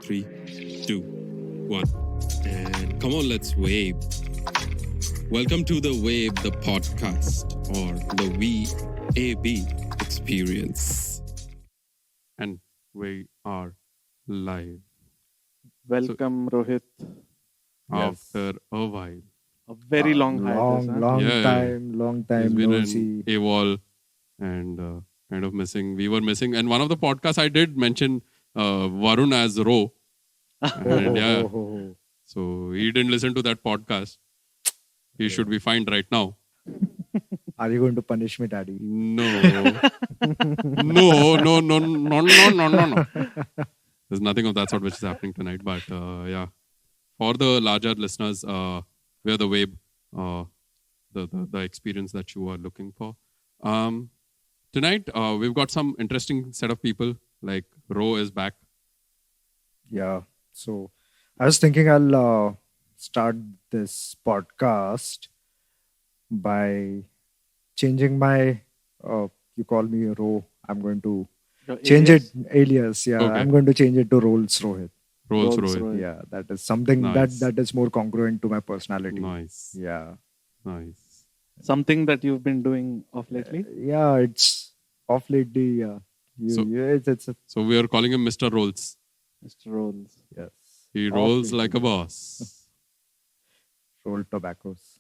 3, 2, 1. And come on, let's wave. Welcome to the VAbE, the podcast, or the VAbE experience. And we are live. Welcome, Rohit. After a while. A very long hiatus. Huh? Long Yeah. time. It's been No an see. AWOL and kind of missing. We were missing. And one of the podcasts I did mention Varun as Ro. And yeah, so he didn't listen to that podcast. He should be fined right now. Are you going to punish me, Daddy? No. No. There's nothing of that sort which is happening tonight. But yeah, for the larger listeners, we are the VAbE, the experience that you are looking for. Tonight, we've got some interesting set of people. Like Ro is back. Yeah. So I was thinking I'll start this podcast by changing my, you call me Ro. I'm going to Your change alias? it, alias. Yeah. Okay. I'm going to change it to Rolls Rohit. Rolls Rolls Royce. Royce. Yeah. That is something Nice. that is more congruent to my personality. Nice. Yeah. Nice. Something that you've been doing of lately? Yeah. It's off lately. Yeah. It's So we are calling him Mr. Rolls. Mr. Rolls. yes. He Off rolls lately. like a boss. Roll tobaccos.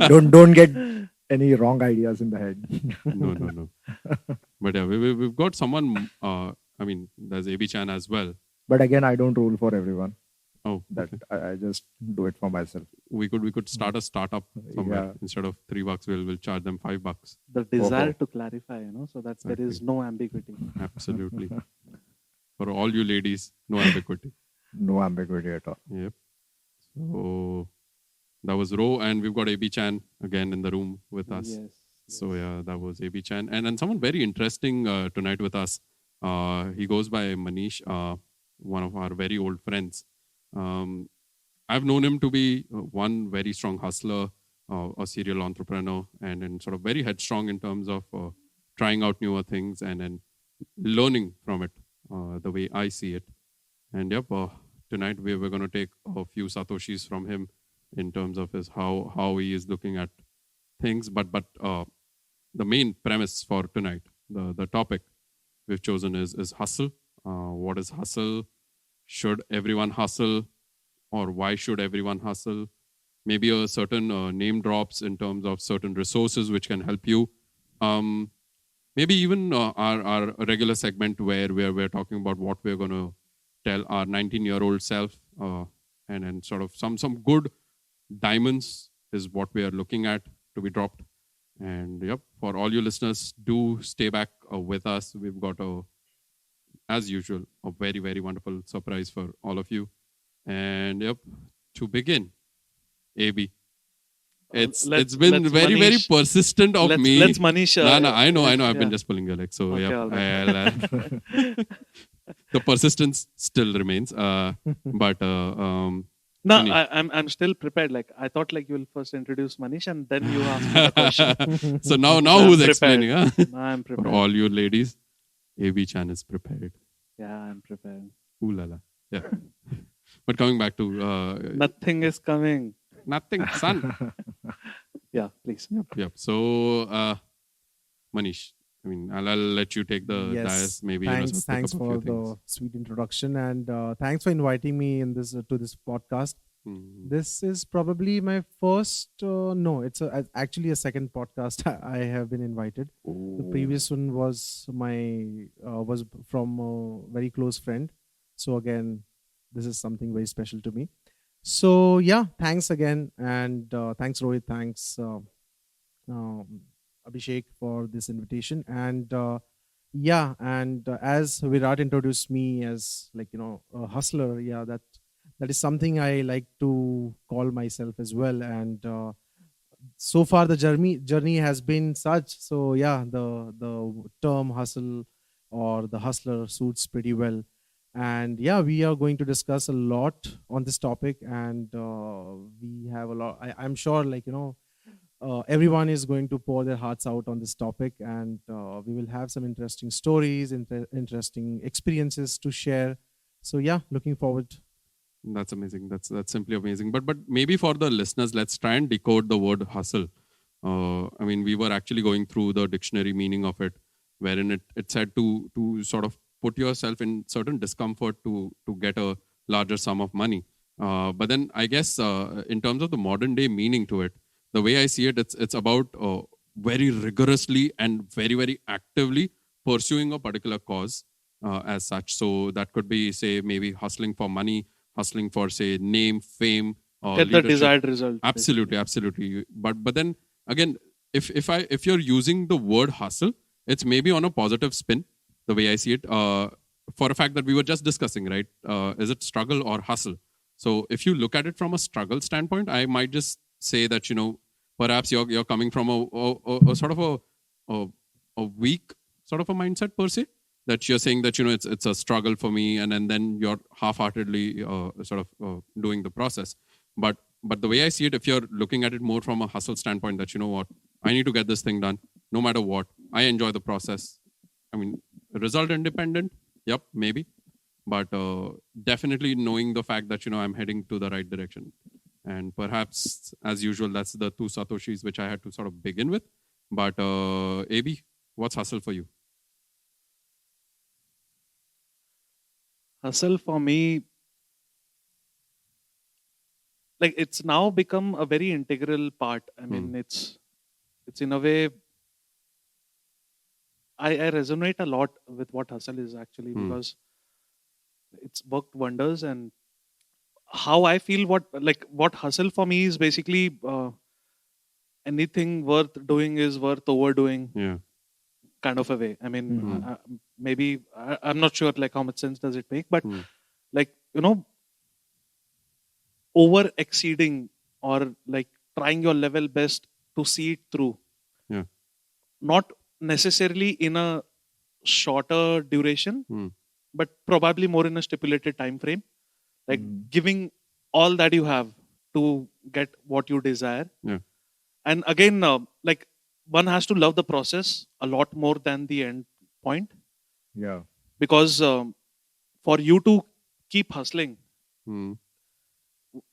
don't get any wrong ideas in the head. No. But yeah, we've got someone. I mean, there's AB Chan as well. But again, I don't rule for everyone. Oh, That okay. I just do it for myself. We could start a startup somewhere. Yeah. Instead of $3, we'll charge them $5. The desire Oh. to clarify, so that there is no ambiguity. Absolutely. For all you ladies, no ambiguity. No ambiguity at all. Yep. So that was Ro, and we've got AB Chan again in the room with us. Yes. So yeah, that was AB Chan, and someone very interesting tonight with us. He goes by Manish, one of our very old friends. I've known him to be one very strong hustler, a serial entrepreneur, and sort of very headstrong in terms of trying out newer things and learning from it, the way I see it. And yep, tonight we're going to take a few satoshis from him in terms of his how he is looking at things. But the main premise for tonight, the topic we've chosen is hustle. What is hustle? Should everyone hustle? Or why should everyone hustle? Maybe a certain name drops in terms of certain resources which can help you. Maybe even our regular segment where we're talking about what we're going to tell our 19-year-old self, and sort of some good diamonds is what we are looking at to be dropped. And yep, for all you listeners, do stay back with us. We've got as usual, a very, very wonderful surprise for all of you. And yep, to begin, AB. It's been very, very Manish- persistent of me. Let's Manish. No, I know. I've yeah. been just pulling your leg. So Okay, yeah, all right. the persistence still remains. But No, Manish. I'm still prepared. Like I thought, you'll first introduce Manish and then you ask me the question. so now I'm who's prepared. explaining? Huh? No, I'm For prepared. all you ladies, AB Chan is prepared. Yeah, I'm prepared. Ooh la la. Yeah. But coming back to Nothing is coming. nothing, son. Yeah, please. Yep. So Manish, I mean, I'll let you take the dais. Maybe Thanks pick up a for few the things. sweet introduction, and thanks for inviting me in this to this podcast. This is probably my first. No, it's actually a second podcast I have been invited. The previous one was was from a very close friend. So again, this is something very special to me. So yeah, thanks again, and thanks Rohit, thanks Abhishek for this invitation, and as Virat introduced me as a hustler, that is something I like to call myself as well, and so far the journey has been such. So yeah, the term hustle or the hustler suits pretty well. And yeah, we are going to discuss a lot on this topic, and we have a lot. I'm sure, everyone is going to pour their hearts out on this topic, and we will have some interesting stories, interesting experiences to share. So yeah, looking forward. That's amazing. That's simply amazing. But maybe for the listeners, let's try and decode the word hustle. I mean, we were actually going through the dictionary meaning of it, wherein it said to sort of put yourself in certain discomfort to get a larger sum of money. But then I guess in terms of the modern day meaning to it, the way I see it, it's about very rigorously and very actively pursuing a particular cause as such. So that could be, say, maybe hustling for money, hustling for, say, name, fame, Get the leadership. desired result. Absolutely, basically. absolutely. But then again, if you're using the word hustle, it's maybe on a positive spin. The way I see it, for a fact that we were just discussing, right? Is it struggle or hustle? So if you look at it from a struggle standpoint, I might just say that perhaps you're coming from a sort of a weak sort of a mindset per se, that you're saying that it's a struggle for me, and then you're half-heartedly sort of doing the process. But the way I see it, if you're looking at it more from a hustle standpoint, that what, I need to get this thing done no matter what. I enjoy the process. I mean, result independent, yep, maybe, but definitely knowing the fact that I'm heading to the right direction. And perhaps, as usual, that's the two satoshis which I had to sort of begin with. But AB, what's hustle for you? Hustle for me, like it's now become a very integral part. I mean, it's in a way, I resonate a lot with what hustle is actually, because it's worked wonders. And how I feel what hustle for me is basically anything worth doing is worth overdoing, Yeah. kind of a way. I mean, maybe I'm not sure like how much sense does it make, but like over exceeding or like trying your level best to see it through. Yeah. Not necessarily in a shorter duration, but probably more in a stipulated time frame. Like giving all that you have to get what you desire. Yeah. And again, like one has to love the process a lot more than the end point. Yeah. Because for you to keep hustling,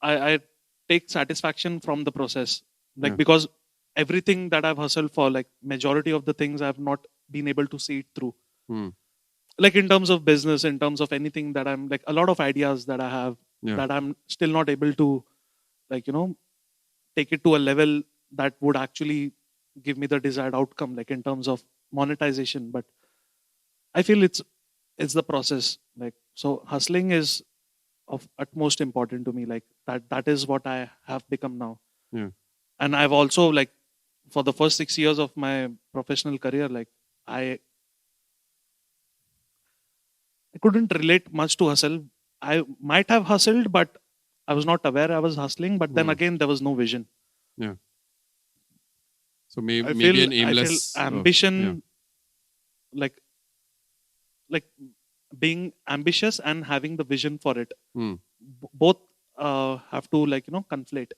I take satisfaction from the process. Like, because everything that I've hustled for, like majority of the things I've not been able to see it through. Like in terms of business, in terms of anything that I'm like, a lot of ideas that I have that I'm still not able to, like, take it to a level that would actually give me the desired outcome, like in terms of monetization. But I feel it's the process. Like, so hustling is of utmost important to me. Like that is what I have become now. Yeah. And I've also, like, for the first 6 years of my professional career, like I couldn't relate much to hustle. I might have hustled, but I was not aware I was hustling. But then again, there was no vision. Yeah. So maybe an I feel aimless ambition, like being ambitious and having the vision for it. Both have to, like, conflate,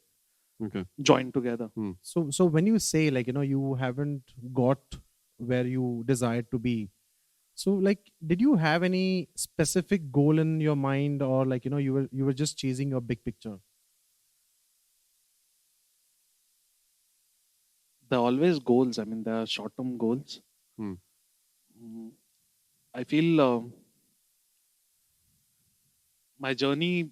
join together. So when you say, like, you haven't got where you desired to be, so like, did you have any specific goal in your mind, or like, you were just chasing a big picture? There are always goals. I mean, there are short-term goals. I feel my journey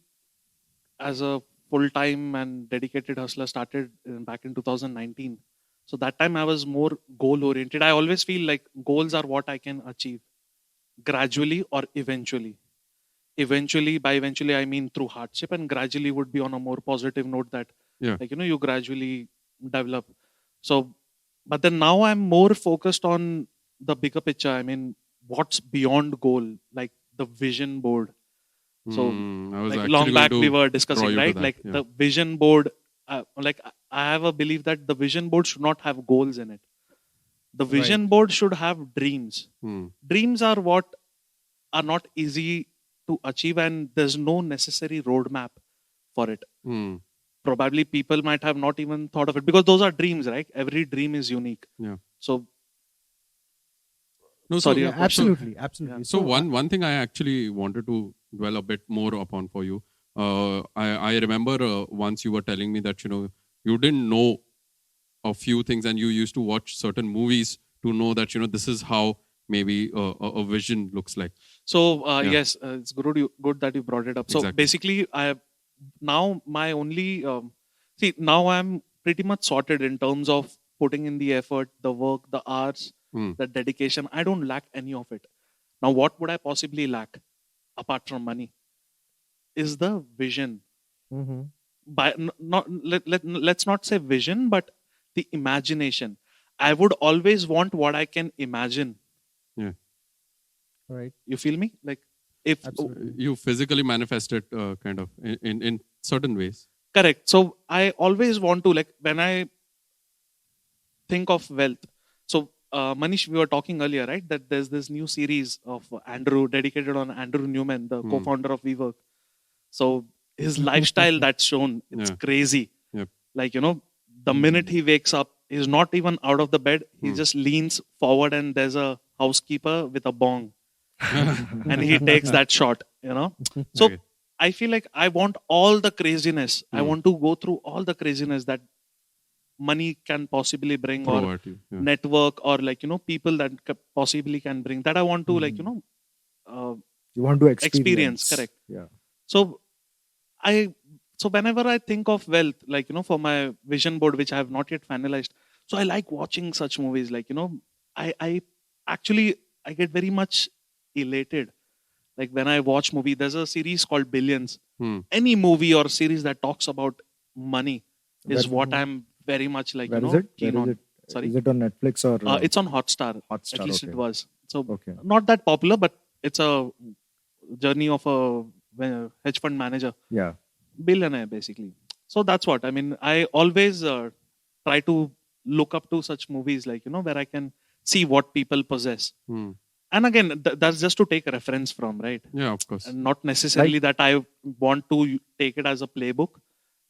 as a full-time and dedicated hustler started back in 2019. So that time I was more goal-oriented. I always feel like goals are what I can achieve gradually or eventually. By eventually I mean through hardship, and gradually would be on a more positive note that, like, you gradually develop. So, but then now I'm more focused on the bigger picture. I mean, what's beyond goal, like the vision board. So, like long back we were discussing, right? Like the vision board, like I have a belief that the vision board should not have goals in it. The vision board should have dreams. Dreams are what are not easy to achieve, and there's no necessary roadmap for it. Probably people might have not even thought of it, because those are dreams, right? Every dream is unique. Yeah. So No, Sorry, Yeah, your question. absolutely. So one thing I actually wanted to dwell a bit more upon for you. I remember once you were telling me that you didn't know a few things and you used to watch certain movies to know that this is how maybe a vision looks like. So Yeah. yes, it's good that you brought it up. So Exactly. basically, I now my only see now I'm pretty much sorted in terms of putting in the effort, the work, the hours, Hmm. the dedication. I don't lack any of it. Now, what would I possibly lack apart from money? Is the vision. Mm-hmm. Let's not say vision, but the imagination. I would always want what I can imagine. Yeah. Right. You feel me? Like if Absolutely. You physically manifest it kind of in certain ways. correct. So I always want to, like, when I think of wealth. So Manish, we were talking earlier, right? That there's this new series of Andrew dedicated on Andrew Newman, the co-founder of VAbE. So his lifestyle that's shown, it's Yeah. crazy. Yep. Like, the minute he wakes up, he's not even out of the bed. He just leans forward and there's a housekeeper with a bong and he takes that shot. So Okay. I feel like I want all the craziness. I want to go through all the craziness that money can possibly bring, or Provide you. Yeah. network, or like possible that possibly can bring, that I want to You want to experience. Correct. Yeah. So so whenever I think of wealth, like for my vision board, which I have not yet finalized, so I like watching such movies. Like I actually I get very much elated. Like when I watch movie, there's a series called Billions. Any movie or series that talks about money is Where- what I'm very much like Where is it? keen Where is on. it? Sorry? Is it on Netflix or? It's on Hotstar. Hotstar, At least okay. it was. So Okay. not that popular, but it's a journey of a hedge fund manager, Yeah. billionaire basically. So that's what I mean. I always try to look up to such movies, like where I can see what people possess. And again, that's just to take a reference from, right? Yeah, of course. And not necessarily that I want to take it as a playbook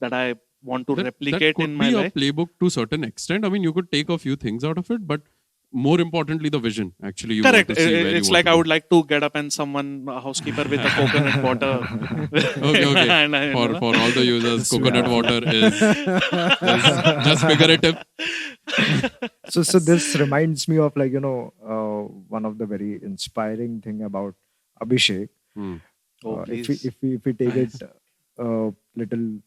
that I want to replicate that could in my be life. a playbook to a certain extent. I mean, you could take a few things out of it, but more importantly, the vision. Actually, you Correct. want to see where It's you like want I to would like to get up and a housekeeper with a coconut water. Okay. And For all the users, coconut water is just figurative. So this reminds me of one of the very inspiring thing about Abhishek. Oh, If please. we take it little,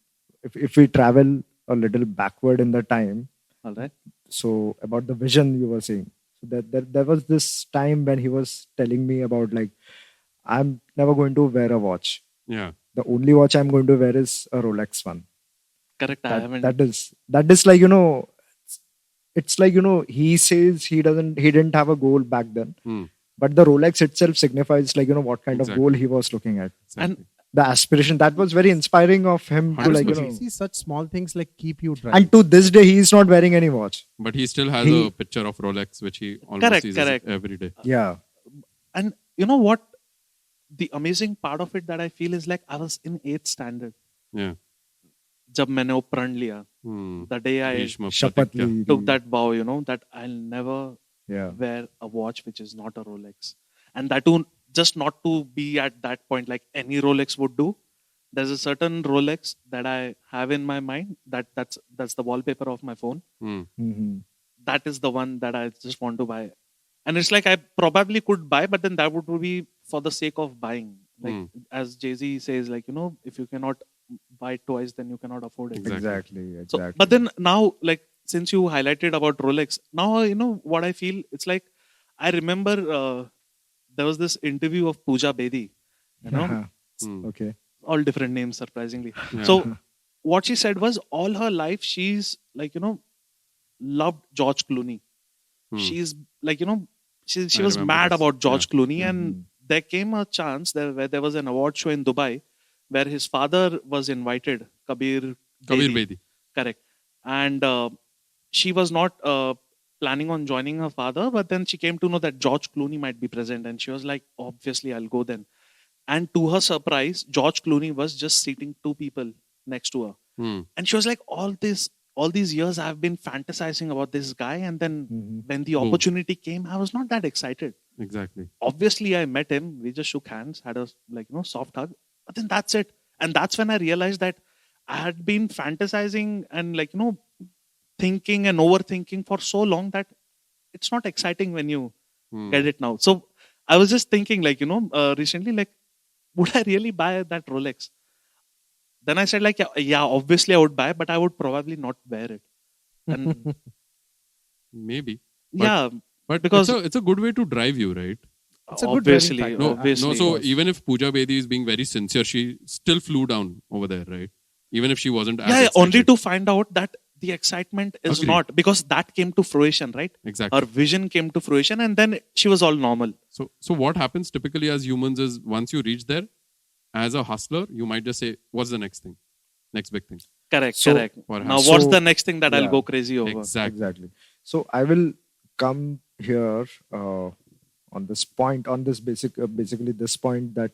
if we travel a little backward in the time. All right. So about the vision you were saying. So that there was this time when he was telling me about, like, I'm never going to wear a watch. Yeah. The only watch I'm going to wear is a Rolex one. Correct. I haven't. That is like, it's like, he says he didn't have a goal back then, but the Rolex itself signifies, like, what kind of Exactly. goal he was looking at. Exactly. The aspiration, that was very inspiring of him to, like, You see, such small things like keep you driving. and to this day he is not wearing any watch. But he still has He- a picture of Rolex, which he almost Correct, sees correct. every day. Yeah. And you know what? The amazing part of it that I feel is, like, I was in 8th standard. Yeah. जब मैंने वो प्रण लिया, the day I Bhishma Shapat Pratikya. li- took that vow, that I'll never Yeah. wear a watch which is not a Rolex. And that too, just not to be at that point like any Rolex would do. There's a certain Rolex that I have in my mind that's the wallpaper of my phone. Mhm. That is the one that I just want to buy. And it's like I probably could buy, but then that would be for the sake of buying. Like as Jay-Z says, like, if you cannot buy it twice, then you cannot afford it. Exactly. So, but then now, like, since you highlighted about Rolex, now what I feel. It's like I remember there was this interview of Pooja Bedi. Okay. All different names, surprisingly. So what she said was, all her life she's like loved George Clooney. She's like she was remember mad this. about George Clooney, and there came a chance where there was an award show in Dubai where his father was invited, Kabir Bedi. Correct. And she was not planning on joining her father, but then she came to know that George Clooney might be present, and she was like, obviously I'll go then. And to her surprise, George Clooney was just seating 2 people next to her. And she was like, all these years I've been fantasizing about this guy, and then when the opportunity came, I was not that excited. Exactly. Obviously, I met him. We just shook hands, had a soft hug. But then that's it. And that's when I realized that I had been fantasizing and thinking and overthinking for so long that it's not exciting when you get it now. So I was just thinking, recently, would I really buy that Rolex? Then I said, yeah, obviously I would buy, but I would probably not wear it. And Maybe. yeah, But because it's a good way to drive you, right? It's a good driving obviously, practice. No, obviously. no. So even if Pooja Bedi is being very sincere, she still flew down over there, right? Even if she wasn't as Yeah, excited. only to find out that the excitement is Agreed. not, because that came to fruition, right? Exactly. Her vision came to fruition, and then she was all normal. So what happens typically as humans is once you reach there, as a hustler, you might just say, "What's the next thing? Next big thing." Correct, So, correct. perhaps. Now, what's So, the next thing that I'll yeah. go crazy over? Exactly. So I will come here on this point, on this basically this point that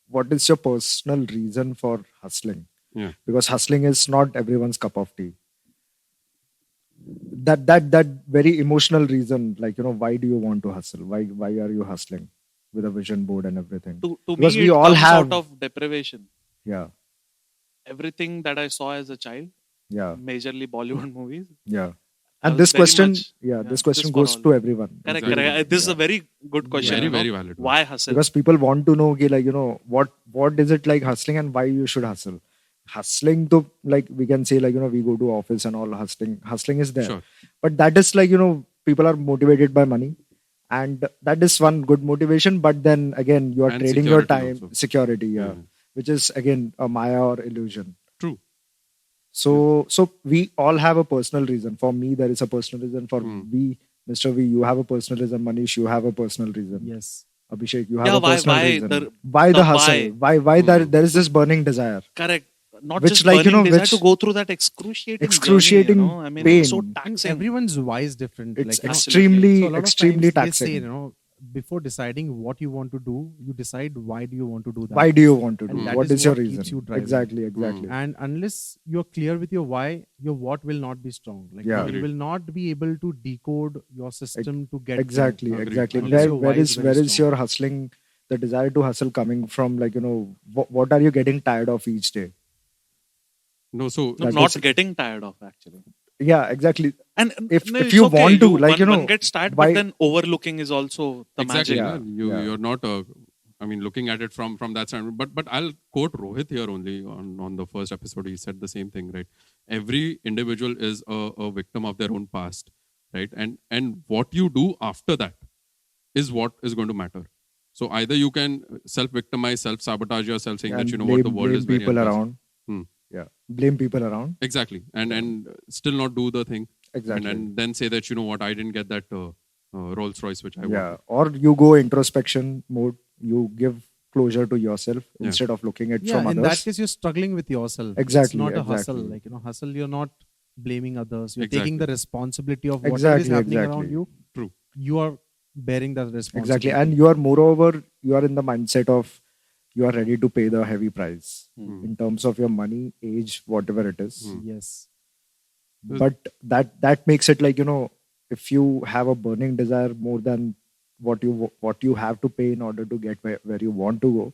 what is your personal reason for hustling? Yeah. Because hustling is not everyone's cup of tea. That very emotional reason, why do you want to hustle? Why are you hustling with a vision board and everything? To Because me, we it all comes have- out of deprivation. Yeah, Everything that I saw as a child, yeah, majorly Bollywood movies. yeah. I And was this very question, much- this this question for goes all. to everyone. Correct, Exactly. correct. This is a Yeah. very good question. Very, very valid one. Why hustle? Because people want to know, okay, what is it like hustling and why you should hustle. Hustling, to we can say we go to office and all. Hustling is there, Sure. but that is people are motivated by money, and that is one good motivation. But then again, you are And trading your security time, also. security, yeah, Yeah. which is again a maya or illusion. True. So we all have a personal reason. For me, there is a personal reason. For Mr. V, you have a personal reason. Manish, you have a personal reason. Yes. Abhishek, you have Yeah, a personal why reason. the- why the the hustle? Why there is this burning desire? Correct. Not Which, just like, burning desire which- to go through that excruciating Excruciating journey, I mean, pain. it's so And And taxing. everyone's why is different. It's like, extremely, so a lot of extremely times they taxing. say, before deciding what you want to do, you decide why do you want to do that. Why do you want to And do? that What is is your what keeps reason? you driving. Exactly. And unless you're clear with your why, your what will not be strong. Like Yeah. you will not be able to decode your system to get Exactly. Agreed. Exactly. Unless your why Where is is very where is strong. your hustling? The desire to hustle coming from? What are you getting tired of each day? No, so No, That not is- getting tired of, actually. Yeah, exactly. And If no, you it's okay. want to, like, one gets tired, why- but then overlooking is also the exactly. magic. Yeah. No? You're not. I mean, looking at it from that standpoint. But I'll quote Rohit here only on the first episode. He said the same thing, right? Every individual is a victim of their own past, right? And what you do after that is what is going to matter. So either you can self-victimize, self-sabotage yourself, saying that And you know what the world blame is very people unjust. around. Hmm. Yeah, blame people around. Exactly, and still not do the thing, Exactly. and then say that you know what, I didn't get that Rolls Royce which I Yeah, wanted. or you go introspection mode. You give closure to yourself Yeah. instead of looking at Yeah, from in others. that case, you're struggling with yourself. Exactly, It's not a hustle. exactly. Like, hustle, you're not blaming others. You're Exactly. taking the responsibility of whatever is Exactly, happening exactly. around you. True. You are bearing that responsibility. Exactly, and you are moreover you are in the mindset of you are ready to pay the heavy price in terms of your money, age, whatever it is. Yes. But that makes it like if you have a burning desire more than what you have to pay in order to get where you want to go,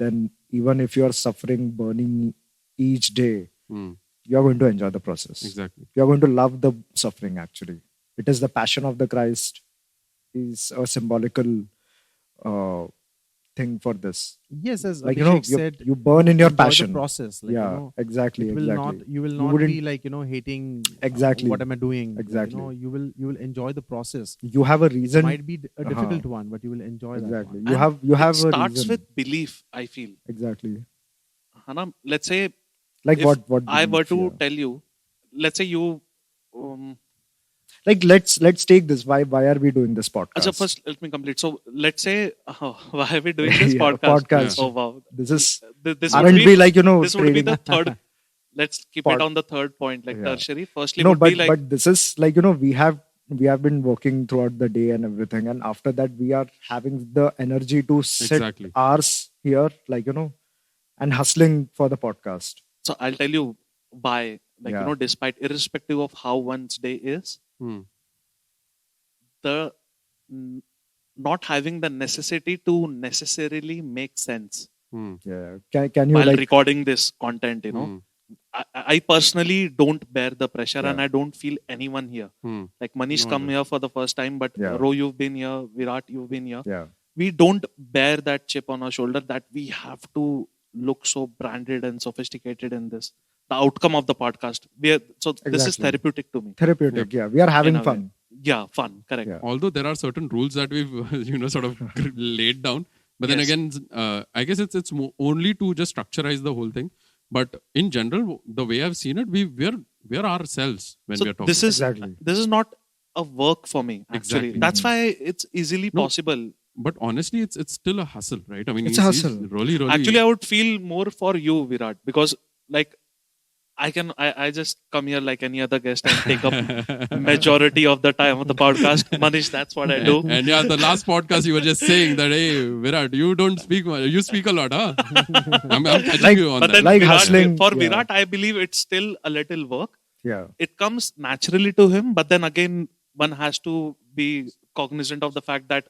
then even if you are suffering, burning each day, you are going to enjoy the process. Exactly. You are going to love the suffering. Actually, it is the passion of the Christ is a symbolical thing for this. Yes, as Like Abhishek said, you burn in your enjoy passion. the process. Like, Yeah, exactly. it will exactly. not. You will You not wouldn't- be like hating. Exactly. What am I doing? Like, Exactly. you will enjoy the process. You have a It reason. might be a difficult one, but you will enjoy Exactly. that You one. have It a starts reason. with belief, I feel. Exactly. Hana, let's say Like if what I were belief, to yeah. tell you, let's say you Like let's take this. Why are we doing this podcast? so first let me complete. So let's say why are we doing this Yeah, podcast? podcast. Oh wow. This is This aren't would we like this would be trading? the third. Let's keep Pod- it on the third point, like Yeah. tertiary. Firstly, No, would but be like but this is like we have been working throughout the day and everything, and after that we are having the energy to sit Exactly. hours here, like and hustling for the podcast. so. I'll tell you why. Like Yeah. despite irrespective of how one's day is, Hmm. the not having the necessity to necessarily make sense Yeah. Can you while like recording this content, you know. I personally don't bear the pressure, and I don't feel anyone here. Like Manish No, come no. here for the first time, but Yeah. Ro, you've been here, Virat, you've been here. yeah. We don't bear that chip on our shoulder that we have to look so branded and sophisticated in this. The outcome of the podcast. This is Exactly. therapeutic to me. Therapeutic. Yeah. We are having In a way. fun. Yeah, fun. Correct. Yeah. Although there are certain rules that we've sort of laid down, but then Yes. again, I guess it's only to just structurize the whole thing. But in general, the way I've seen it, we're ourselves when So we're talking. this is Exactly. this is not a work for me. Actually, Exactly. that's why it's easily No. possible. But honestly, it's still a hustle, right? I mean, It's a he's hustle. really. Actually, I would feel more for you, Virat, because like I just come here like any other guest and take up majority of the time of the podcast. Manish, that's what I do. And yeah, the last podcast you were just saying that, hey, Virat, you don't speak much. You speak a lot, huh? I'm catching Like- you on But that. then Like Virat, hustling, for yeah. Virat, I believe it's still a little work. Yeah. It comes naturally to him, but then again, one has to be cognizant of the fact that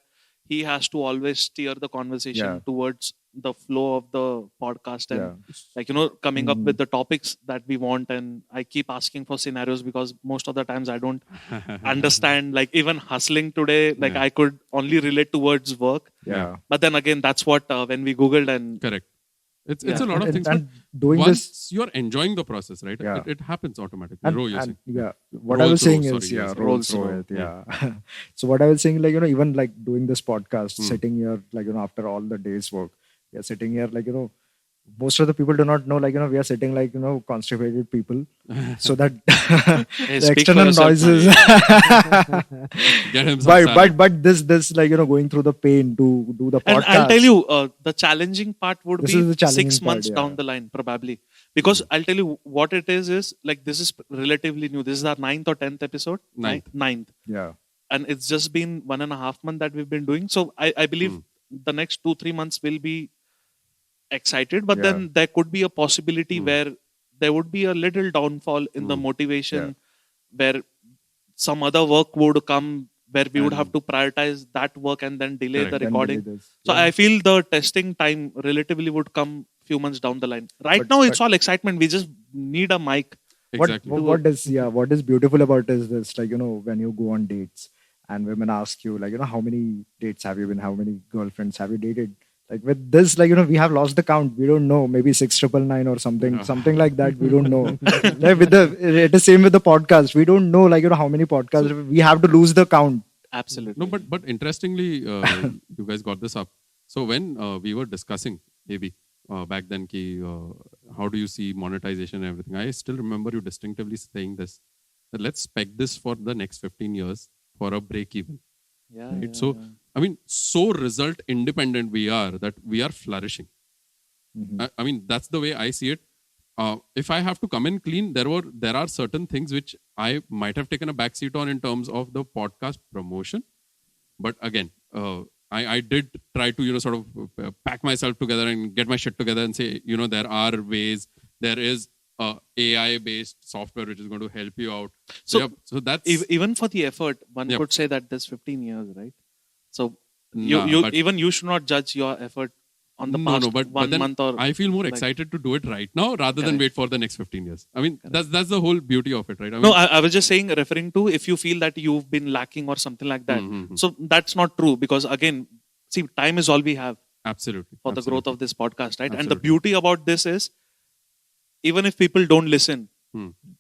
he has to always steer the conversation Yeah. towards the flow of the podcast and Yeah. like coming up Mm. with the topics that we want. And I keep asking for scenarios because most of the times I don't understand. Like even hustling today, like Yeah. I could only relate towards work. Yeah. But then again, that's what when we googled and Correct. It's Yeah. a lot of And- things. and but doing once this. you're enjoying the process, right? Yeah. It happens automatically. And, Ro, you're and saying. yeah, what I was Rolls saying Royce, is, sorry, yeah, yes. Rolls Rolls Royce, yeah. So what I was saying, like, even like doing this podcast, sitting here, like, after all the day's work, we are sitting here, like, most of the people do not know, like, we are sitting like, constipated people. So that Hey, the speak for external yourself, noises. Get him some but, salad. but this, like, going through the pain to do the podcast. And I'll tell you, the challenging part would This be is the challenging 6 part, months yeah. down the line, probably. Because I'll tell you what it is like this is relatively new. This is our 9th or 10th episode. Ninth. Ninth. Yeah. And it's just been 1.5 months that we've been doing. So I believe the next 2-3 months will be excited, but Yeah. then there could be a possibility where there would be a little downfall in the motivation, where some other work would come where we would have to prioritize that work and then delay Correct. the Then recording. delay this. So I feel the testing time relatively would come few months down the line. Right But- now, it's all excitement. We just need a mic. Exactly. What is beautiful about is this, like, when you go on dates and women ask you, like, how many dates have you been, how many girlfriends have you dated? Like with this, like, we have lost the count. We don't know, maybe 6,999 or something like that. We don't know. Like it is same with the podcast. We don't know, like, how many podcasts. We have to lose the count. Absolutely. No, but interestingly, you guys got this up. So when we were discussing maybe back then, how do you see monetization and everything? I still remember you distinctively saying this. That let's spec this for the next 15 years for a break even. Yeah. Right? So I mean, so result independent we are that we are flourishing. I mean, that's the way I see it. If I have to come in clean, there are certain things which I might have taken a backseat on in terms of the podcast promotion. But again, I did try to sort of pack myself together and get my shit together and say there are ways. There is AI based software which is going to help you out. So That's even for the effort, one Yep. could say that there's 15 years, right? So Nah, but- even you should not judge your effort on the past but one then month or I feel more like- excited to do it right now rather than Correct. wait for the next 15 years. I mean, that's the whole beauty of it, right? I mean, No, I was just saying, referring to if you feel that you've been lacking or something like that. So that's not true because again, see, time is all we have absolutely. for the growth of this podcast, right? And the Absolutely. beauty about this is, even if people don't listen,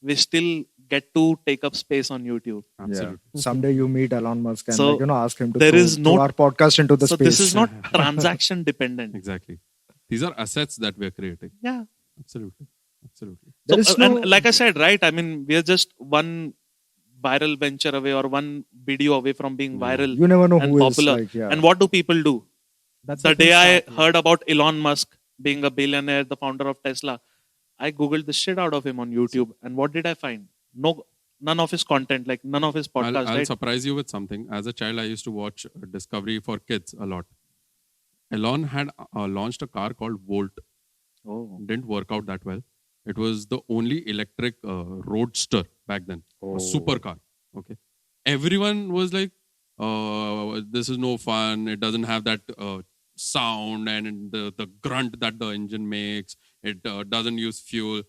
we still get to take up space on YouTube. Absolutely. Yeah. Someday you meet Elon Musk and, So, like, ask him to there throw, is no- throw our podcast into the So space. this is not transaction dependent. Exactly. These are assets that we're creating. Yeah. Absolutely. Absolutely. So, There is and no- like I said, right? I mean, we are just one viral venture away or one video away from being viral You never know and who is, popular. like, yeah. And what do people do? That's The the day I first part, yeah. heard about Elon Musk being a billionaire, the founder of Tesla, I googled the shit out of him on YouTube. And what did I find? None of his content, like none of his podcasts, I'll right? surprise you with something. As a child, I used to watch Discovery for Kids a lot. Elon had launched a car called Volt. Oh. Didn't work out that well. It was the only electric roadster back then, a supercar. Okay, everyone was like, this is no fun. It doesn't have that sound and the grunt that the engine makes. It doesn't use fuel.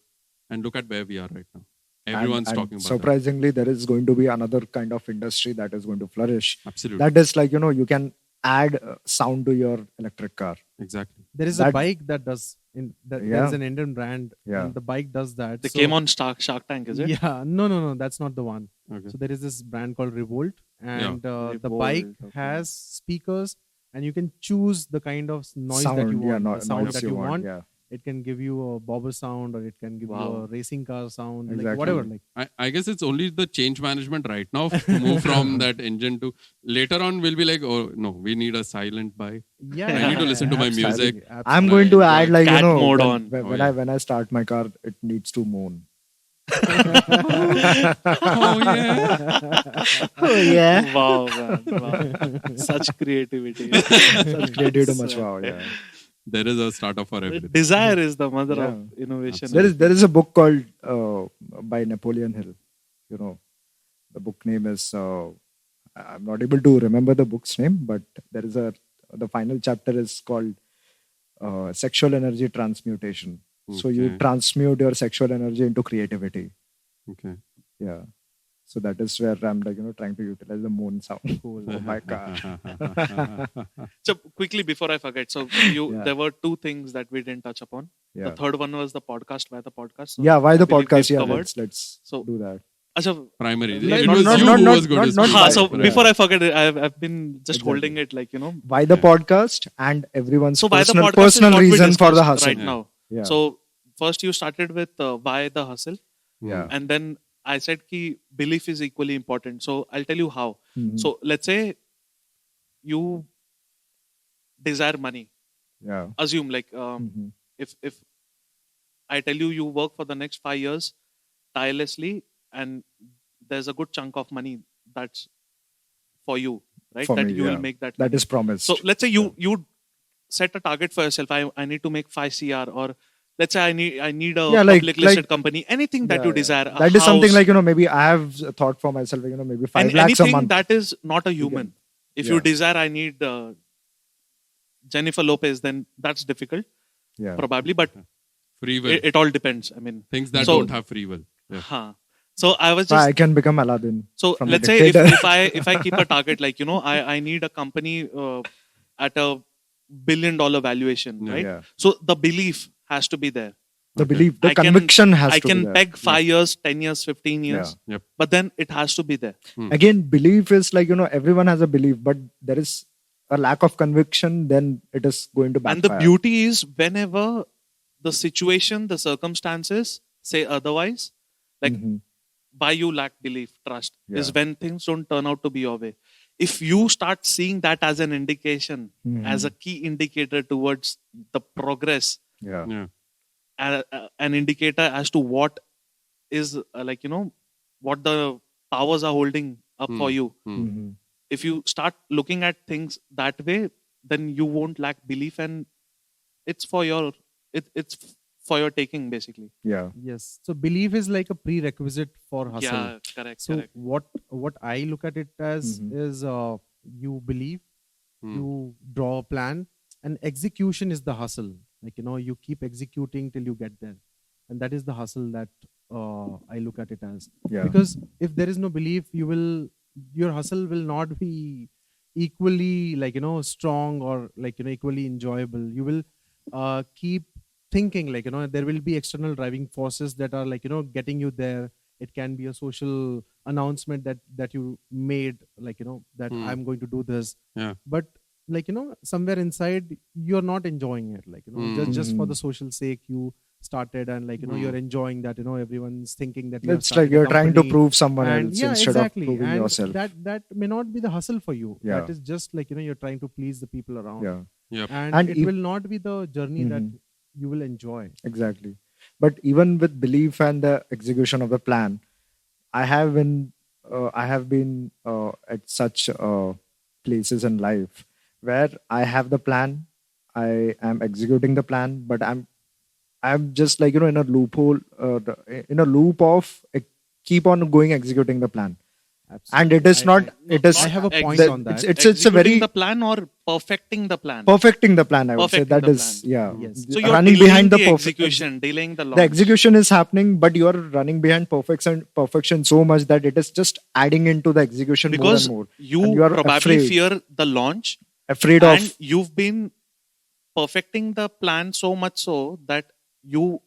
And look at where we are right now. Everyone's and talking about surprisingly, there is going to be another kind of industry that is going to flourish. Absolutely. That is like, you can add sound to your electric car. Exactly. There is a bike that does. There is an Indian brand, Yeah. and the bike does that. They came on Shark Tank, is it? Yeah, no, that's not the one. Okay. So there is this brand called Revolt, and the Revolt, bike okay. has speakers, and you can choose the kind of noise that you want, the sound noise that you want. Yeah. It can give you a bobber sound, or it can give you Wow. a racing car sound, like Exactly. whatever. Like I guess it's only the change management right now to move from that engine to later on we'll be like, oh no, we need a silent bike. yeah, I need to listen to my absolutely, music. absolutely. I'm going to add like, Cat mode when, on. when, Oh, when yeah. when I start my car, it needs to moan. Oh yeah. Oh yeah. Wow, man. Wow. Such creativity. Such creativity much. Wow. Yeah. There is a startup for everything. Desire is the mother Yeah. of innovation. There is a book called by Napoleon Hill. The book name is I'm not able to remember the book's name, but there is the final chapter is called Sexual Energy Transmutation. So you Okay. transmute your sexual energy into creativity. Okay. Yeah. So that is where I'm like, trying to utilize the moon sound Cool. of my car. So quickly before I forget, so Yeah. there were two things that we didn't touch upon. Yeah. The third one was the podcast. Why the podcast? So Yeah. Why the I believe podcast? we've Yeah. covered. Let's So- do that. Acha, Primary. Like, It not- was not- you not- who not- was going to not- speak. not- so Yeah. before I forget it, I've been just Exactly. holding it like, Why the podcast and everyone's So why the personal, podcast is personal what we reason for the discussed hustle. right Yeah. now. Yeah. So first you started with why the hustle, Yeah. and then I said ki belief is equally important. So I'll tell you how. Mhm. So let's say you desire money. Yeah. Assume like Mhm. if I tell you work for the next 5 years tirelessly, and there's a good chunk of money that's for you, right? For that me, you yeah. will make that. That money. is promised. So let's say you set a target for yourself. I need to make 5 CR, or let's say I need a Yeah, like- public listed like- company. Anything that Yeah, you yeah. desire. a That is something house, like, maybe I have thought for myself, maybe 5 and lakhs a anything month. that is not a human. If you Yeah. desire, I need Jennifer Lopez, then that's difficult, Yeah. probably. But Free will. it all depends. I mean, Things that So- don't have free will. Yeah. huh. So I was So just I can become Aladdin. so from let's the say dictator. if I keep a target like I need a company at a $1 billion valuation, Yeah. right? Yeah. So the belief has to be there. The Okay. belief, the I can- conviction has I to can be there. peg 5 years, 10 years, 15 years, Yeah. Yep. but then it has to be there. Again, belief is like, everyone has a belief, but there is a lack of conviction, then it is going to backfire. And the beauty is whenever the situation, the circumstances say otherwise, like Mhm. why you lack belief, trust, is Yeah. when things don't turn out to be your way. If you start seeing that as an indication, Mhm. as a key indicator towards the progress, Yeah. Yeah. an indicator as to what is what the powers are holding up for you. Mhm. If you start looking at things that way, then you won't lack belief, and it's for your it's for your taking basically. Yeah. Yes. So belief is like a prerequisite for hustle. Yeah, correct. So correct. what I look at it as Mhm. is you believe, Hmm. you draw a plan, and execution is the hustle. Like you keep executing till you get there, and that is the hustle that I look at it as. Yeah. Because if there is no belief, your hustle will not be equally strong or equally enjoyable. You will keep thinking there will be external driving forces that are getting you there. It can be a social announcement that you made that Hmm. I'm going to do this, Yeah. but somewhere inside you're not enjoying it, just for the social sake you started, and you're enjoying that everyone's thinking that you have It's like started a you're trying to company. prove someone And else yeah, instead exactly. of proving And yourself. that may not be the hustle for you. Yeah. That is just you're trying to please the people around. Yeah. Yep. And, And it if- will not be the journey that Mhm. you will enjoy. Exactly. But even with belief and the execution of the plan, I have been at such places in life where I have the plan, I am executing the plan, but I'm just in a loophole, in a loop of keep on going executing the plan, And it is not. It is. I have a point the- on that. It's a Executing very the plan or perfecting the plan. perfecting the plan. I would say Perfecting that the is plan. Yes. So you're running delaying behind the the execution, delaying the launch. The execution is happening, but you are running behind perfection so much that it is just adding into the execution because more and more. you And you are probably afraid. fear the launch, Afraid and of you've been perfecting the plan so much so that you've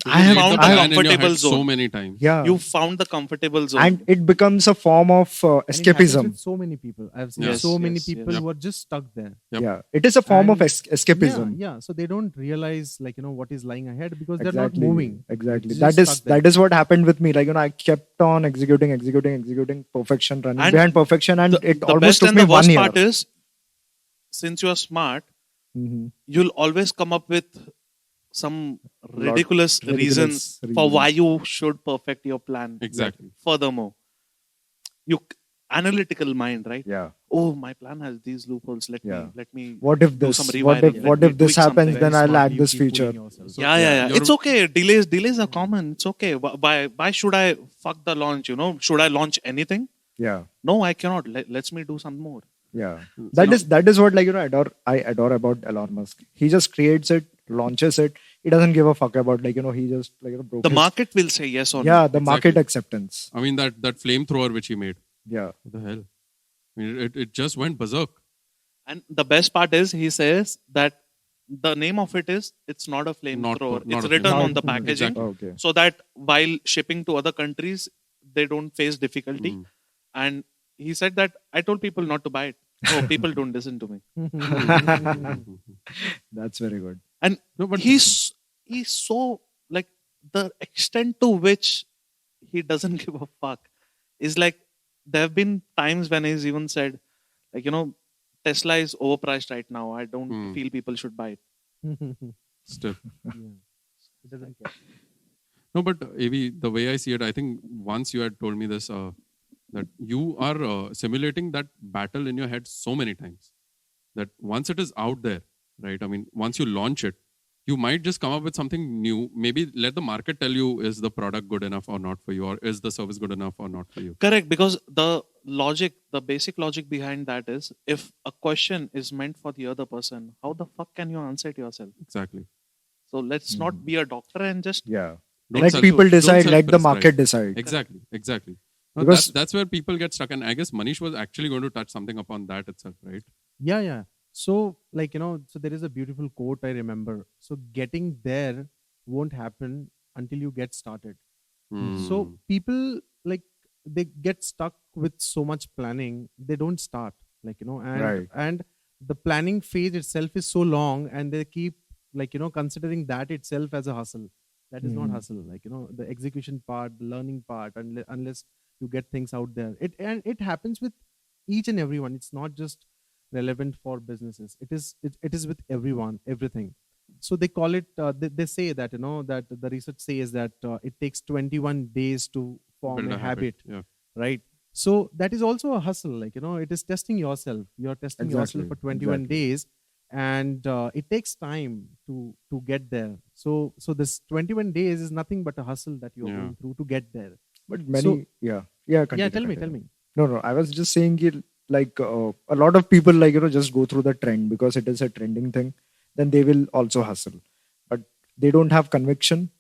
I have- found I the have- plan in your comfortable head so zone. many times. yeah, You found the comfortable zone. and it becomes a form of And it happens escapism. with so many people. I've seen Yes, so many yes, people yes. who are just stuck there. Yep. Yeah, it is a form of And- escapism. Yeah. So they don't realize what is lying ahead because they're Exactly. not moving. Exactly. They're just stuck there. That is what happened with me. I kept on executing perfection, running And behind perfection, and it the almost best took and me the 1 worst year. part is, since you are smart, Mhm. you'll always come up with some ridiculous ridiculous reasons for reasons. why you should perfect your plan. Exactly. Furthermore, analytical mind, right? Yeah. Oh, my plan has these loopholes. Let Yeah. me. What if Do this? some What if rewiring. what Let me if this tweak happens? something. Then Very I'll add smartly this you keep feature. pulling yourself. So, Yeah. you're- It's okay. Delays are common. It's okay. Why should I fuck the launch? Should I launch anything? Yeah. No, I cannot. Let's me do some more. Yeah. So That now- is what I adore about Elon Musk. He just creates it, launches it. He doesn't give a fuck about he just broke The his- market will say yes or no. Yeah, the market Exactly. acceptance. I mean that flamethrower which he made. Yeah. What the hell? I mean, it just went berserk. And the best part is he says that the name of it's not a flamethrower. not It's a written flamethrower. on the packaging Exactly. Okay. so that while shipping to other countries, they don't face difficulty. Mm. And he said that I told people not to buy it. Oh, people don't listen to me. That's very good. And No, but he's so like the extent to which he doesn't give a fuck is like there have been times when he's even said Tesla is overpriced right now. I don't feel people should buy it. still. It doesn't care. No, but Avi, the way I see it, I think once you had told me this, that you are simulating that battle in your head so many times that once it is out there, right? I mean, once you launch it, you might just come up with something new. Maybe let the market tell you, is the product good enough or not for you, or is the service good enough or not for you? Correct, because the basic logic behind that is if a question is meant for the other person, how the fuck can you answer it yourself? Exactly. So let's not be a doctor and just Yeah. Don't Let self- people don't decide. Let the self-prescribe. market decide. Exactly. No, Because- that's where people get stuck. And I guess Manish was actually going to touch something upon that itself, right? Yeah. So so there is a beautiful quote I remember. So getting there won't happen until you get started. So Hmm. people they get stuck with so much planning, they don't start. And Right. and the planning phase itself is so long, and they keep considering that itself as a hustle. That is not Mhm. hustle. The execution part, the learning part, unless you get things out there. It happens with each and everyone. It's not just relevant for businesses. It is with everyone, everything. So they call it. They say that that the research says that it takes 21 days to form Build a habit, Yeah. right? So that is also a hustle. It is testing yourself. You're testing yourself Exactly, for 21 exactly. days, and it takes time to get there. So this 21 days is nothing but a hustle that you're Yeah. going through to get there. But many, So- yeah. Continue, Tell me. continue. No. I was just saying it, a lot of people just go through the trend because it is a trending thing. Then they will also hustle, but they don't have conviction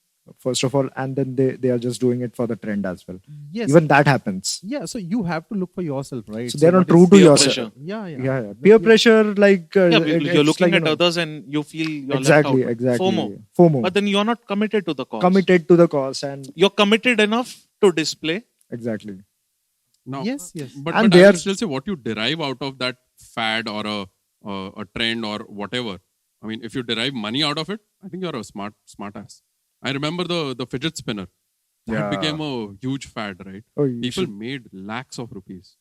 first of all, and then they are just doing it for the trend as well. Yes. Even that happens. Yeah. So you have to look for yourself, right? So they're not what true is- to peer yourself. pressure. Yeah. Yeah. Peer pressure, you're looking at others and you feel you're exactly, left out. exactly. FOMO. But then you're not committed to the cause. Committed to the cause, and You're committed enough to display. exactly. Now, Yes. But And I they would are- still say what you derive out of that fad or a trend or whatever. I mean, if you derive money out of it, I think you're a smart ass. I remember the fidget spinner. That Yeah. became a huge fad, right? Oh, you People should- made lakhs of rupees.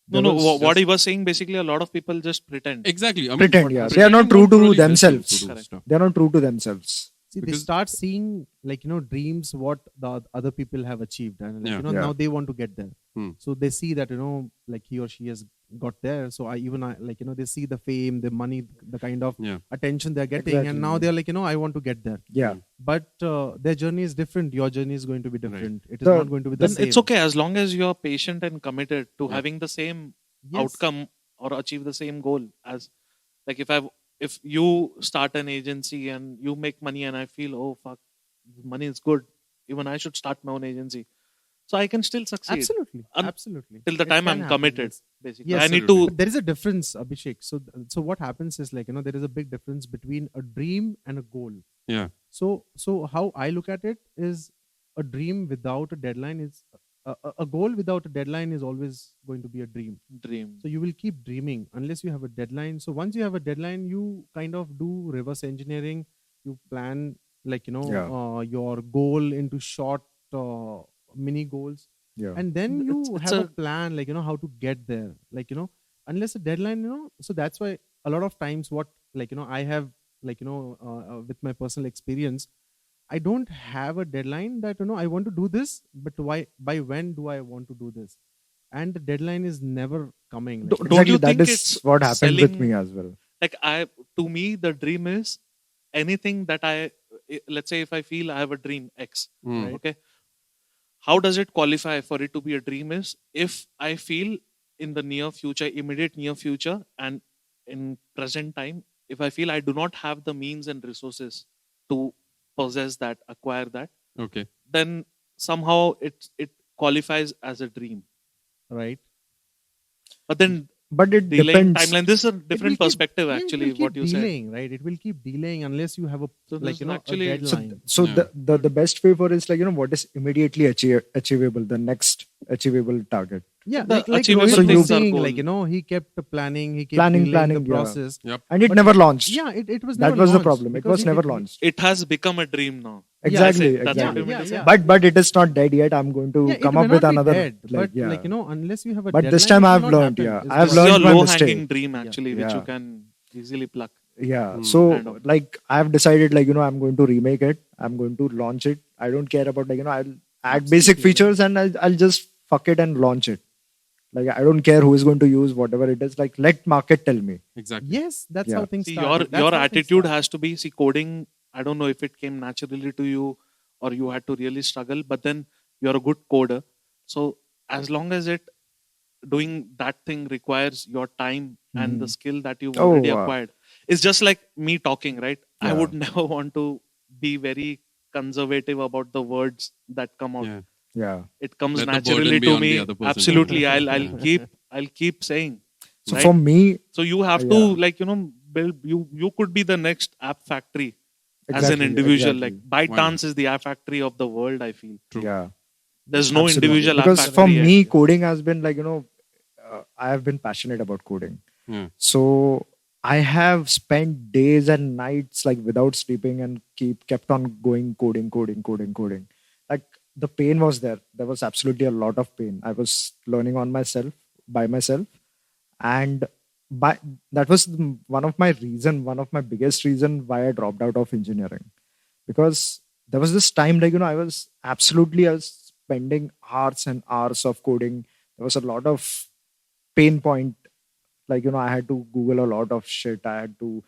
No, There was what just- he was saying basically, a lot of people just pretend. Exactly. I mean, Pretend, but yeah. They are not pretending true won't to really help you themselves. to do Correct. stuff. They're not true to themselves. See, they Because- start seeing dreams what the other people have achieved, and Yeah. Yeah. now they want to get there. Hmm. So they see that he or she has got there. So I like, they see the fame, the money, the kind of Yeah. attention they're getting, Exactly, and now yeah. they're like, I want to get there. Yeah. But their journey is different. Your journey is going to be different. It is The- not going to be the Then same. it's okay as long as you're patient and committed to Yeah. having the same Yes. outcome or achieve the same goal. As like if you start an agency and you make money and I feel, oh fuck, money is good, even I should start my own agency, so I can still succeed Absolutely. Un- Absolutely. till the It time can I'm happen, committed. yes. Basically, Yes, I need absolutely. to But there is a difference, Abhishek. So what happens is, like, there is a big difference between a dream and a goal. Yeah. So how I look at it is, a dream without a deadline is a goal without a deadline is always going to be a dream. dream. So you will keep dreaming unless you have a deadline. So once you have a deadline, you kind of do reverse engineering. You plan, like, your goal into short mini goals, Yeah. and then you It's have a a- plan, like, how to get there, like, unless a deadline, so that's why a lot of times what, like, I have, like, with my personal experience, I don't have a deadline that, I want to do this, but by when do I want to do this? And the deadline is never coming. Like, Don't Exactly. you That think is it's what happened with selling- me as well. Like to me, the dream is anything that let's say if I feel I have a dream X, Mm. okay, how does it qualify for it to be a dream is if I feel in the immediate near future, and in present time, if I feel I do not have the means and resources to possess that, acquire that, Okay. then somehow it qualifies as a dream. right? But then But it delaying depends. timeline, this is a It will different keep- perspective yeah, it actually, will keep what you said. delaying, right? It will keep delaying unless you have a, So like, this a actually- deadline. So Yeah. the best way for is, like, what is immediately achievable, the next achievable target. Yeah, The like achievable Rohit was things are saying, goal. like, he kept planning, he kept Planning, delaying the yeah. process. Yep. And it But never launched. Yeah, it was That never was the launched problem. It because was he never did- launched. It has become a dream now. Exactly, That's exactly. what you mean to say? Yeah. But it is not dead yet. I'm going to Yeah, it come may up with not be another. dead, like, but, yeah. like, unless you have a But deadline, this time it will I've not learned, happen. yeah. It's I've This just- is learned your my low mistake. hanging dream actually, which you Yeah. can easily pluck. Yeah. Hmm. So, Kind of. like, I've decided, like, I'm going to remake it. I'm going to launch it. I don't care about, like, I'll add basic Absolutely, features and I'll just fuck it and launch it. Like, I don't care who is going to use whatever it is. Like, let market tell me. Exactly. Yes, that's Yeah. how things See, start. your attitude has to be, see, coding, I don't know if it came naturally to you or you had to really struggle, but then you're a good coder. So as long as doing that thing requires your time and the skill that you've Oh, already wow. acquired, it's just like me talking, right? I Yeah. would never want to be very conservative about the words that come out. Yeah. Yeah. It comes Let the naturally burden be to on the me. other person. Absolutely. I'll Yeah. I'll keep saying. So right? for me, So you have Yeah. to, like, build, you could be the next app factory as an Exactly, individual. exactly. Like Why not? ByteDance is the app factory of the world, I feel. True. yeah. There's no Absolutely. individual Because app for factory. me, yet. coding has been, like, I have been passionate about coding. Yeah. So I have spent days and nights, like, without sleeping and kept on going coding. Like, the pain was there. There was absolutely a lot of pain. I was learning by myself, and by that was one of my biggest reason why I dropped out of engineering, because there was this time, like, I was spending hours and hours of coding. There was a lot of pain point, like, I had to Google a lot of shit. I had to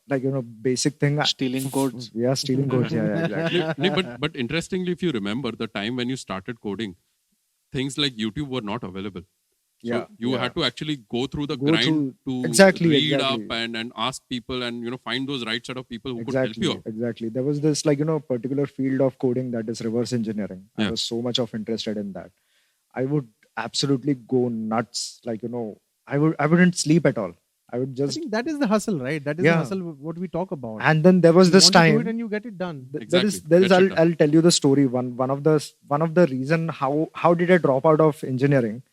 like, basic thing. Stealing codes. Yeah, stealing codes. Yeah, exactly. No, but interestingly, if you remember the time when you started coding, things like YouTube were not available. So Yeah, you yeah. had to actually go through the Go grind to Exactly, read exactly. up and ask people and find those right set of people who could help you out. Exactly. There was this, like, particular field of coding that is reverse engineering. I Yeah. was so much of interested in that. I would absolutely go nuts. Like, I wouldn't sleep at all. I would I just, think that is the hustle, right? That is Yeah. the hustle what we talk about. and then there was You this want to do time. it and you get it done. Exactly. There is Get shit done. I'll tell you the story. One of the reason how did I drop out of engineering?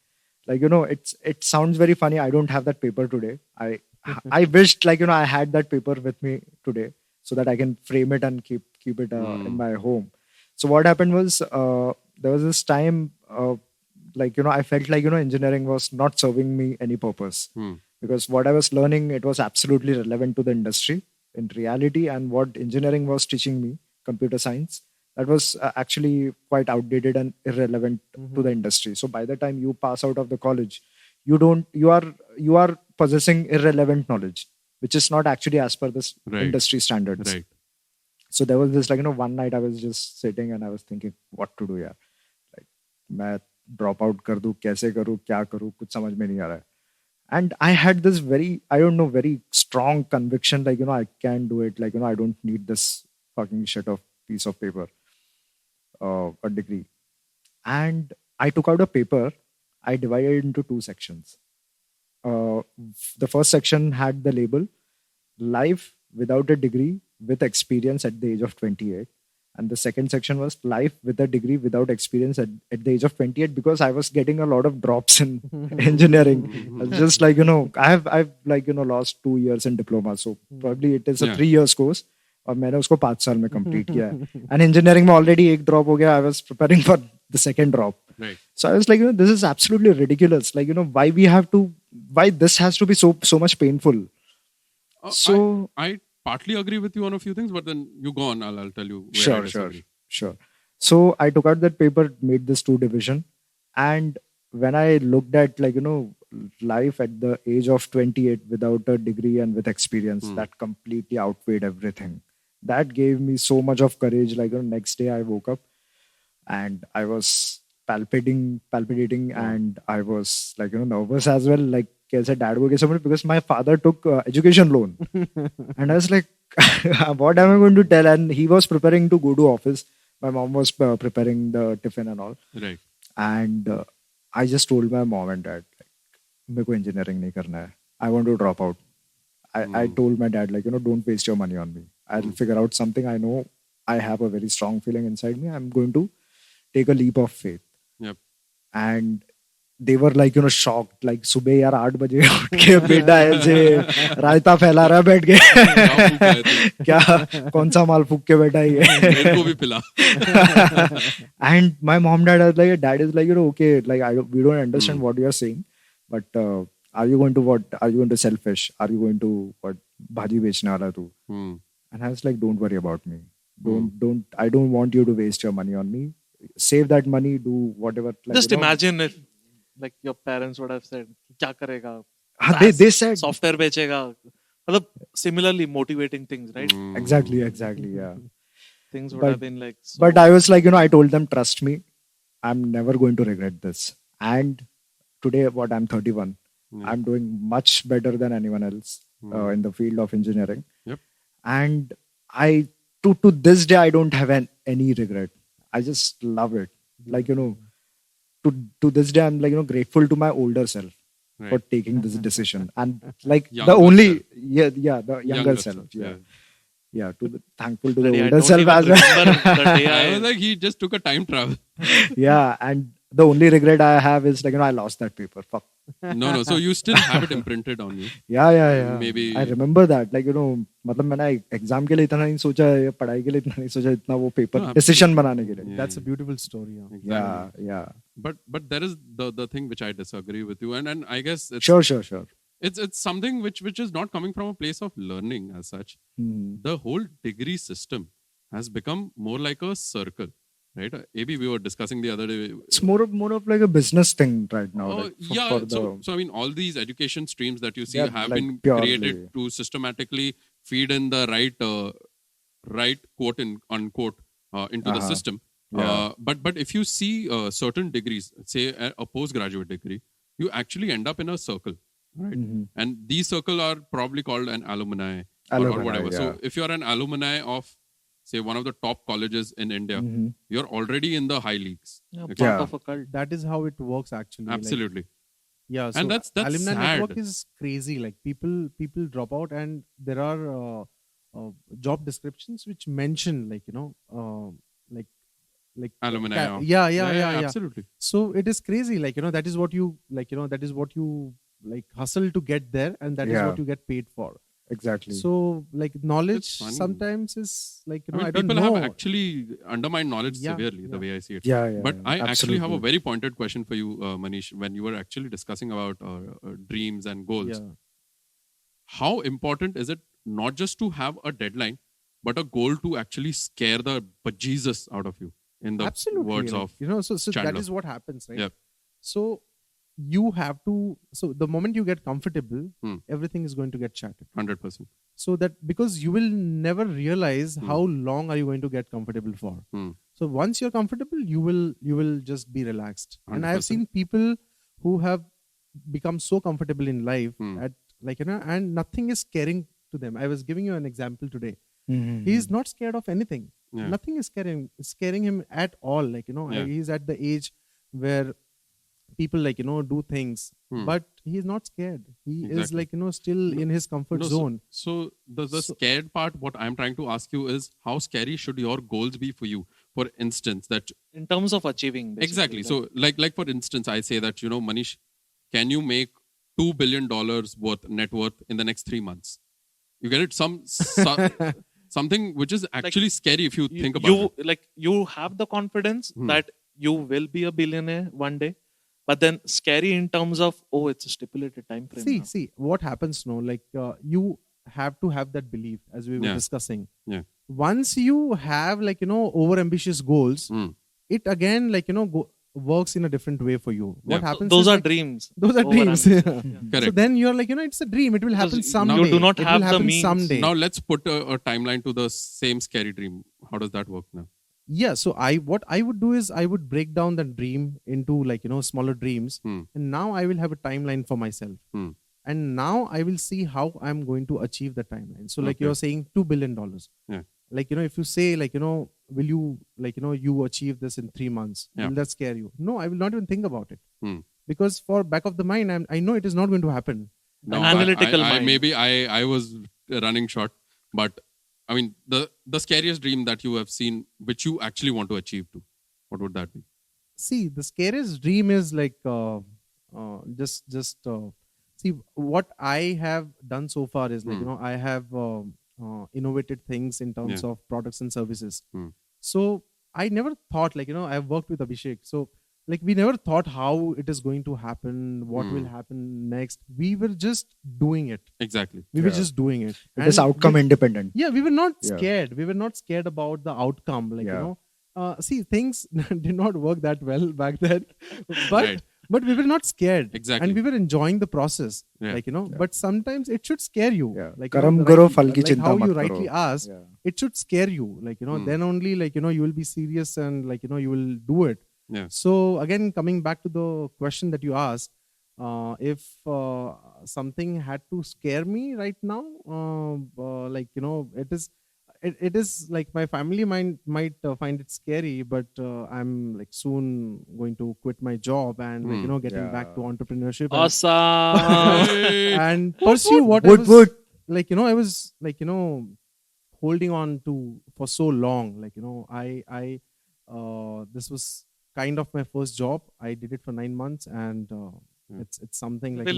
Like, it sounds very funny. I don't have that paper today. I wished, like, I had that paper with me today so that I can frame it and keep it in my home. So what happened was, there was this time, like, I felt like, engineering was not serving me any purpose, because what I was learning, it was absolutely relevant to the industry in reality, and what engineering was teaching me, computer science, that was actually quite outdated and irrelevant to the industry. So by the time you pass out of the college, you are possessing irrelevant knowledge, which is not actually as per this Right. industry standards. Right. So there was this one night I was just sitting and I was thinking what to do यार, like मैं drop out कर दूँ, कैसे करूँ, क्या करूँ, कुछ समझ में नहीं आ रहा है. And I had this very strong conviction, I can do it, I don't need this fucking shit of piece of paper, a degree. And I took out a paper, I divided it into 2 sections. The first section had the label life without a degree with experience at the age of 28, and the second section was life with a degree without experience at the age of 28, because I was getting a lot of drops in engineering. I was just I've lost 2 years in diploma, so probably it is a 3 years course और मैंने उसको 5 साल में complete किया है. And engineering में already एक drop हो गया. I was preparing for the second drop. Right. So I was like, this is absolutely ridiculous. Why this has to be so much painful. So I partly agree with you on a few things, but then you go on. I'll tell you. Where I disagree. Sure. So I took out that paper, made this 2 division, and when I looked at life at the age of 28 without a degree and with experience, that completely outweighed everything. That gave me so much of courage. Next day I woke up and I was palpitating, and I was nervous as well. Kaise dad ko kaise bole, because my father took education loan, and I was like, what am I going to tell? And he was preparing to go to office. My mom was preparing the tiffin and all. Right. And I just told my mom and dad, मेरे को engineering नहीं करना है. I want to drop out. I told my dad, don't waste your money on me. I'll figure out something. I know I have a very strong feeling inside me. I'm going to take a leap of faith. Yep. And they were shocked. सुबह यार 8 बजे उठ के बेटा ऐसे रायता फैला रहा है बैठ के. क्या कौन सा माल फूक के बैठा ये. मेरे को भी पिला. And my mom dad is okay, we don't understand what you are saying, but are you going to sell fish? Are you going to bhaji bechne wala tu? And I was like, don't worry about me. I don't want you to waste your money on me. Save that money, do whatever. Just imagine if your parents would have said, "Kya karega?" They said software bechega. Similarly motivating things, right? Exactly, yeah. Things would have been But I was I told them, trust me, I'm never going to regret this. And today, I'm 31. I'm doing much better than anyone else in the field of engineering. Yep. And I, to this day, I don't have any regret. I just love it. To this day, I'm grateful to my older self for taking this decision. And the younger self. Yeah, thankful to the older self as well. I was like, he just took a time travel. Yeah, and the only regret I have is I lost that paper. Fuck. No. So you still have it imprinted on you. Yeah. Maybe I remember that. मतलब मैंने exam के लिए इतना नहीं सोचा या पढ़ाई के लिए इतना नहीं सोचा जितना वो paper decision बनाने के लिए. That's a beautiful story. Exactly. Yeah. But there is the thing which I disagree with you, and I guess it's, sure. It's something which is not coming from a place of learning as such. The whole degree system has become more like a circle, right? Maybe we were discussing the other day. It's more of like a business thing right now. So I mean, all these education streams that you see have been created to systematically feed in the right quote unquote into the system. But if you see certain degrees, say a postgraduate degree, you actually end up in a circle. Right. And these circles are probably called an alumni or whatever. Yeah. So if you're an alumni of, say, one of the top colleges in India, you're already in the high leagues. Part of a cult. That is how it works actually. Absolutely. So and that's alumni sad. network is crazy. People drop out, and there are job descriptions which mention alumni. Yeah. Absolutely. So it is crazy. That is what you hustle to get there, and that is what you get paid for. Exactly. So knowledge sometimes is I don't people know. have actually undermined knowledge severely, the way I see it. But I absolutely. actually have a very pointed question for you, Manish, when you were actually discussing about dreams and goals. How important is it not just to have a deadline, but a goal to actually scare the bejesus out of you, in the words of so Chandler. that is what happens, right? Yep. So you have to. So the moment you get comfortable, everything is going to get shattered. 100%. So that, because you will never realize how long are you going to get comfortable for. So once you're comfortable, you will just be relaxed. And I have 100%. seen people who have become so comfortable in life at, like, and nothing is scaring to them. I was giving you an example today. He is not scared of anything. Yeah. Nothing is scaring him at all. Like, Yeah. he's at the age where people, like, do things, but he's not scared. He is, Exactly. like, still in his comfort No, zone. So the scared part, what I'm trying to ask you is, how scary should your goals be for you? For instance, that In terms of achieving, basically, exactly. So like for instance, I say that, Manish, can you make $2 billion worth net worth in the next 3 months? You get it? Something which is actually scary if you think about it. Like, you have the confidence that you will be a billionaire one day, but then scary in terms of, oh, it's a stupulated time frame. See what happens now. Like, you have to have that belief, as we were Yeah. discussing. Yeah. Once you have, like, over ambitious goals, it again, like, works in a different way for you. What Yeah. happens? Those is, are like, dreams. Those are over dreams. ambitious. Correct. So then you're like, it's a dream. It will happen Because someday. you do not It have will the happen means. someday. Now let's put a timeline to the same scary dream. How does that work now? Yeah. So what I would do is I would break down the dream into, like, smaller dreams, and now I will have a timeline for myself. And now I will see how I'm going to achieve the timeline. So, like, Okay. you're saying $2 billion. Yeah. Like, if you say, like, will you, like, you achieve this in 3 months? Yeah. Will that scare you? No, I will not even think about it. Hmm. Because for back of the mind, I know it is not going to happen. No, An analytical mind. Maybe I was running short, but I mean the scariest dream that you have seen, which you actually want to achieve to, what would that be? See, the scariest dream is, like, see, what I have done so far is, like, I have innovated things in terms of products and services. So I never thought, like, I've worked with Abhishek. So, like, we never thought how it is going to happen, what will happen next. We were just doing it. Exactly. We were just doing it. It is And outcome independent. yeah, we were not Yeah. scared. We were not scared about the outcome. Like, Yeah. see, things did not work that well back then, but Right. but we were not scared. Exactly. And we were enjoying the process. Yeah. Like, but sometimes it should scare you. Yeah. Like, Karam karo, phal ki like chinta how mat you karo. rightly asked, Yeah. it should scare you. Like, then only, like, you will be serious and, like, you will do it. Yeah. So again, coming back to the question that you asked, if something had to scare me right now, like, it is like my family might find it scary, but I'm, like, soon going to quit my job and, like, getting back to entrepreneurship Awesome. and pursue what I Would, was, would. like, I was, like, holding on to for so long. Like, I this was kind of my first job. I did it for 9 months, and it's something like,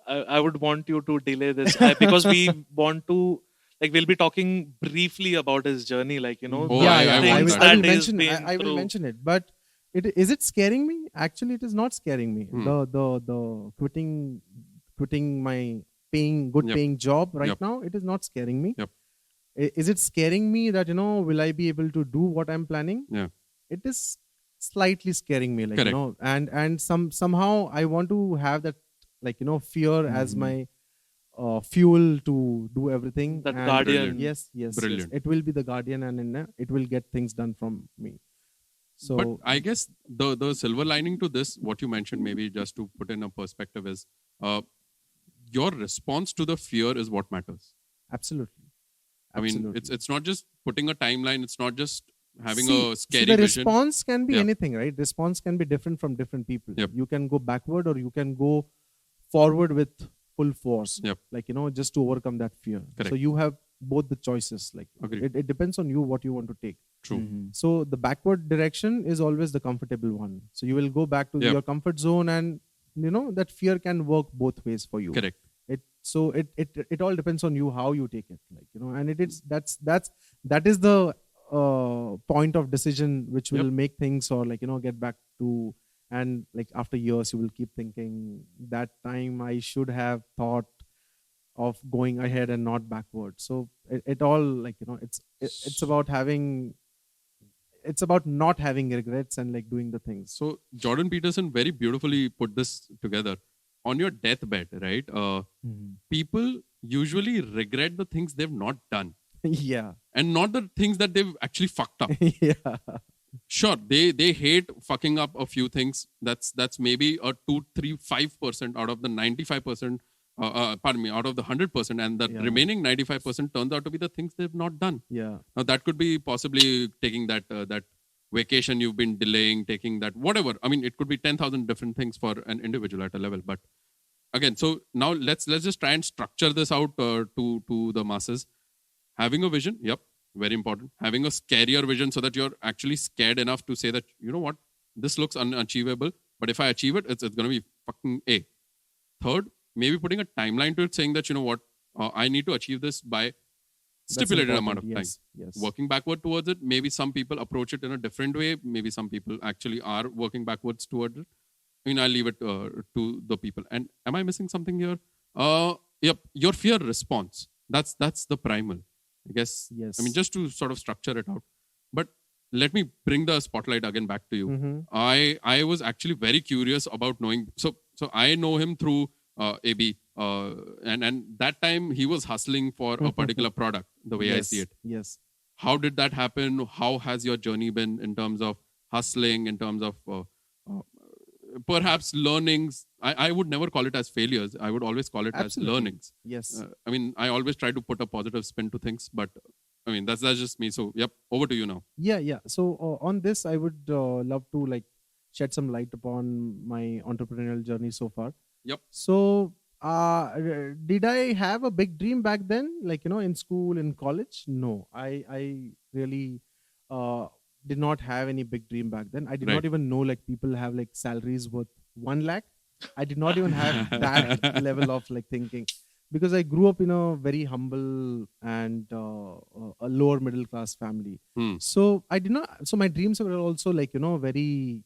I would want you to delay this because we want to, like, we'll be talking briefly about his journey, like, Oh, yeah, I yeah, I want will, that. I will that he's mention, been I will through. mention it. But is it scaring me? Actually, it is not scaring me. The quitting my good Yep. paying job right Yep. now, it is not scaring me. Yep. Is it scaring me that, will I be able to do what I'm planning? Yeah. It is slightly scaring me, like, Correct. and somehow I want to have that, like, fear as my fuel to do everything. That And guardian. yes, Brilliant. it will be the guardian, and it will get things done from me. So, But I guess the silver lining to this, what you mentioned, maybe just to put in a perspective, is your response to the fear is what matters. absolutely. I mean, Absolutely. it's not just putting a timeline. It's not just having See, a scary the vision. response can be Yeah. anything, right? Response can be different from different people. Yep. You can go backward or you can go forward with full force. Yep. Like, just to overcome that fear. Correct. So you have both the choices. Like, Agreed. it depends on you what you want to take. True. So the backward direction is always the comfortable one. So you will go back to Yep. your comfort zone, and that fear can work both ways for you. Correct. It all depends on you how you take it, like, and that is the point of decision which will Yep. make things, or, like, get back to. And, like, after years you will keep thinking that time I should have thought of going ahead and not backward. So it all, like, it's about having, it's about not having regrets and like doing the things. So Jordan Peterson very beautifully put this together. On your deathbed, right? People usually regret the things they've not done Yeah. and not the things that they've actually fucked up. Yeah. Sure, they hate fucking up a few things. That's maybe a 2, 3, 5% out of the 95%. Pardon me, out of the 100%, and the Yeah. remaining 95% turns out to be the things they've not done. Yeah. Now that could be possibly taking that vacation you've been delaying, taking that whatever. I mean, it could be 10,000 different things for an individual at a level. But again, so now let's just try and structure this out to the masses. Having a vision, yep, very important. Having a scarier vision so that you're actually scared enough to say that, you know what, this looks unachievable, but if I achieve it, it's going to be fucking A. Third, maybe putting a timeline to it, saying that, you know what, I need to achieve this by stipulated amount of time. Yes. Working backward towards it. Maybe some people approach it in a different way. Maybe some people actually are working backwards towards it. I mean, I'll leave it to the people. And am I missing something here? Yep, your fear response. That's the primal, I guess. Yes. I mean, just to sort of structure it out. But let me bring the spotlight again back to you. Mm-hmm. I was actually very curious about knowing. So I know him through VAbE. And that time he was hustling for a particular product, the way I see it. Yes. How did that happen? How has your journey been in terms of hustling, in terms of perhaps learnings? I would never call it as failures. I would always call it Absolutely. as learnings. Yes. I mean, I always try to put a positive spin to things, but I mean, that's just me. So, yep, over to you now. Yeah. So on this, I would love to like shed some light upon my entrepreneurial journey so far. Yep. So did I have a big dream back then, like, you know, in school, in college? No, I really did not have any big dream back then. I did Right. not even know like people have like salaries worth 1 lakh. I did not even have that level of like thinking, because I grew up in a very humble and a lower middle class family. So I did not. So my dreams were also like, you know, very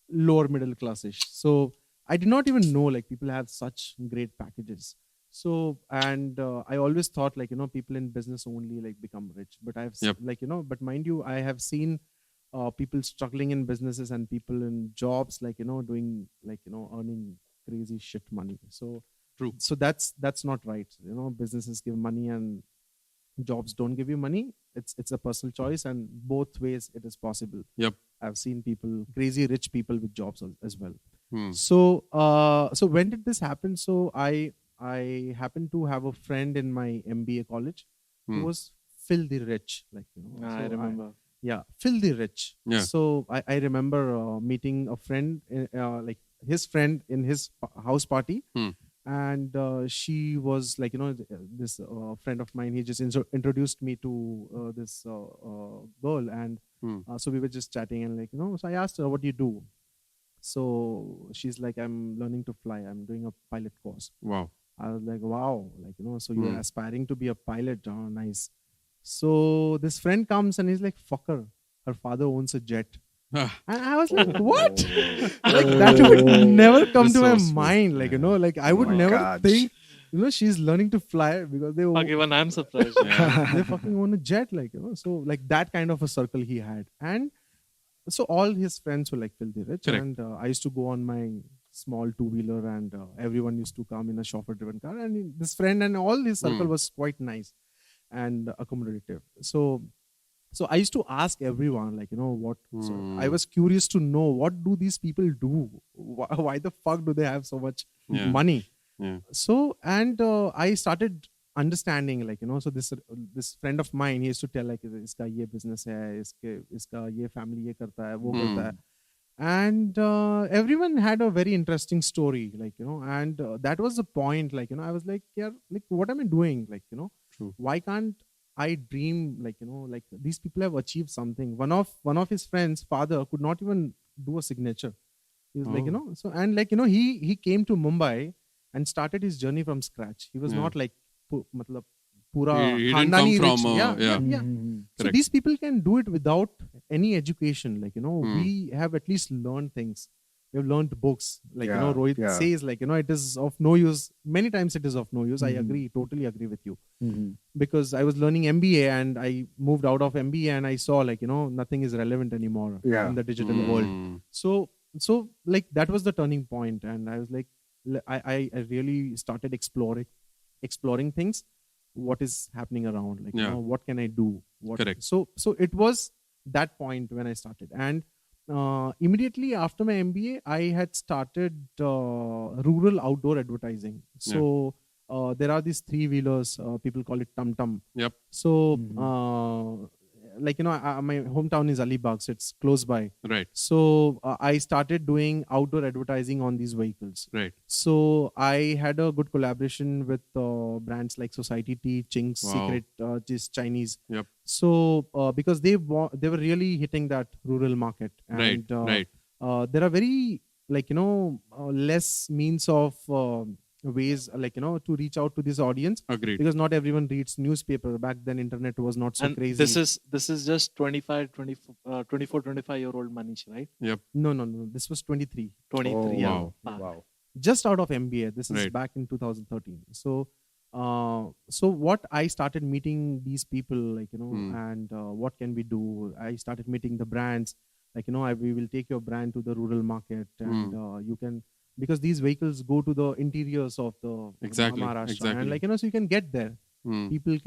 lower middle classish. So I did not even know like people have such great packages. So and I always thought like, you know, people in business only like become rich. But I've Yep. like, you know, but mind you, I have seen people struggling in businesses and people in jobs like, you know, doing like, you know, earning crazy shit money. So True. So that's not right. You know, businesses give money and jobs don't give you money. It's a personal choice, and both ways it is possible. Yep. I've seen people, crazy rich people with jobs as well. Hmm. So so when did this happen? So I happened to have a friend in my MBA college who was filthy rich, like, you know. I So remember. yeah, filthy rich. Yeah. So I remember meeting a friend, like his friend in his house party. And she was like, you know, this friend of mine, he just introduced me to this girl. And so we were just chatting and like, you know, so I asked her, what do you do? So she's like, I'm learning to fly. I'm doing a pilot course. Wow. I was like, wow, like, you know, so you're aspiring to be a pilot. Oh, nice. So this friend comes and he's like, fucker, her father owns a jet. And I was like, what? Like, that would never come to my mind. Like, you know, like I would never think, you know, she's learning to fly because they Fuck, even I'm surprised. they fucking own a jet, like, you know. So like that kind of a circle he had. And so all his friends were like filthy rich. Correct. And I used to go on my small two-wheeler and everyone used to come in a chauffeur-driven car. And this friend and all his circle was quite nice and accommodative. So I used to ask everyone, like, you know, what. So I was curious to know, what do these people do? Why the fuck do they have so much money? Yeah. So and I started understanding, like, you know, so this friend of mine, he used to tell like, iska ye business hai, iska ye family ye karta hai, wo karta hai. And everyone had a very interesting story, like, you know, and that was the point, like, you know, I was like, yeah, like, what am I doing? Like, you know, why can't I dream, like, you know, like these people have achieved something. One of his friends' father could not even do a signature. He was like, you know, so, and like, you know, he came to Mumbai and started his journey from scratch. He was not like, matlab, pura he didn't come Khandani from rich. Yeah. So these people can do it without any education. Like, you know, we have at least learned things. we've learned books. Like, Yeah, Rohit yeah. says, like, it is of no use. Many times it is of no use. I Mhm. agree, totally agree with you. Mhm. Because I was learning MBA and I moved out of MBA and I saw, like, nothing is relevant anymore Yeah. in the digital world. Mm. So like that was the turning point, and I was like, I really started exploring things, what is happening around, like, Yeah. what can I do? Correct. So it was that point when I started, and immediately after my MBA, I had started rural outdoor advertising. So there are these three-wheelers, people call it Tum Tum. Yep. So Mhm. like, my hometown is Alibag, so it's close by. Right. So I started doing outdoor advertising on these vehicles. Right. So I had a good collaboration with brands like Society Tea, Ching's Wow. Secret, this Chinese. Yep. So because they were really hitting that rural market, Right. and Right. there are very, like, less means of ways, like, to reach out to this audience, Agreed. because not everyone reads newspaper. Back then internet was not so And crazy. this is just 24-25-year-old Manish, right? Yep. No, this was 23. 23. Oh, yeah. wow. Ah. Wow. Just out of MBA. This is Right. back in 2013. So what I started meeting these people, like, and what can we do? I started meeting the brands, like, we will take your brand to the rural market, and you can, because these vehicles go to the interiors of the Exactly. Maharashtra, Exactly. and, like, so you can get there. Mm. People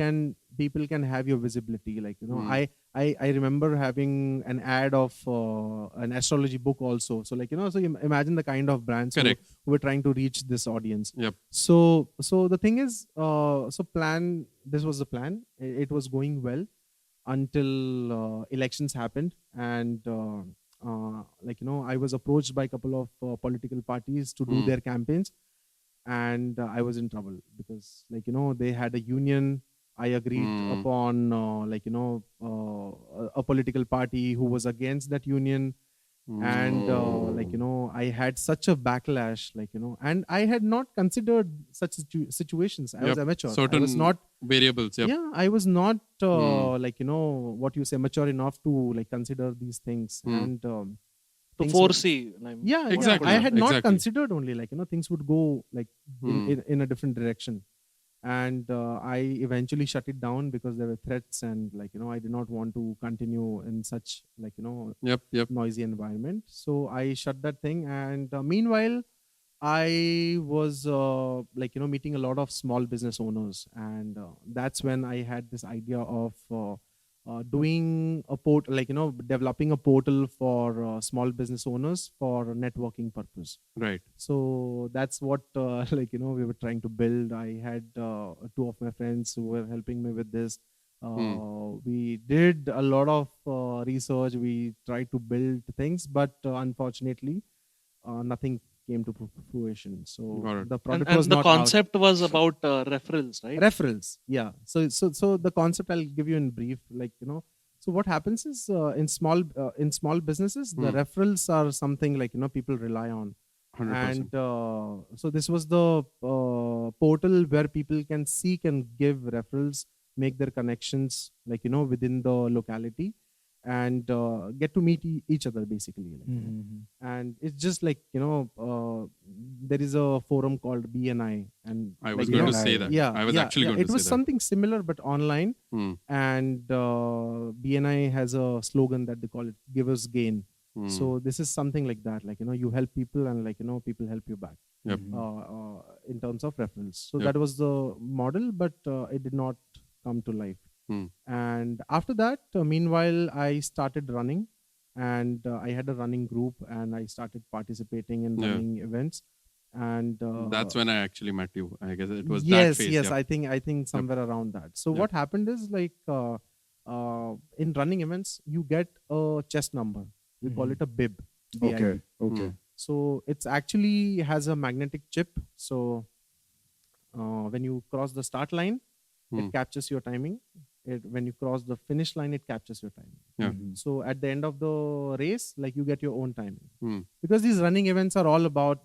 can have your visibility, like, Mm. I remember having an ad of an astrology book also. So, like, so you imagine the kind of brands Correct. who were trying to reach this audience. Yep. So the thing is, this was the plan. It was going well until elections happened, and like, I was approached by a couple of political parties to do their campaigns, and I was in trouble because, like, they had a union. I agreed upon like, a political party who was against that union, and like, I had such a backlash, like, and I had not considered such situations. I was Yep. amateur. Certain I was not variables. Yep. yeah, I was not like, what you say, mature enough to, like, consider these things, and To things foresee. Like, yeah, Exactly. I had not Exactly. considered only, like, things would go like in a different direction, and I eventually shut it down because there were threats, and, like, I did not want to continue in such, like, Yep. Yep. noisy environment. So I shut that thing, and meanwhile I was like, meeting a lot of small business owners, and that's when I had this idea of doing a like, developing a portal for small business owners for networking purpose. Right. So that's what like, we were trying to build. I had two of my friends who were helping me with this. We did a lot of research. We tried to build things, but unfortunately nothing came to fruition. So Got it. the product and was the not out. concept was about referrals, right? Referrals, yeah. So the concept I'll give you in brief, like, so what happens is in small businesses, the referrals are something, like, people rely on. 100%. And so this was the portal where people can seek and give referrals, make their connections, like, within the locality, and get to meet each other, basically, like, and it's just like, there is a forum called BNI, and I was like, going to say that. yeah, I was actually going it to was say something similar but online. that. And BNI has a slogan that they call it "Givers Gain." So this is something like that, like, you help people, and, like, people help you back. Yep. In terms of referrals. So Yep. that was the model, but it did not come to life. And after that, meanwhile, I started running, and I had a running group, and I started participating in running events. And That's when I actually met you. I guess it was that yes, phase. yes, Yep. I think somewhere around that. So Yep. what happened is, like, in running events, you get a chest number. We call it a bib. Okay. BIB. Okay. So it's actually has a magnetic chip. So when you cross the start line, it captures your timing. When you cross the finish line, it captures your timing. Yeah. So at the end of the race, like, you get your own timing. Hmm. Because these running events are all about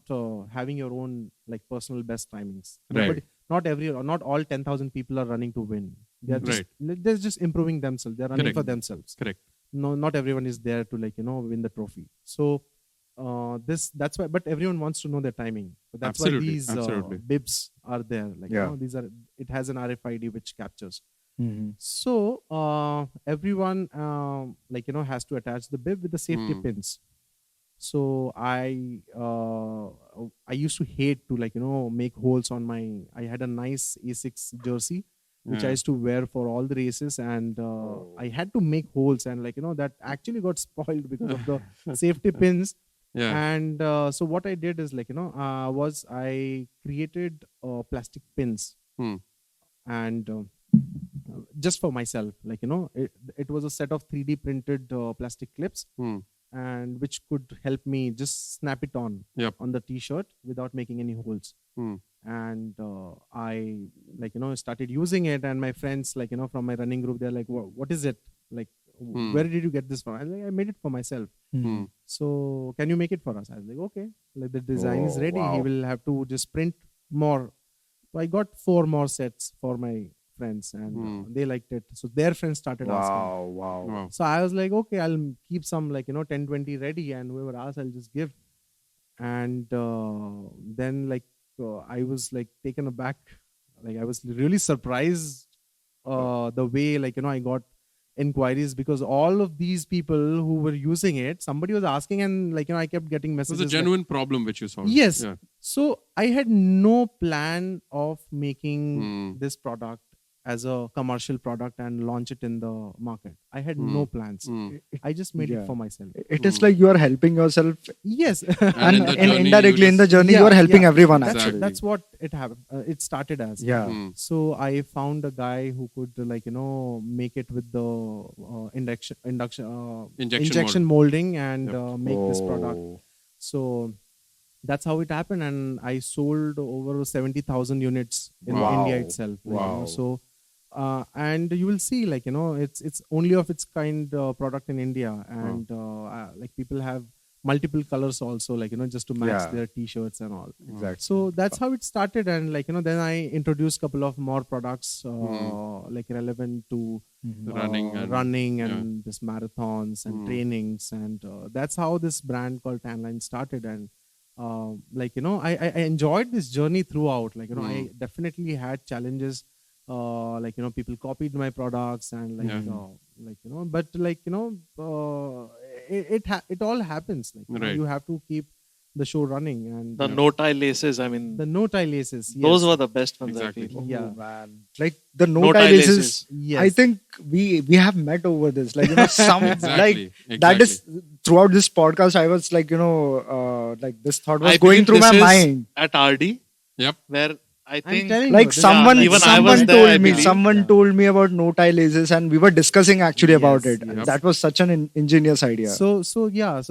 having your own, like, personal best timings. Right. Not all 10,000 people are running to win. They're just they're just improving themselves. They're running Correct. for themselves. Correct. No, not everyone is there to, like, win the trophy. So that's why, but everyone wants to know their timing. So that's why Absolutely, these absolutely. bibs are there. Like Yeah. these are, it has an RFID which captures. Mhm. So everyone has to attach the bib with the safety pins. So I used to hate to make holes on my. I had a nice A6 jersey which I used to wear for all the races, and I had to make holes, and that actually got spoiled because of the safety pins. Yeah. And so what I did is was I created plastic pins, and just for myself, it was a set of 3D printed plastic clips, and which could help me just snap it on Yep. on the t-shirt without making any holes. Hmm. And I started using it, and my friends from my running group, they're like, what is it, like where did you get this from? I was like, I made it for myself. Mhm. So can you make it for us? I was like, okay, like the design is Oh, ready. He wow. will have to just print more. So I got 4 more sets for my friends, and they liked it. So their friends started asking. Wow. Wow. So I was like, okay, I'll keep some 10, 20 ready, and whoever asks, I'll just give. And then I was taken aback. Like I was really surprised the way I got inquiries, because all of these people who were using it, somebody was asking, and I kept getting It messages. was a genuine problem which you solved. Yes. Yeah. So I had no plan of making this product as a commercial product and launch it in the market. I had no plans. I just made it for myself. It is like you are helping yourself, Yes. And in the journey, indirectly in the journey, Yeah, you are helping yeah. everyone That's, actually. that's what it happened. It started as. Yeah. So I found a guy who could make it with the injection molding and make this product. Oh. So that's how it happened, and I sold over 70,000 units in Wow. India itself. Wow. So and you will see it's only of its kind product in India, and people have multiple colors also, just to match Yeah. their t-shirts and all. Exactly. So that's how it started, and then I introduced couple of more products relevant to running and this marathons and trainings, and that's how this brand called Tanline started. And I enjoyed this journey throughout. I definitely had challenges. People copied my products, and but it all happens. Right. You have to keep the show running, and The no tie laces, I mean, the no tie laces. those yes. were the best ones, Exactly. I feel. Yeah. Oh, man. Like the No no tie tie laces. laces. Yes. I think we have met over this. Some Exactly. that is throughout this podcast. I was like this thought was I going believe through my this is mind. At RD, Yep. where I think telling you, Like this is someone, even I someone was there, I told me, believe. someone told me about no tie laces, and we were discussing actually about Yes, it. yes. That was such an ingenious idea. So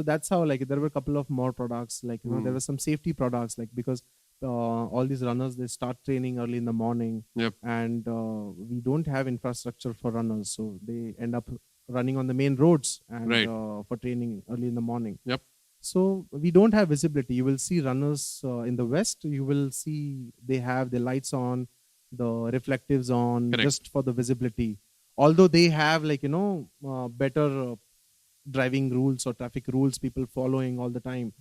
that's how there were a couple of more products, there were some safety products, because all these runners, they start training early in the morning. Yep. And we don't have infrastructure for runners, so they end up running on the main roads and Right. for training early in the morning. Yep. So we don't have visibility. You will see runners in the west, you will see they have the lights on, the reflectives on, Correct. just for the visibility, although they have better driving rules or traffic rules people following all the time,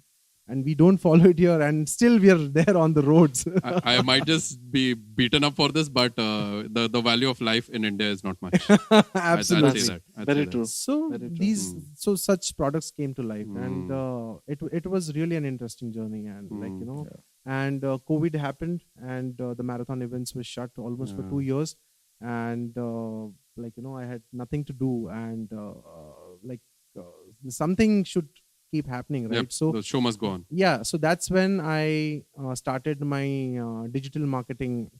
and we don't follow it here, and still we are there on the roads. I might just be beaten up for this, but the value of life in India is not much. Absolutely. I'd say that. I'd Very say that. true. So Very true. these such products came to life, and it was really an interesting journey, and and COVID happened, and the marathon events were shut almost for 2 years, and I had nothing to do, and something should keep happening, right? Yep. So The show must go on. yeah, so that's when I started my digital marketing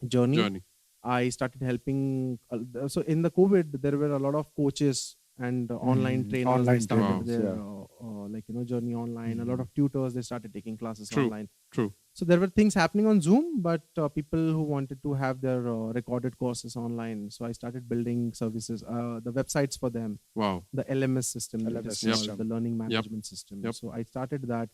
journey. I started helping. So in the COVID, there were a lot of coaches and online trainers. Online They started trainers, their journey online. A lot of tutors, they started taking classes True. online. True. So there were things happening on Zoom, but people who wanted to have their recorded courses online. So I started building services, the websites for them, Wow. the LMS system, that LMS is called, system. the learning management system. Yep. So I started that.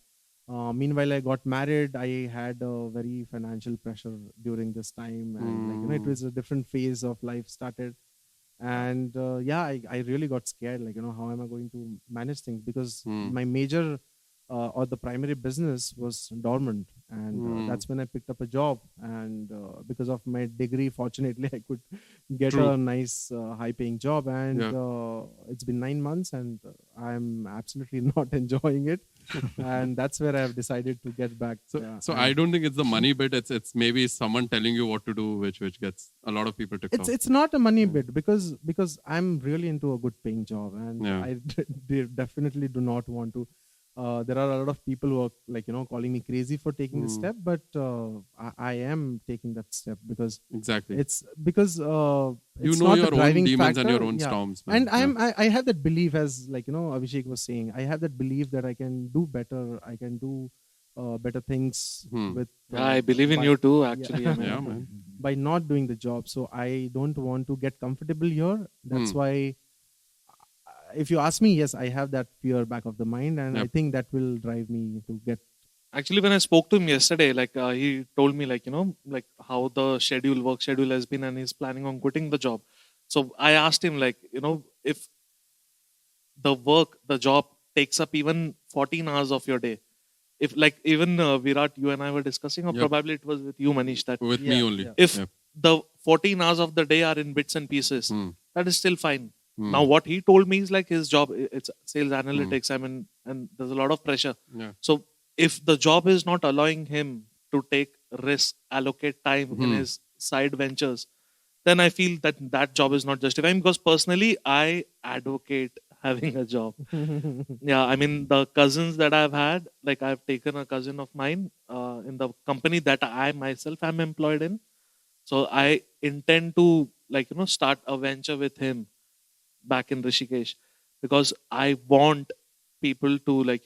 Meanwhile, I got married. I had a very financial pressure during this time, and it was a different phase of life started. And I really got scared. How am I going to manage things? Because my major or the primary business was dormant, and that's when I picked up a job. And because of my degree, fortunately, I could get True. a nice, high-paying job. And Yeah. it's been 9 months, and I'm absolutely not enjoying it. And that's where I've decided to get back. So I don't think it's the money bit. It's maybe someone telling you what to do, which gets a lot of people ticked off. It's not a money bit, because I'm really into a good paying job, and Yeah. I definitely do not want to. There are a lot of people who are, like, calling me crazy for taking this step, but I am taking that step because Exactly. it's because You it's know not your the own driving demons and factor. your own Yeah. storms, man. And Yeah. I have that belief, as Abhishek was saying, I have that belief that I can do better. I can do better things with. I believe in by- you too, actually. I mean, Yeah, man. by not doing the job. So I don't want to get comfortable here. That's why, if you ask me, yes, I have that fear back of the mind, and I Yep. think that will drive me to get. actually, when I spoke to him yesterday, like he told me, like like how the work schedule has been, and he's planning on quitting the job. So I asked him, like, if the job takes up even 14 hours of your day, if, like, even Virat, you and I were discussing, or Yep. probably it was with you, Manish, that With me only. yeah. if Yep. the 14 hours of the day are in bits and pieces, that is still fine. Hmm. Now, what he told me is, like, his job, it's sales analytics. I mean, and there's a lot of pressure. Yeah. So if the job is not allowing him to take risk, allocate time in his side ventures, then I feel that that job is not justifying, because personally, I advocate having a job. Yeah, I mean, the cousins that I've had, like, I've taken a cousin of mine in the company that I myself am employed in. So I intend to, like, start a venture with him back in Rishikesh, because I want people to, like,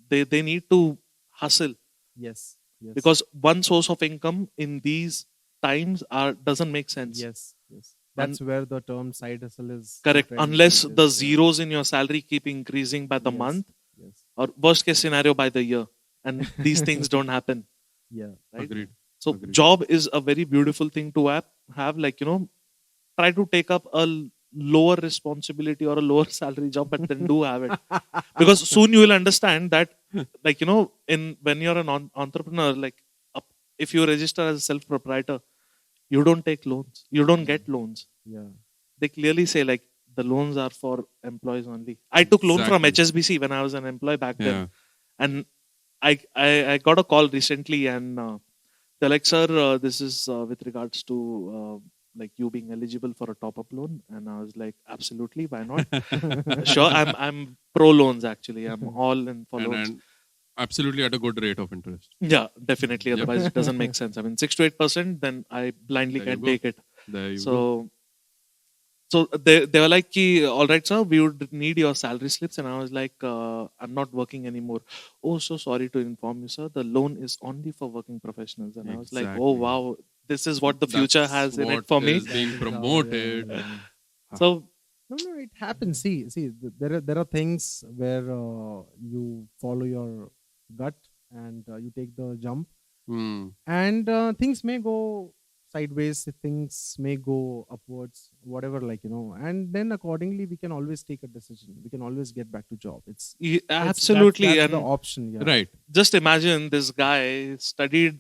they need to hustle, Yes. Yes. because one source of income in these times doesn't make sense. Yes. Yes. That's where the term side hustle is Correct. trend Unless these the days, yeah. zeros in your salary keep increasing by the Yes. month, Yes. or worst case scenario by the year, and these things don't happen. Yeah. Right? Agreed. So Agreed. job is a very beautiful thing to have, like, try to take up a lower responsibility or a lower salary job, but then do have it, because soon you will understand that, like, when you're an entrepreneur, like, if you register as a self proprietor, you don't take loans, you don't get loans. Yeah. They clearly say, like, the loans are for employees only. I took loan from Exactly. HSBC when I was an employee back Yeah. then, and I got a call recently, and they're like, sir, this is with regards to like you being eligible for a top up loan, and I was like, absolutely, why not? Sure, I'm pro loans, actually. I'm all in for loans. And absolutely at a good rate of interest. Yeah, definitely. Yep. Otherwise, it doesn't make sense. I mean, 6 to 8%, then I blindly There you can go. take it. There you go. So they were like, all right, sir, we would need your salary slips. And I was like, I'm not working anymore. Oh, so sorry to inform you, sir. The loan is only for working professionals. And I was like, oh, Exactly. wow, this is what the future That's has in it what for me. is being promoted. So No, it happens. See, there are things where you follow your gut and you take the jump, Hmm. and things may go sideways, things may go upwards, whatever, and then accordingly we can always take a decision. We can always get back to job. absolutely. That's the And option. Yeah. Right. just imagine this guy studied,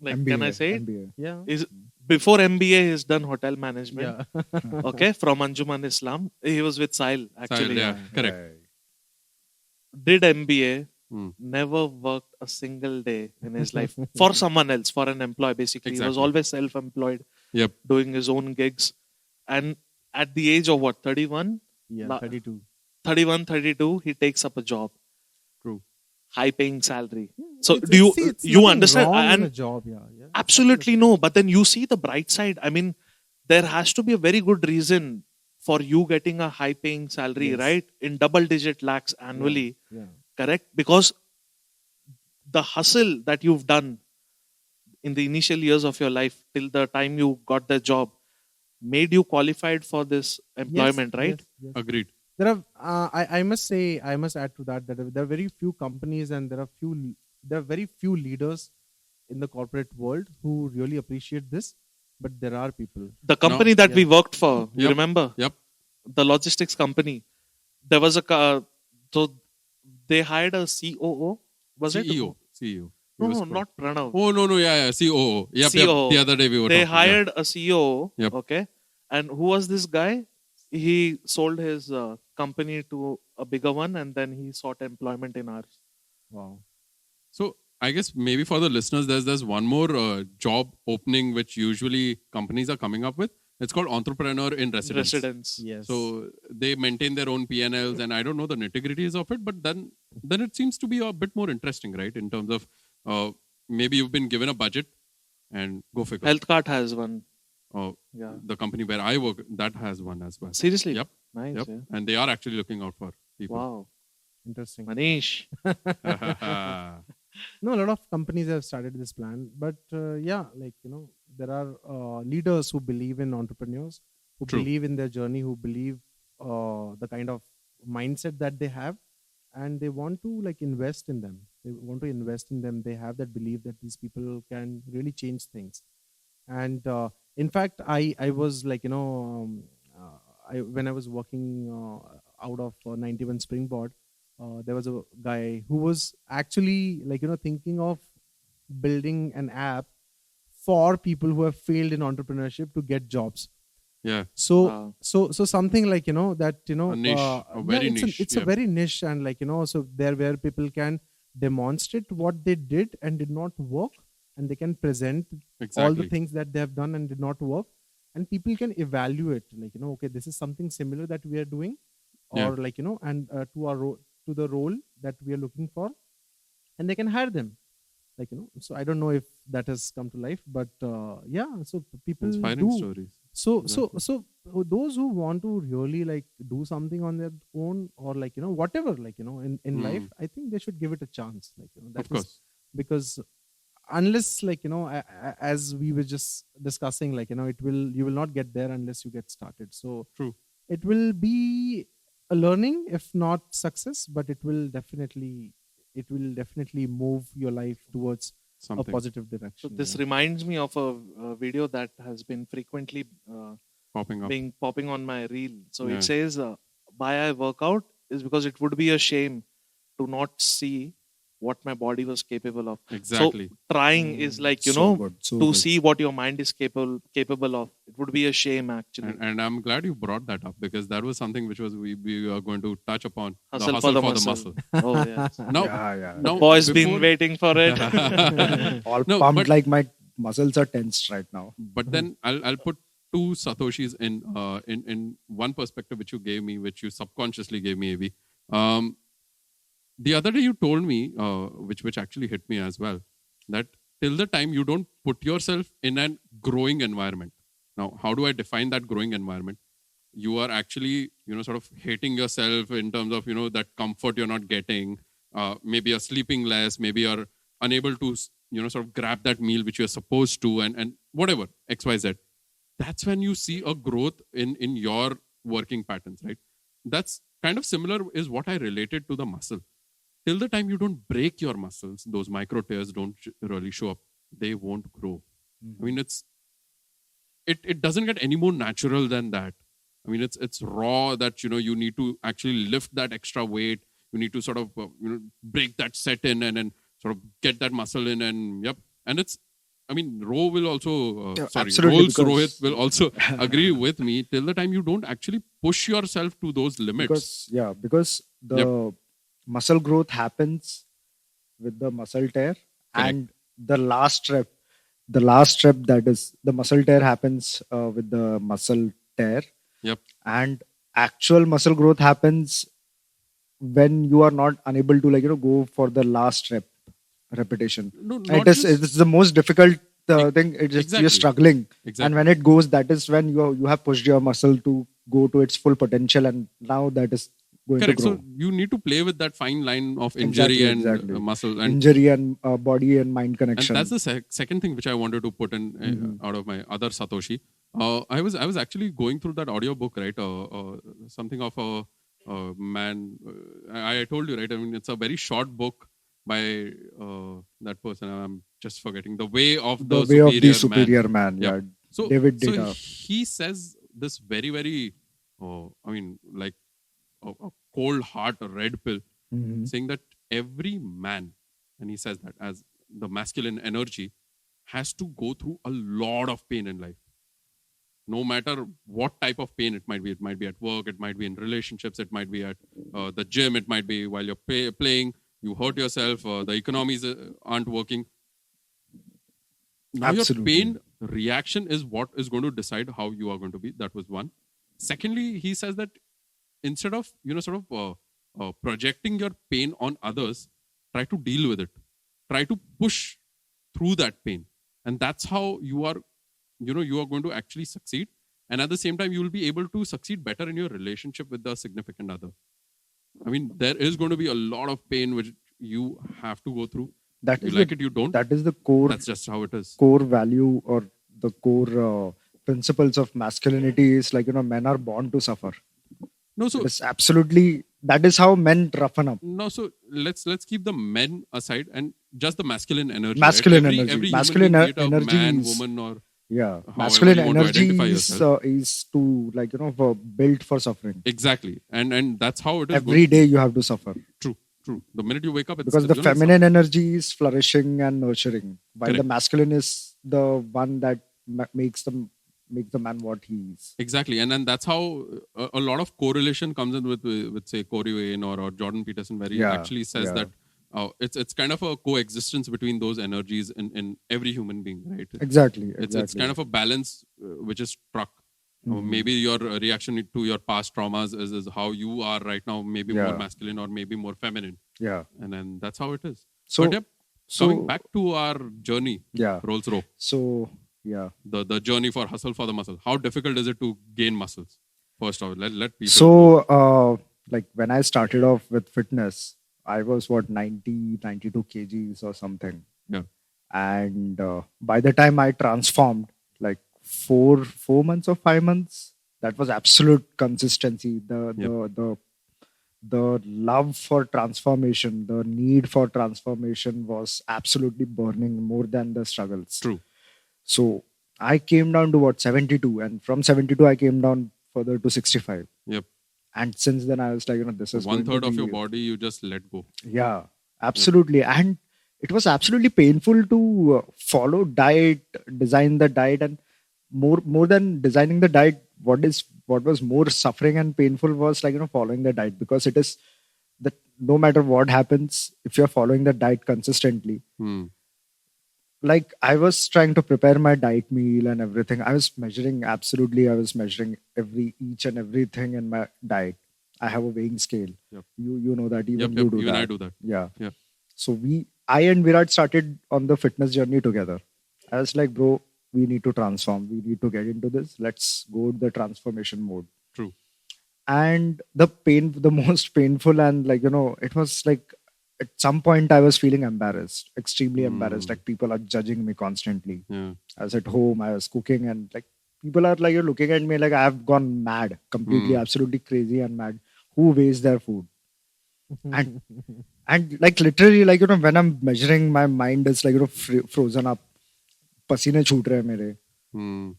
like, MBA, can I say it? MBA. Yeah. Is before MBA, he's done hotel management. Yeah. Okay, from Anjuman Islam. He was with Sahil, actually. Yeah. Correct. Did MBA, Hmm. never worked a single day in his life for someone else, for an employee, basically. He was Exactly. always self-employed, Yep. doing his own gigs. And at the age of what, 31? Yeah. 32. 31, 32, he takes up a job. True. High paying salary. So It's- do you see, it's you nothing understand? wrong in And a job? Yeah. absolutely no. But then you see the bright side. I mean, there has to be a very good reason for you getting a high paying salary, Yes. right? In double digit lakhs annually. Yeah. Correct? Because the hustle that you've done in the initial years of your life till the time you got the job made you qualified for this employment, right? Yes. Agreed. There are I must say, I must add to that there are very few companies, and there are very few leaders in the corporate world who really appreciate this, but there are people. The company that we worked for, you Yep. remember? Yep. The logistics company. There was so they hired a COO. Was it? CEO. CEO. He No, was no, called- not Pranav. Oh no, yeah, COO. Yep, COO. the other day we were They talking. hired a CEO. Yep. Okay. And who was this guy? He sold his company to a bigger one, and then he sought employment in ours. Wow. So I guess maybe for the listeners, there's one more job opening which usually companies are coming up with. It's called entrepreneur in residence. Yes. So they maintain their own P&Ls, and I don't know the nitty-gritties of it, but then it seems to be a bit more interesting, right? In terms of maybe you've been given a budget and go figure. Healthcart has one. Yeah. The company where I work, that has one as well. Seriously? Yep. Nice. Yep. Yeah. And they are actually looking out for people. Wow. Interesting. Manish. No, a lot of companies have started this plan, but yeah, like there are leaders who believe in entrepreneurs, who True. believe in their journey, who believe the kind of mindset that they have, and they want to like invest in them. They want to invest in them. They have that belief that these people can really change things. And in fact, I was like when I was working out of 91 Springboard. There was a guy who was actually like thinking of building an app for people who have failed in entrepreneurship to get jobs. Yeah. So something like that a niche, a very niche. It's a very niche, and like so there where people can demonstrate what they did and did not work, and they can present all the things that they have done and did not work, and people can evaluate like okay, this is something similar that we are doing, or like and to the role that we are looking for, and they can hire them, like so I don't know if that has come to life, but yeah, so people Inspiring do stories. so those who want to really like do something on their own, or like whatever, like in life, I think they should give it a chance, like that of course, because unless like as we were just discussing, like you will not get there unless you get started. So true, it will be a learning, if not success, but it will definitely move your life towards something. a positive direction. So this reminds me of a video that has been frequently popping on my reel. So it says, why I work out is because it would be a shame to not see what my body was capable of. Exactly. So trying is like, see what your mind is capable of. It would be a shame actually. And I'm glad you brought that up, because that was something which was we are going to touch upon. Hustle the hustle for for the the muscle. Oh yes. Now, the boys been waiting for it. All pumped, like my muscles are tensed right now. But then I'll put two Satoshis in one perspective which you gave me, which you subconsciously gave me, AB. The other day you told me, which actually hit me as well, that till the time you don't put yourself in a growing environment. Now, how do I define that growing environment? You are actually, sort of hating yourself in terms of, that comfort you're not getting. Maybe you're sleeping less. Maybe you're unable to, sort of grab that meal which you're supposed to, and whatever, X, Y, Z. That's when you see a growth in your working patterns, right? That's kind of similar is what I related to the muscle. Till the time you don't break your muscles, those micro tears don't really show up. They won't grow. I mean, it doesn't get any more natural than that. I mean, it's raw that, you need to actually lift that extra weight. You need to sort of, break that set in and then sort of get that muscle in, and And it's, I mean, Rohit will also, Rohit will also agree with me. Till the time you don't actually push yourself to those limits. Because the muscle growth happens with the muscle tear. Correct. And the last rep that is the muscle tear happens with the muscle tear. Yep. And actual muscle growth happens when you are not unable to go for the last repetition. No, it's the most difficult thing. It's just you're struggling. Exactly. And when it goes, that is when you have pushed your muscle to go to its full potential, and now that is going Correct. to grow. So you need to play with that fine line of injury and muscle, and injury and body and mind connection. And that's the second thing which I wanted to put in out of my other Satoshi. I was actually going through that audio book, right? Something of a man. I told you, right? I mean, it's a very short book by that person. I'm just forgetting. The Way of the Superior Man. Yeah. So David so Data. he says this very, very, I mean, like a cold heart, a red pill. saying that every man, and he says that as the masculine energy, has to go through a lot of pain in life. No matter what type of pain it might be at work, it might be in relationships, it might be at the gym, it might be while you're playing, you hurt yourself, the economies aren't working. Now Absolutely. your pain reaction is what is going to decide how you are going to be. That was one. Secondly, he says that instead of projecting your pain on others, try to deal with it, try to push through that pain, and that's how you are going to actually succeed. And at the same time, you will be able to succeed better in your relationship with the significant other. I mean, there is going to be a lot of pain which you have to go through. That You is like the, it, you don't. that is the core That's just how it is. core value, or the core principles of masculinity is men are born to suffer. No, so It's absolutely, that is how men roughen up. no, so let's keep the men aside and just the masculine energy. Masculine right? energy. Every Masculine human being, be it a energy man, is- woman, or Yeah, however masculine you want to energy identify is, yourself. is to built for suffering. Exactly, and that's how it is. Every day you have to suffer, True. The minute you wake up, it's because the it's gonna feminine suck. energy is flourishing and nurturing, while the Correct. masculine is the one that makes the man what he is. Exactly, and then that's how a lot of correlation comes in with say Corey Wayne or Jordan Peterson, where he Yeah, actually says yeah. that it's kind of a coexistence between those energies in every human being, right? Exactly. It's kind of a balance which is struck. Maybe your reaction to your past traumas is how you are right now, maybe Yeah. more masculine or maybe more feminine, Yeah. and then that's how it is. So- But yep, so- coming back to our journey, Yeah. Rolls Row, So yeah. the journey for hustle for the muscle. How difficult is it to gain muscles? First of all, let people. So when I started off with fitness, I was 92 kgs or something. Yeah. And by the time I transformed, like 4 months or 5 months, that was absolute consistency. The love for transformation, the need for transformation was absolutely burning more than the struggles. True. So I came down to 72, and from 72 I came down further to 65. Yep. And since then I was like, this is going to 1/3 of be- your body you just let go. Yeah, absolutely. And it was absolutely painful to follow diet, design the diet, and more than designing the diet, what was more suffering and painful was following the diet, because it is that no matter what happens, if you're following the diet consistently, like I was trying to prepare my diet meal and everything. I was measuring each and everything in my diet. I have a weighing scale. Yep. You know that, even Yep, you do even that. I do that. Yeah. Yeah. So I and Virat started on the fitness journey together. I was like, bro, we need to transform. We need to get into this. Let's go to the transformation mode. True. And the most painful, and it was like at some point I was feeling embarrassed, extremely embarrassed. Like people are judging me constantly. Yeah. I was at home, I was cooking, and like people are like looking at me like I've gone mad, completely, absolutely crazy and mad. Who wastes their food? and like literally, when I'm measuring, my mind is frozen up. Pasine chhoot rahe hain mere.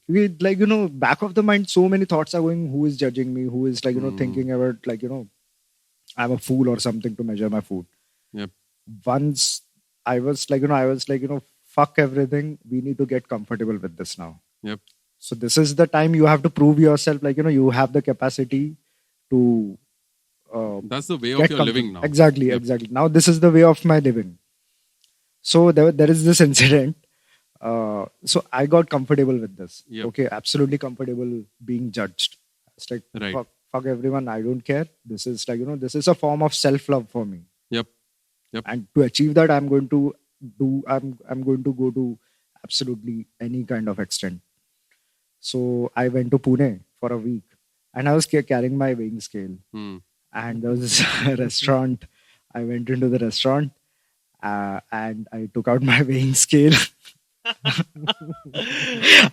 Because, back of the mind, so many thoughts are going. Who is judging me? Who is thinking about I'm a fool or something to measure my food. Yep. Once I was fuck everything. We need to get comfortable with this now. Yep. So this is the time you have to prove yourself. You have the capacity to. That's the way of get your comfort- living now. Exactly, Yep. exactly. Now this is the way of my living. So there is this incident. So I got comfortable with this. Yep. Okay, absolutely comfortable being judged. It's like Right. fuck everyone. I don't care. This is this is a form of self-love for me. Yep. And to achieve that, I'm going to go to absolutely any kind of extent. So I went to Pune for a week, and I was carrying my weighing scale. And there was this restaurant. I went into the restaurant, and I took out my weighing scale.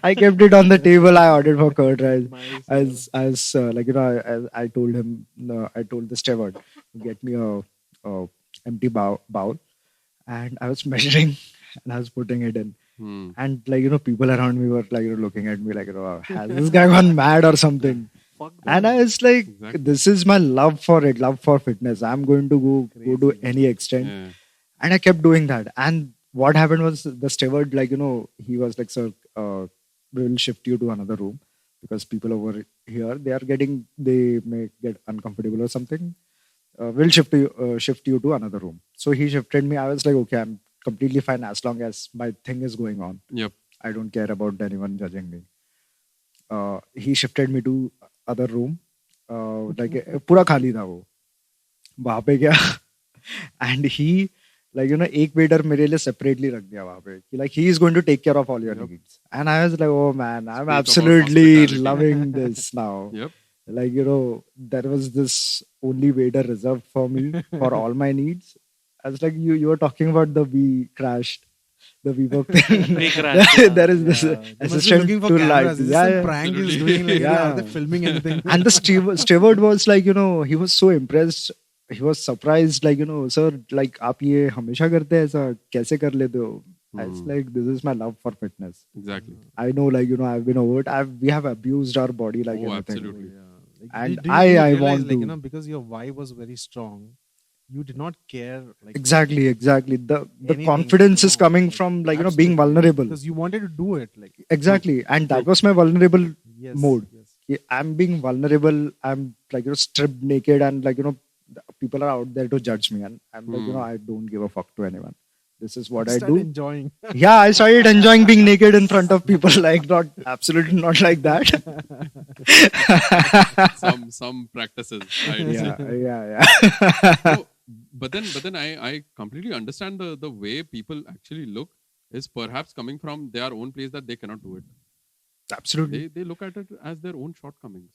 I kept it on the table. I ordered for curd rice. Nice. I told him, I told the steward to get me a empty bowl, and I was measuring and I was putting it in. And people around me were looking at me like, has this guy gone mad or something? fuck that. And I was like, Exactly. this is my love for it, love for fitness. I'm going to go to Crazy. any extent. Yeah. And I kept doing that. And what happened was the steward, like, he was like, sir, we will shift you to another room because people over here, they may get uncomfortable or something. We'll shift you to another room. So he shifted me. I was like, okay, I'm completely fine as long as my thing is going on. Yep. I don't care about anyone judging me. He shifted me to other room. Like पूरा खाली था वो. वहाँ पे गया and he like एक waiter मेरे लिए separately रख दिया वहाँ पे कि like he is going to take care of all your Yep. needs. And I was like, oh man, I'm Speak about absolutely hospitality. loving this now. Yep. Like there was this only waiter reserved for me for all my needs. I was like, you were talking about the we crashed, the we work thing. We crashed, yeah. There is this They must be assistant looking for to cameras. light. Is this Yeah, some yeah. prank he's Absolutely. doing? Like, Yeah. are they filming anything? And the steward was like, he was so impressed. He was surprised, like, sir, like, आप ये हमेशा करते हैं ऐसा कैसे कर लेते हो? I was like, this is my love for fitness. Exactly. I know, like, I've been over it. We have abused our body like Oh, anything. absolutely. Like, And do you I realize, want like, to. because your vibe was very strong, you did not care. Like, Exactly. The anything, confidence is coming from, like, being absolutely. vulnerable. Because you wanted to do it. Like, Exactly. And that was my vulnerable yes, mode. yes. I'm being vulnerable. I'm like, stripped naked and like, people are out there to judge me. And I'm like, I don't give a fuck to anyone. This is what I Start do. enjoying. Yeah, I started enjoying being naked in front of people. Like, not absolutely not like that. Some practices, I'd Yeah, say. yeah. No, but then I completely understand the way people actually look is perhaps coming from their own place that they cannot do it. Absolutely. They look at it as their own shortcomings,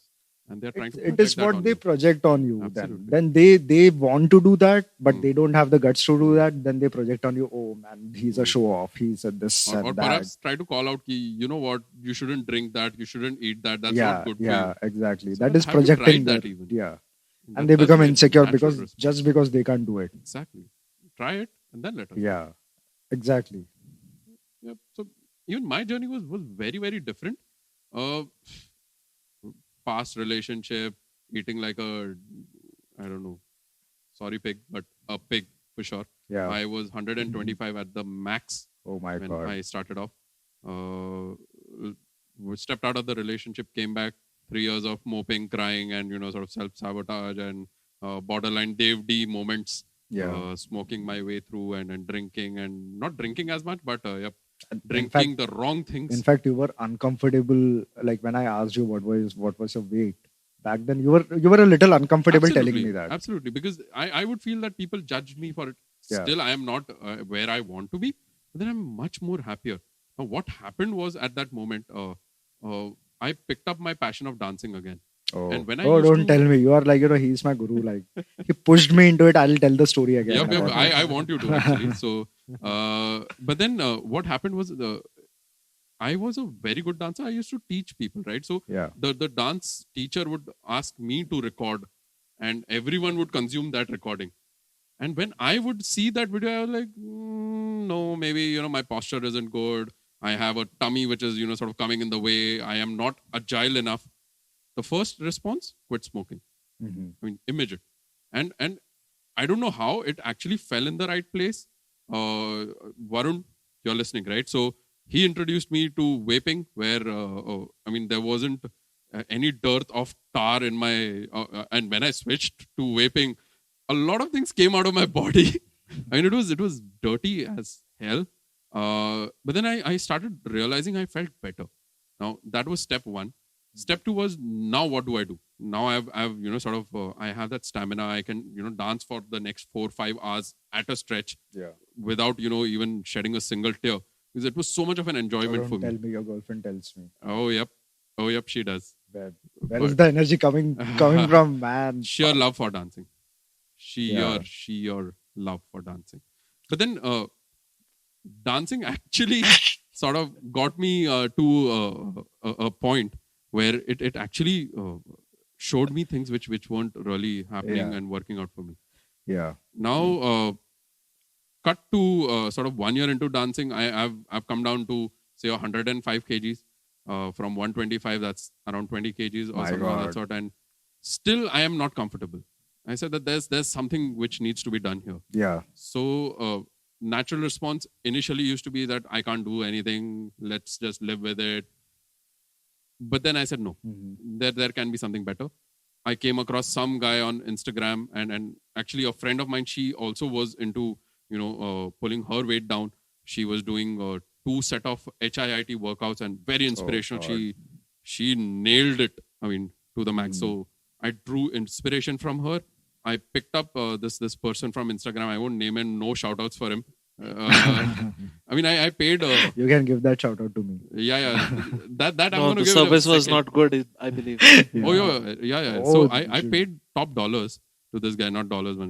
and they're trying to. It project is that what on they you. project on you. Absolutely. Then they want to do that, but they don't have the guts to do that. Then they project on you. Oh man, he's a show off. He's a this Or and that. perhaps try to call out, ki, you know what, you shouldn't drink that, you shouldn't eat that. That's yeah, not good for yeah, you. exactly. So that then is have you projecting tried that their- even? Yeah, That- and they that's become their insecure natural because response. just because they can't do it. Exactly. Try it and then let us. Yeah, exactly. Yep. So even my journey was very, very different. Past relationship, eating like a, I don't know, sorry pig, but a pig for sure. Yeah. I was 125 at the max Oh my when god. I started off. We stepped out of the relationship, came back, 3 years of moping, crying, and sort of self-sabotage and borderline Dave D moments. Yeah. Smoking my way through and drinking, and not drinking as much, but yep, In drinking fact, the wrong things. in fact, you were uncomfortable. Like when I asked you what was your weight back then, you were a little uncomfortable telling me that. Absolutely, because I would feel that people judged me for it. Yeah. Still, I am not where I want to be, but then I'm much more happier. Now, what happened was at that moment, I picked up my passion of dancing again. Oh, And when I oh used don't to- tell me. You are like, he's my guru. Like, he pushed me into it. I'll tell the story again. Yep, about it. I want you to actually. So, but then what happened was I was a very good dancer. I used to teach people, right? So Yeah. the dance teacher would ask me to record, and everyone would consume that recording. And when I would see that video, I was like, no, maybe my posture isn't good. I have a tummy which is sort of coming in the way. I am not agile enough. The first response: quit smoking. Mhm. I mean, immediate. And I don't know how it actually fell in the right place. Varun, you're listening, right? So he introduced me to vaping, where there wasn't any dearth of tar in my. And when I switched to vaping, a lot of things came out of my body. I mean, it was dirty as hell. But then I started realizing I felt better. Now that was step one. Step two was, now what do I do? Now I've I have that stamina. I can dance for the next 4-5 hours at a stretch Yeah. without even shedding a single tear, because it was so much of an Oh, enjoyment for don't tell me. me. Your girlfriend tells me. Oh yep, she does. Where is the energy coming from, man? Sheer love for dancing. Yeah. Sheer love for dancing. But then dancing actually sort of got me to a point where it actually showed me things which weren't really happening Yeah. and working out for me. Yeah. Now, cut to sort of 1 year into dancing, I've come down to say 105 kgs. From 125, that's around 20 kgs or My something of that God. sort. And still, I am not comfortable. I said that there's something which needs to be done here. Yeah. So natural response initially used to be that I can't do anything. Let's just live with it. But then I said no. There can be something better. I came across some guy on Instagram, and actually a friend of mine. She also was into pulling her weight down. She was doing 2 set of HIIT workouts and very inspirational. God. She nailed it. I mean, to the max. So I drew inspiration from her. I picked up this person from Instagram. I won't name him. No shout outs for him. I mean, I paid. You can give that shout out to me. Yeah. That I'm No, going to the give. it a service was second. not good, I believe. Yeah. Oh, yeah. Oh, So I dude. paid top dollars to this guy, not dollars, but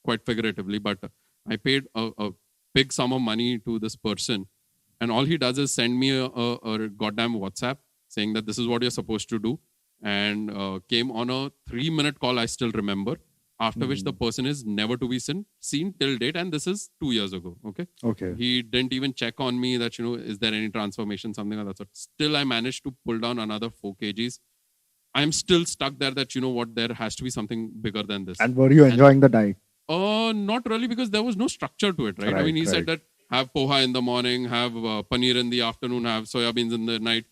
quite figuratively, but I paid a big sum of money to this person. And all he does is send me a goddamn WhatsApp saying that this is what you're supposed to do. And came on a 3-minute call, I still remember, after which the person is never to be seen till date. And this is 2 years ago. Okay. He didn't even check on me that, is there any transformation, something like that. So still, I managed to pull down another 4 kgs. I'm still stuck there that, there has to be something bigger than this. And were you enjoying the diet? Not really, because there was no structure to it, right? I mean, he said that have poha in the morning, have paneer in the afternoon, have soya beans in the night.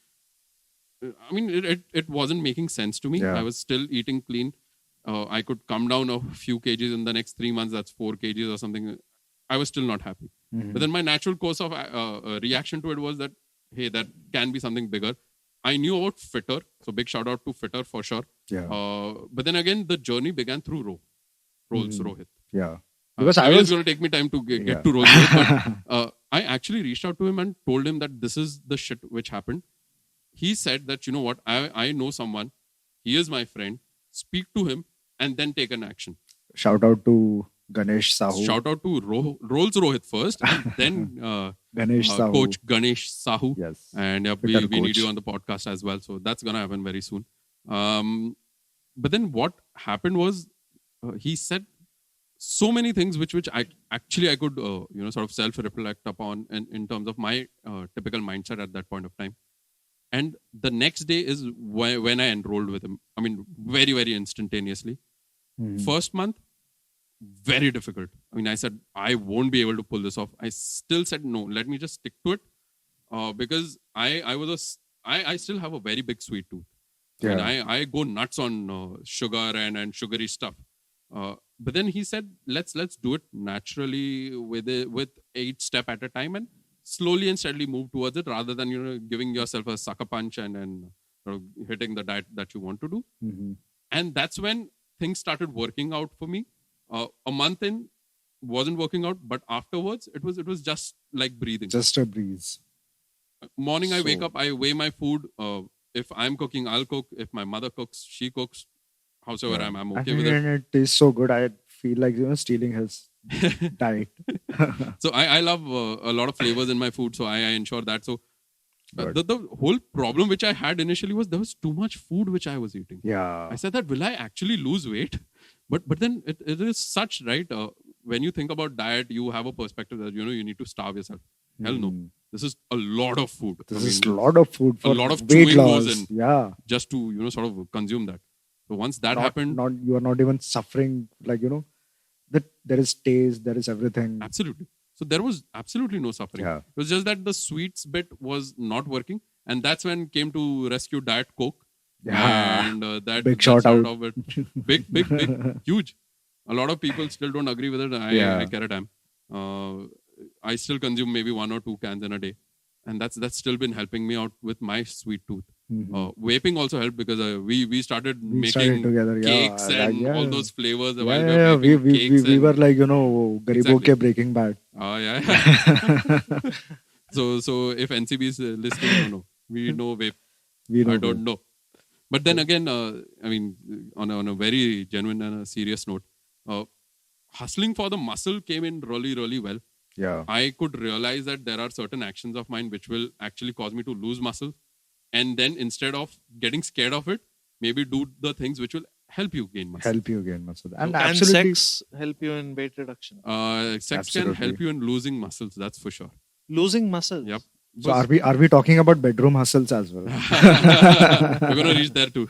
I mean, it wasn't making sense to me. Yeah. I was still eating clean. I could come down a few kgs in the next 3 months. That's 4 kgs or something. I was still not happy. But then my natural course of reaction to it was that, hey, that can be something bigger. I knew about Fitter. So big shout out to Fitter for sure. Yeah. But then again, the journey began through Rolls Rohit. Yeah. Because I I mean, was it's going to take me time to get Yeah. to Rolls Royce, but I actually reached out to him and told him that this is the shit which happened. He said that, you know what, I know someone, he is my friend, speak to him and then take an action. shout out to Ganesh Sahu. Shout out to Rolls Rohit first, and then Ganesh Sahu. Coach Ganesh Sahu. Yes. And we Fitter need coach. you on the podcast as well. So that's going to happen very soon. But then what happened was he said so many things which I could sort of self-reflect upon in terms of my typical mindset at that point of time. And the next day is when I enrolled with him. I mean, very, very instantaneously. First month, very difficult. I mean, I said, I won't be able to pull this off. I still said, no, let me just stick to it. Because I still have a very big sweet tooth. Yeah. And I go nuts on sugar and sugary stuff. But then he said, let's do it naturally with each step at a time and slowly and steadily move towards it rather than, giving yourself a sucker punch and hitting the diet that you want to do. And that's when things started working out for me. A month in wasn't working out, but afterwards it was just like breathing. Just a breeze. Morning, I wake So- up, I weigh my food. If I'm cooking, I'll cook. If my mother cooks, she cooks. Howsoever I'm okay with it. And it tastes so good. I feel like stealing his diet. So I love a lot of flavors in my food, so I ensure that. So Good. the whole problem which I had initially was there was too much food which I was eating. Yeah. I said that, will I actually lose weight? But then it is such, right? When you think about diet, you have a perspective that, you need to starve yourself. Hell no. This is a lot of food. This is a lot of food for lot of weight chewing goes loss. in. Yeah. Just to, sort of consume that. So once that Not- happened, Not you are not even suffering. Like that there is taste. There is everything. absolutely. So there was absolutely no suffering. Yeah. It was just that the sweets bit was not working. And that's when came to rescue Diet Coke. Yeah. And that Big that shout started out. off with big, huge. A lot of people still don't agree with it. I care a damn. I still consume maybe 1 or 2 cans in a day. And that's still been helping me out with my sweet tooth. Vaping also helped because we started We started making together. Yeah. cakes like, and yeah. all those flavors while Yeah, we were we, making cakes. we and- were like Garibo Exactly. ke Breaking Bad. Oh, yeah. So if NCB is listening, no. We know vape. We know I don't know. But then again, I mean, on a very genuine and a serious note, hustling for the muscle came in really, really well. Yeah. I could realize that there are certain actions of mine which will actually cause me to lose muscle. And then instead of getting scared of it, maybe do the things which will help you gain muscle. Help you gain muscle. And Can absolutely. sex help you in weight reduction? Sex can Absolutely. help you in losing muscles, that's for sure. Losing muscles? Yep. So are we talking about bedroom hustles as well? We're gonna reach there too.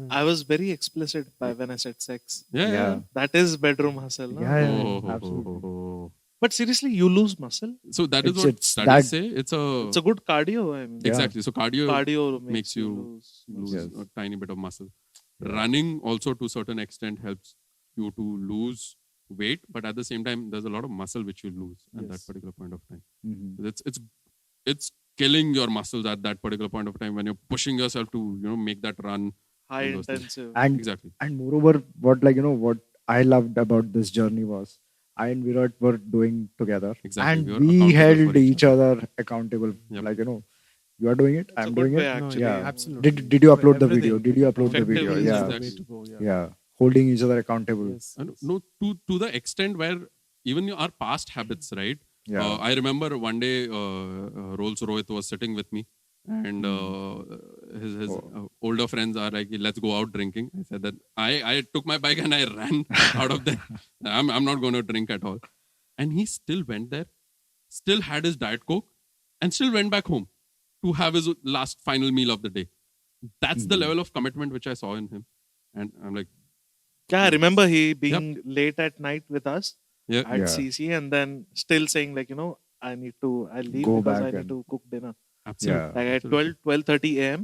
I was very explicit when I said sex. Yeah. That is bedroom hustle. No? Yeah, absolutely. But seriously, you lose muscle. So that is what It's studies that- say. It's It's a good cardio. I mean, exactly. So cardio makes you lose. lose Yes. a tiny bit of muscle. Running also to a certain extent helps you to lose weight, but at the same time, there's a lot of muscle which you lose at that Yes. particular point of time. Mhm. It's killing your muscles at that particular point of time when you're pushing yourself to make that run. High all those things. intensive. And Exactly. and moreover, what I loved about this journey was I and Virat were doing together, Exactly. and We were we accountable held for each each other accountable. Yep. Like you are doing it, It's a I'm good doing way, it. actually. Yeah. absolutely. Did you upload the Everything. video? Did you upload the Effectively video? is Yeah, the way Yes. to go. yeah. Holding each other accountable. Yes. And no, to the extent where even our past habits, right? Yeah. I remember one day Rolls Rohit was sitting with me, and his older friends are like, "Let's go out drinking." I said that I took my bike and I ran out of there. I'm not going to drink at all. And he still went there, still had his Diet Coke, and still went back home to have his last final meal of the day. That's the level of commitment which I saw in him, and I'm like, Yeah, I remember he being late at night with us yeah, at Yeah. CC and then still saying like, I'll leave Go because back I need and- to cook dinner. absolutely. Yeah. Like at Absolutely. 12:30 a.m.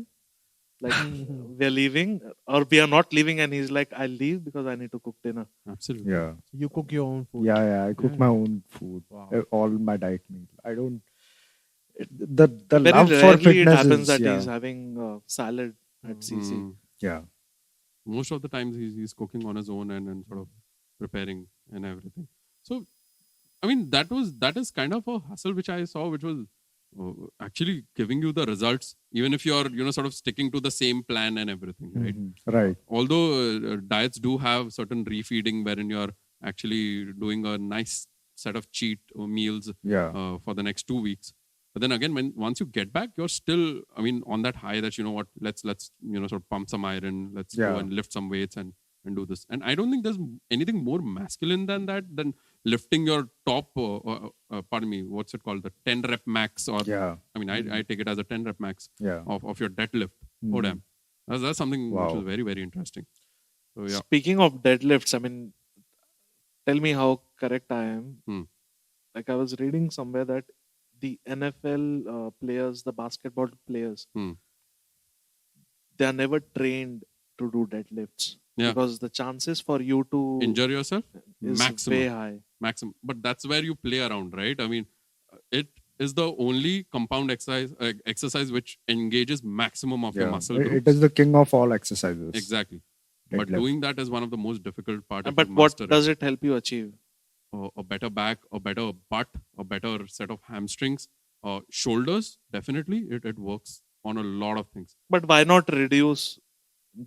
Like we're leaving or we are not leaving and he's like, I'll leave because I need to cook dinner. Absolutely. Yeah. You cook your own food. Yeah. I cook Yeah. my own food, Wow. all my diet meal. I don't. The Very love for rarely it fitness happens is that yeah. he's having salad at CC. Mm. Yeah. Most of the times he's cooking on his own and sort of preparing and everything. So, I mean, that is kind of a hustle which I saw, which was actually giving you the results, even if you're sort of sticking to the same plan and everything, right? Mhm. Right. Although diets do have certain refeeding wherein you're actually doing a nice set of cheat meals Yeah. for the next 2 weeks. But then again, once you get back, you're still, I mean, on that high that let's sort of pump some iron, let's Yeah. go and lift some weights and do this. And I don't think there's anything more masculine than that, than lifting your top, pardon me, what's it called, the 10 rep max, or Yeah. I mean, I take it as a 10 rep max Yeah. of your deadlift. Oh Mhm. damn, that's something which Wow. was very, very interesting. So yeah, Speaking of deadlifts, I mean, tell me how correct I am. Hmm. Like I was reading somewhere that the NFL players, the basketball players, Hmm. they are never trained to do deadlifts Yeah. because the chances for you to injure yourself, is maximum. way high. maximum. But that's where you play around, right? I mean, it is the only compound exercise which engages maximum of your Yeah. muscle It groups. is the king of all exercises. Exactly. But Deadlift. doing that is one of the most difficult part of But your what mastery. does it help you achieve? A better back, a better butt, a better set of hamstrings, shoulders. Definitely, it works on a lot of things. But why not reduce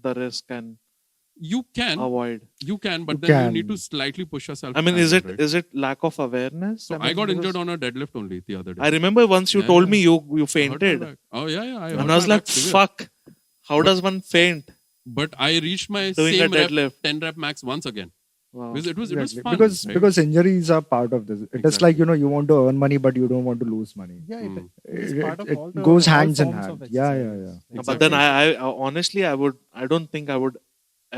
the risk and You can, avoid? but You then you can. need to slightly push yourself. I mean, as is well, it right? is it lack of awareness? So I mean, got because injured on a deadlift only the other day. I remember once you Yeah, told yeah. me you I hurt my fainted, back. Oh yeah. and I was like, "Fuck! How does one faint But I reached my doing a same rep, deadlift?" 10 rep max once again. Wow. Because it was Exactly. fun. right? because injuries are part of this. It is like you want to earn money, but you don't want to lose money. Yeah, Hmm. it is part of It all the, goes all hands in forms hand. of Yeah. exercise. But then I honestly, I don't think I would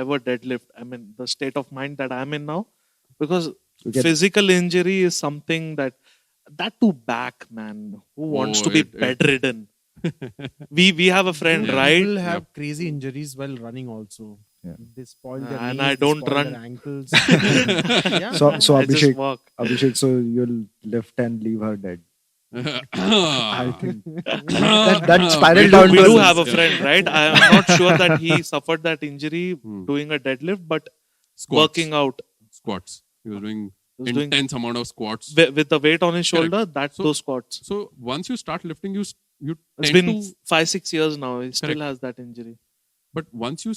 ever deadlift. I mean, the state of mind that I'm in now, because You get- physical injury is something that too back, man. Who wants Oh, to be it- bedridden? we have a friend, Yeah. right? People have Yep. crazy injuries while running also. Yeah. They spoil their And knees, I they don't spoil run. their ankles. Yeah, So man. so I just Abhishek, walk. so you'll lift and leave her dead. I think Ah. that spiral We down. do, to we do a- have a friend, right? I am not sure that he suffered that injury Hmm. doing a deadlift, but Squats. working out. Squats. He was doing He was doing intense amount of squats. with the weight on his shoulder. So- Those squats. So once you start lifting, you It's tend been to. 5-6 years now. He still Correct. has that injury. But once you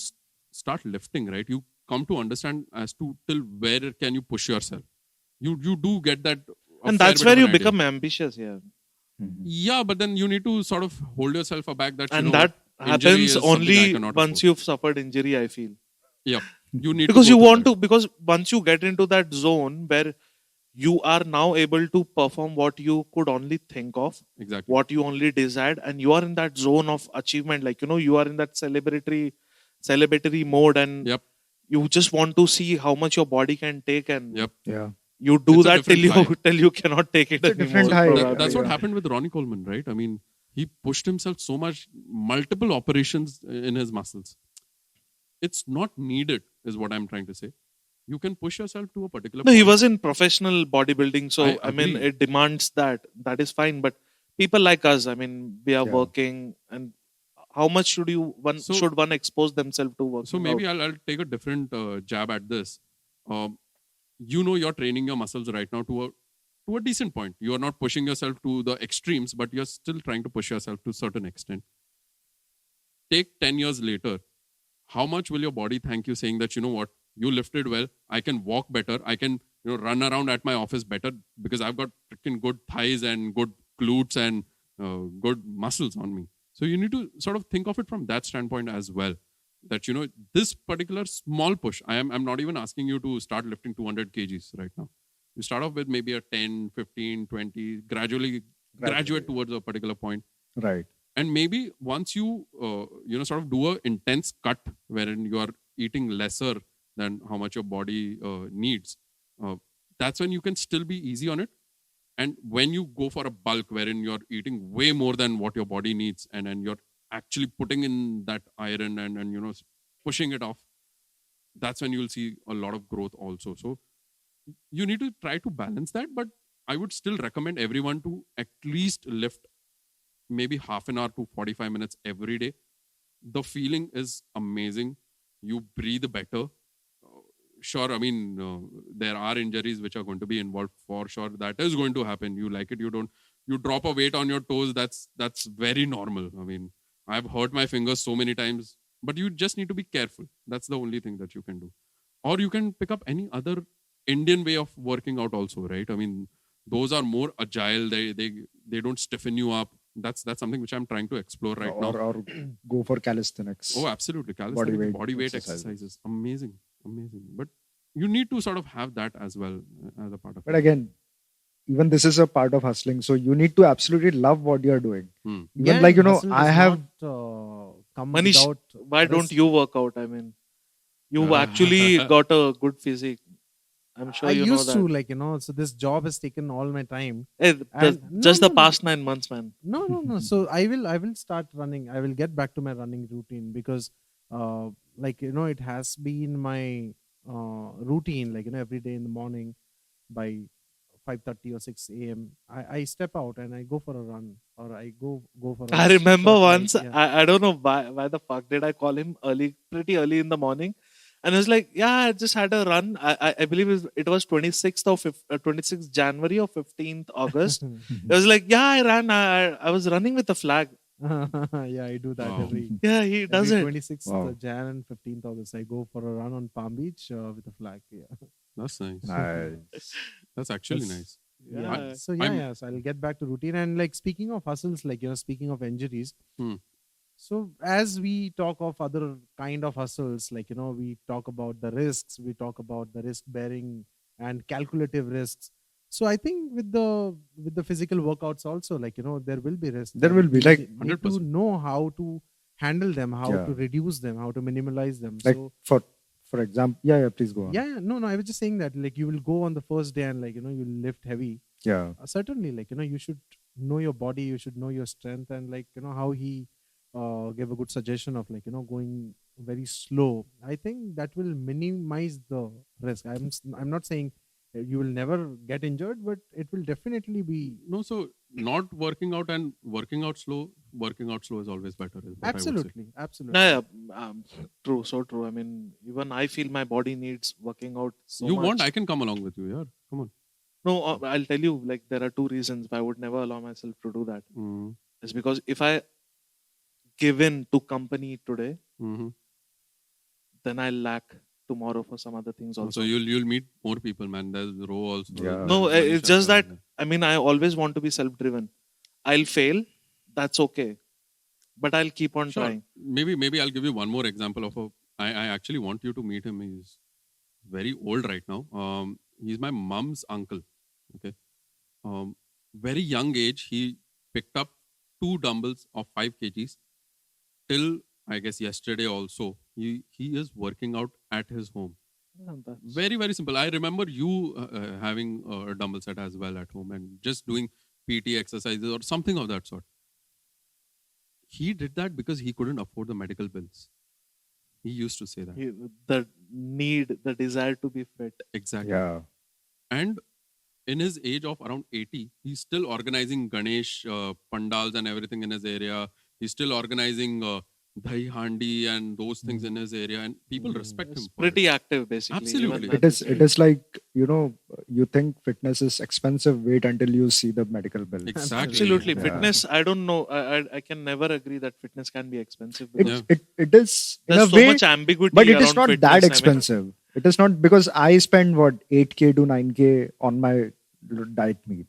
start lifting, right, you come to understand as to till where can you push yourself. You do get that. a And fair that's bit where of you an idea. become ambitious here. Yeah, but then you need to sort of hold yourself aback that. And you know, that injury happens is something I only cannot once afford. you've suffered injury, I feel. Yeah, you need Because to you go through want that. to, because once you get into that zone where you are now able to perform what you could only think of, Exactly. what you only desired, and you are in that zone of achievement. Like, you are in that celebratory mode, and Yep. you just want to see how much your body can take, and Yep. Yeah. you do It's a that till different you high. till you cannot take it It's a anymore. different high. probably. That's what Yeah. happened with Ronnie Coleman, right? I mean, he pushed himself so much, multiple operations in his muscles. It's not needed, is what I'm trying to say. You can push yourself to a particular No, point. he was in professional bodybuilding, so I I mean, agree. it demands that. That is fine, but people like us, I mean, we are Yeah. working, and how much should one expose themselves to working So maybe out? I'll take a different jab at this. Um, you're training your muscles right now to a decent point. You are not pushing yourself to the extremes, but you're still trying to push yourself to a certain extent. Take 10 years later, how much will your body thank you, saying that, you know what, you lifted well, I can walk better, I can run around at my office better because I've got freaking good thighs and good glutes and good muscles on me. So you need to sort of think of it from that standpoint as well, that this particular small push, I'm not even asking you to start lifting 200 kgs right now. You start off with maybe a 10, 15, 20, gradually graduate towards a particular point. Right. And maybe once you sort of do a intense cut wherein you are eating lesser than how much your body needs, that's when you can still be easy on it. And when you go for a bulk wherein you're eating way more than what your body needs, and you're actually putting in that iron and pushing it off, that's when you'll see a lot of growth also. So you need to try to balance that, but I would still recommend everyone to at least lift maybe half an hour to 45 minutes every day. The feeling is amazing. You breathe better. Sure, I mean, there are injuries which are going to be involved for sure. That is going to happen. You like it, you don't. You drop a weight on your toes. That's very normal. I mean, I've hurt my fingers so many times, but you just need to be careful. That's the only thing that you can do. Or you can pick up any other Indian way of working out also, right? I mean, those are more agile. They don't stiffen you up. That's something which I'm trying to explore right now. Or go for calisthenics. Oh, absolutely. Calisthenics, body weight exercises. exercises. Amazing. But you need to sort of have that as well as a part of But it. again, even this is a part of hustling. So you need to absolutely love what you're doing. Hmm. Even hustle I does have not, come Manish, without why don't risk. you work out? I mean, you Ah. actually got a good physique. I'm sure I you know used that. to so this job has taken all my time. Hey, And just the past 9 months, man. No. So I will start running. I will get back to my running routine because, it has been my routine. Every day in the morning by 5:30 or 6 a.m. I step out and I go for a run or I go for a I remember short ride, once, yeah. I don't know why the fuck did I call him pretty early in the morning. And I was like, yeah, I just had a run. I believe it was 26th January or 15th August. It was like, yeah, I ran. I was running with a flag. Yeah, I do that Wow. Yeah, he does every it. 26th Wow. Jan and 15th August. I go for a run on Palm Beach with a flag. Yeah. That's nice. nice. That's actually That's- nice. Yeah. So I'll get back to routine. And speaking of hustles, speaking of injuries. Hmm. So as we talk of other kind of hustles, we talk about the risks, we talk about the risk bearing and calculative risks. So I think with the physical workouts also, there will be risks. There and will be, we like, need to 100%. know how to handle them, how Yeah. to reduce them, how to minimize them. Like So for example, yeah, please go on. yeah, no, I was just saying that you will go on the first day and you lift heavy. Yeah. Certainly, you should know your body, you should know your strength, and how he gave a good suggestion of going very slow. I think that will minimize the risk. I'm not saying you will never get injured, but it will definitely be No, so not working out and working out slow is always better. Is what I would say. absolutely. Yeah, true, so true. I mean, even I feel my body needs working out so You much. want? I can come along with you. Yeah, come on. No, I'll tell you, like, there are two reasons why I would never allow myself to do that. Mm. It's because if I give in to company today, Mm-hmm. then I'll lack tomorrow for some other things also. So you'll meet more people, man. There's Ro also. Yeah. No, there's it's Manisha just as that, well. I mean, I always want to be self-driven. I'll fail, that's okay, but I'll keep on Sure. trying. Maybe I'll give you one more example of I actually want you to meet him. He's very old right now. He's my mom's uncle. very young age, he picked up 2 dumbbells of 5 kgs. Till I guess yesterday also, he is working out at his home. Yeah, that's- Very, very simple. I remember you having a dumbbell set as well at home and just doing PT exercises or something of that sort. He did that because he couldn't afford the medical bills. He used to say that. the need, the desire to be fit. Exactly. Yeah. And in his age of around 80, he's still organizing Ganesh pandals and everything in his area. He's still organizing Dahi Handi and those things in his area. And people respect him. It's for pretty it. active, basically. Absolutely. Even It is like, you think fitness is expensive, wait until you see the medical bill. Exactly. Absolutely. Yeah. Fitness, I don't know. I can never agree that fitness can be expensive. It, Because it is in there's a so way, much ambiguity. but it is around not fitness. that I mean, expensive. It is not, because I spend 8K to 9K on my diet meal.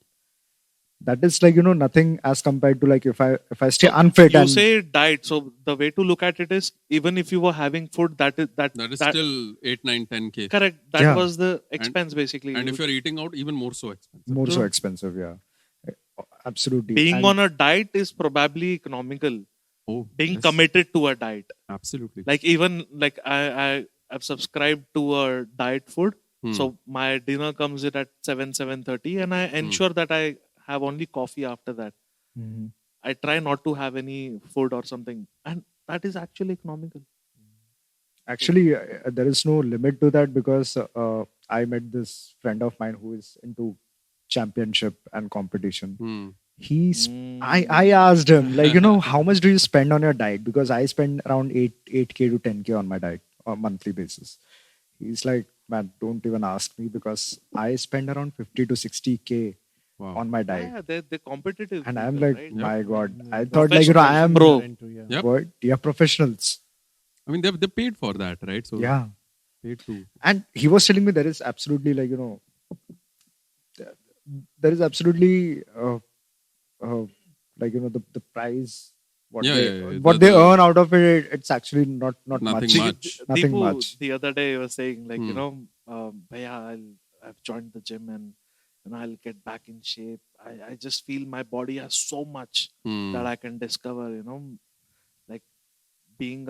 That is like, nothing as compared to like if I stay unfit you and say diet. So the way to look at it is, even if you were having food, that is Still 8, 9, 10K. correct. That Yeah. was the expense, basically. And if you're eating out, even more so expensive. more so True. expensive. Yeah, absolutely. being And on a diet is probably economical. Oh, Being yes, committed to a diet, Absolutely. like even like I've subscribed to a diet food. Hmm. So my dinner comes in at 7:30, and I ensure that I have only coffee after that. Mhm. I try not to have any food or something, and that is actually economical. Actually, there is no limit to that, because I met this friend of mine who is into championship and competition. Hmm. He's Mm. I asked him, like, how much do you spend on your diet? Because I spend around 8K to 10K on my diet on a monthly basis. He's like, man, don't even ask me, because I spend around 50 to 60K Wow. on my diet. Yeah, they're competitive. And I'm people, like, right? my God, Mm, I thought like, I am Pro. Yeah. Yep. what? Yeah, professionals. I mean, they paid for that, right? So Yeah. paid to. And he was telling me there is absolutely like, there is absolutely like, the price, what Yeah, they yeah, yeah. what The- they the- earn out of it, it's actually not Nothing much. Nothing Deepu, much. the other day was saying, like, Hmm. Bhaiya, I've joined the gym and I'll get back in shape. I just feel my body has so much Hmm. that I can discover, like being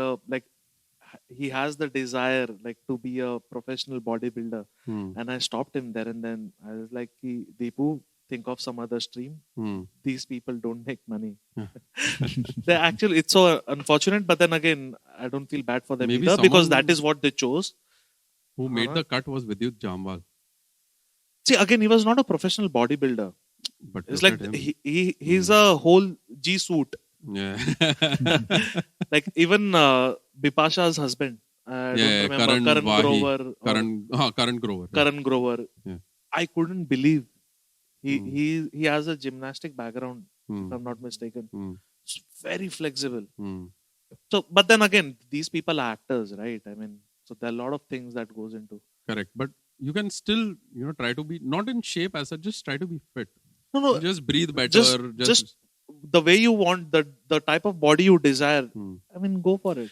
he has the desire like to be a professional bodybuilder. Hmm. And I stopped him there and then. I was like, Deepu, think of some other stream. Hmm. These people don't make money. Yeah. They actually, it's so unfortunate, but then again, I don't feel bad for them Maybe either, because someone- that is what they chose. Who made the cut was Vidyut Jamwal. See, again, he was not a professional bodybuilder. But It's look like at him. he's a whole G suit. Yeah. Like even Bipasha's husband. I Yeah, don't remember. Karan Vahi. Grover. or Karan Grover. yeah. Karan Grover. Yeah. I couldn't believe he Hmm. he has a gymnastic background, Hmm. if I'm not mistaken. Hmm. It's very flexible. Hmm. So, but then again, these people are actors, right? I mean, so there are a lot of things that goes into. Correct. But you can still, try to be not in shape as such, just try to be fit. No, Just breathe better. just the way you want, the type of body you desire. Hmm. I mean, go for it.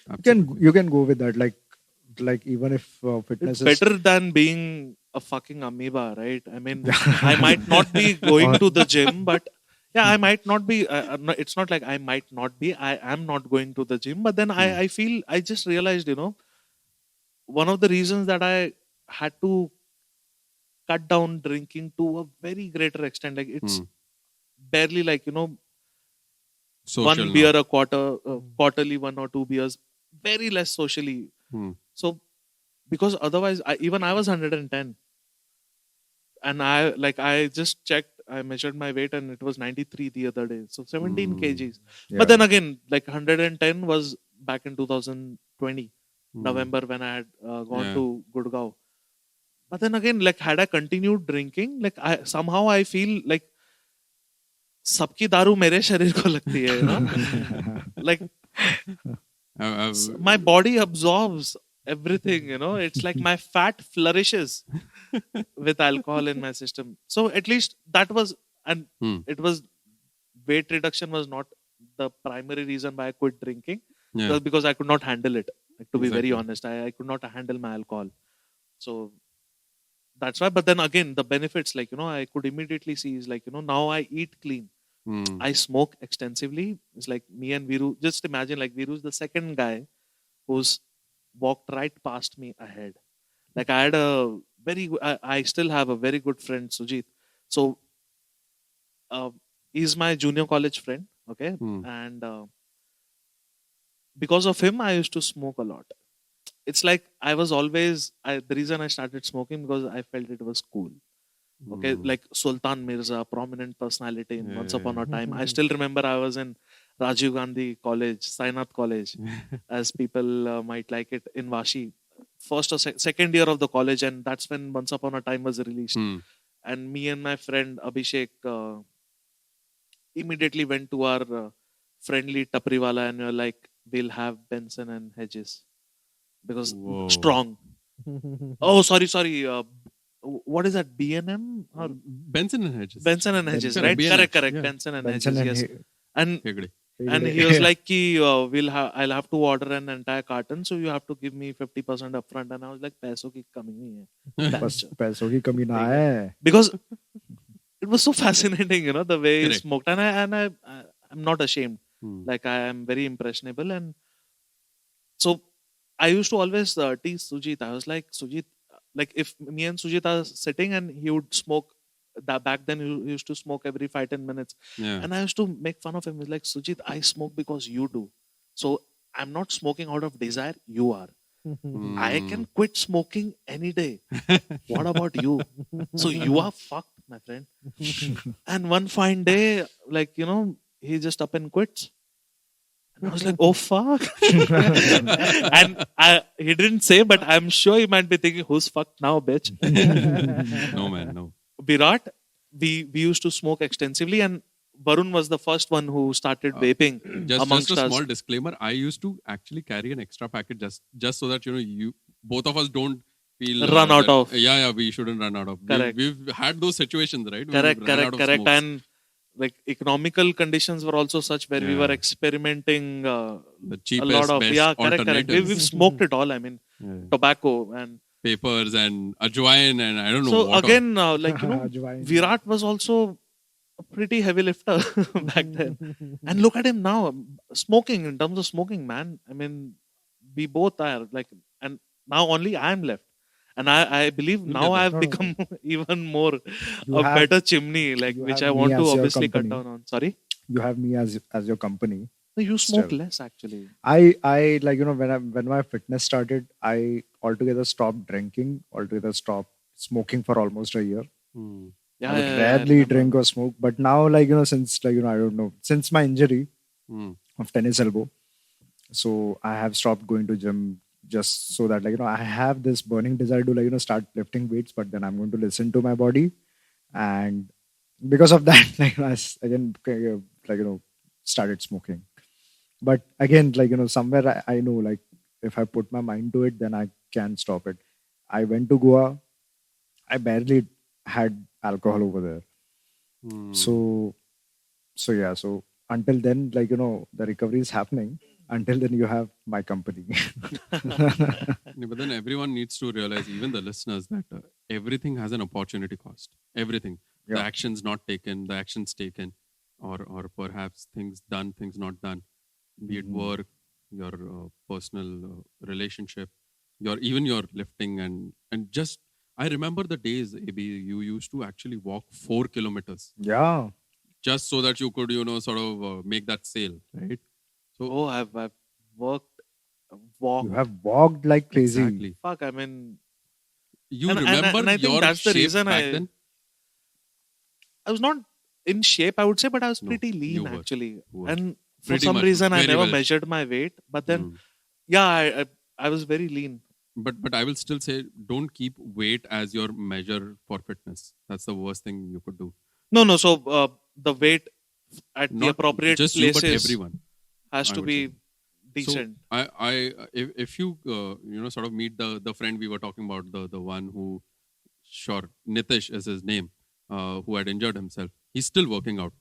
You can go with that, like even if fitness It's is better than being a fucking amoeba, right? I mean, I might not be going to the gym, but yeah, I might not be. It's not like I might not be. I am not going to the gym, but then I feel, I just realized, one of the reasons that I had to cut down drinking to a very greater extent, like it's Hmm. barely like Social one now. beer a quarter, quarterly 1 or 2 beers, very less socially. Hmm. So because otherwise, I was 110, and I just checked. I measured my weight and it was 93 the other day, so 17 kgs. yeah. But then again, like 110 was back in 2020 Hmm. November when I had gone Yeah. to Gurgaon. But then again, like had I continued drinking, like I feel like सबकी दारू मेरे शरीर को लगती है, like my body absorbs everything, it's like my fat flourishes with alcohol in my system. So at least that was, and Hmm. it was, weight reduction was not the primary reason why I quit drinking. Yeah. It was because I could not handle it. Like, to be very Exactly. honest, I could not handle my alcohol. So that's why. But then again, the benefits, like, I could immediately see is like, now I eat clean. I smoke extensively. It's like me and Viru. Just imagine, like, Viru's the second guy who's walked right past me ahead. Like, I had a I still have a very good friend, Sujit. So he's my junior college friend. Okay. And because of him, I used to smoke a lot. It's like I was always, the reason I started smoking because I felt it was cool. Okay, like Sultan Mirza, prominent personality in Once Upon a Time. I still remember I was in Rajiv Gandhi College, Sainath College, as people might like it, in Vashi. First or second year of the college, and that's when Once Upon a Time was released. And me and my friend Abhishek immediately went to our friendly Tapriwala, and we were like, we'll have Benson and Hedges because strong. Oh, sorry. What is that? B&M or Benson and Hedges. Benson and Hedges, right? B&M. Correct. Yeah. Benson and Benson Hedges, yes. And Hegde. he was like, "Ki I'll have to order an entire carton, so you have to give me 50% upfront." And I was like, "पैसों की कमी नहीं है." पैसों की कमी ना है. Because it was so fascinating, the way he smoked, and I'm not ashamed. Like, I am very impressionable, and so I used to always tease Sujit. I was like, Sujit, like, if me and Sujit are sitting and he would smoke, that back then he used to smoke every 5-10 minutes. Yeah. And I used to make fun of him. He's like, Sujit, I smoke because you do. So I'm not smoking out of desire. You are. I can quit smoking any day. What about you? So you are fucked, my friend. And one fine day, like, he just up and quits. And I was like, oh, fuck. And he didn't say, but I'm sure he might be thinking, who's fucked now, bitch? No, man, no. Virat, we used to smoke extensively, and Varun was the first one who started vaping amongst just a us. small disclaimer. I used to actually carry an extra packet just so that you both of us don't feel Run out of. Yeah, we shouldn't run out of. Correct. We've had those situations, right? Correct. And like, economical conditions were also such where we were experimenting the cheapest, a lot of best correct. alternatives. We've smoked it all. I mean, tobacco and papers and ajwain and I don't know. So what again, Virat was also a pretty heavy lifter back then. And look at him now, smoking, in terms of smoking, man. I mean, we both are like, and now only I'm left. And I believe now I've become even more better chimney, like, which I want to obviously cut down on. Sorry? You have me as your company. No, you smoke less, actually. I like, when my fitness started, I altogether stopped drinking, altogether stopped smoking for almost a year. I would rarely drink or smoke. But now, like, since, like, I don't know, since my injury of tennis elbow, so I have stopped going to gym just so that, like, I have this burning desire to, like, start lifting weights, but then I'm going to listen to my body. And because of that, like, I again, like, started smoking. But again, like, somewhere I know, like, if I put my mind to it, then I can stop it. I went to Goa. I barely had alcohol over there. So yeah. So until then, like, the recovery is happening. Until then, you have my company. But then everyone needs to realize, even the listeners, that everything has an opportunity cost. Everything. Yeah. The actions not taken, the actions taken, or perhaps things done, things not done. Be it work, your personal relationship, even your lifting and just. I remember the days, AB, you used to actually walk 4 kilometers. Yeah. Just so that you could, sort of make that sale, right? So, I've walked. You have walked like crazy. Exactly. Fuck, I mean, you and remember I think your that's the shape reason back then? I was not in shape, I would say, but I was pretty lean, actually. And for Pretty some much, reason, I very never well. measured my weight. But then, I was very lean. But I will still say, don't keep weight as your measure for fitness. That's the worst thing you could do. No. So the weight at the Not appropriate just you, places but everyone has I to would be say. decent. So if you sort of meet the friend we were talking about, the one who, Nitish is his name, who had injured himself. He's still working out.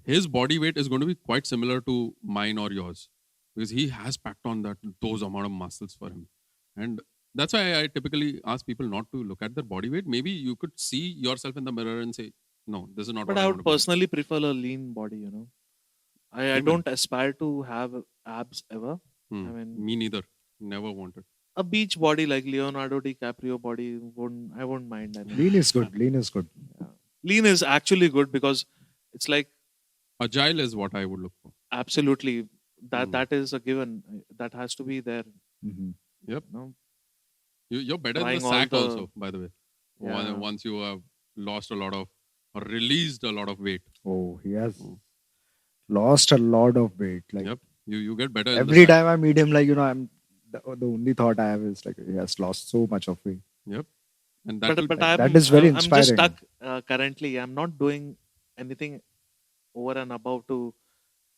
His body weight is going to be quite similar to mine or yours, because he has packed on those amount of muscles for him. And That's why I typically ask people not to look at their body weight. Maybe you could see yourself in the mirror and say, no, this is not But what I I would want to be. personally prefer a lean body, you know. I Amen. don't aspire to have abs ever. I mean, Me neither. Never wanted. a beach body like Leonardo DiCaprio body I won't mind. I mean, Lean is good. Lean is good. lean is actually good because it's like Agile is what I would look for. absolutely that is a given. That has to be there. Mhm. Yep. You know? You're better in Trying the all sack the- also, by the way. Yeah. Once you have lost a lot of, or released a lot of weight. Oh, he has Oh. lost a lot of weight. Like Yep. You get better in the every sack. time I meet him, like I'm the only thought I have is like he has lost so much of weight. Yep. And that will, But I'm, that is very I'm just inspiring. stuck currently. I'm not doing anything over and above to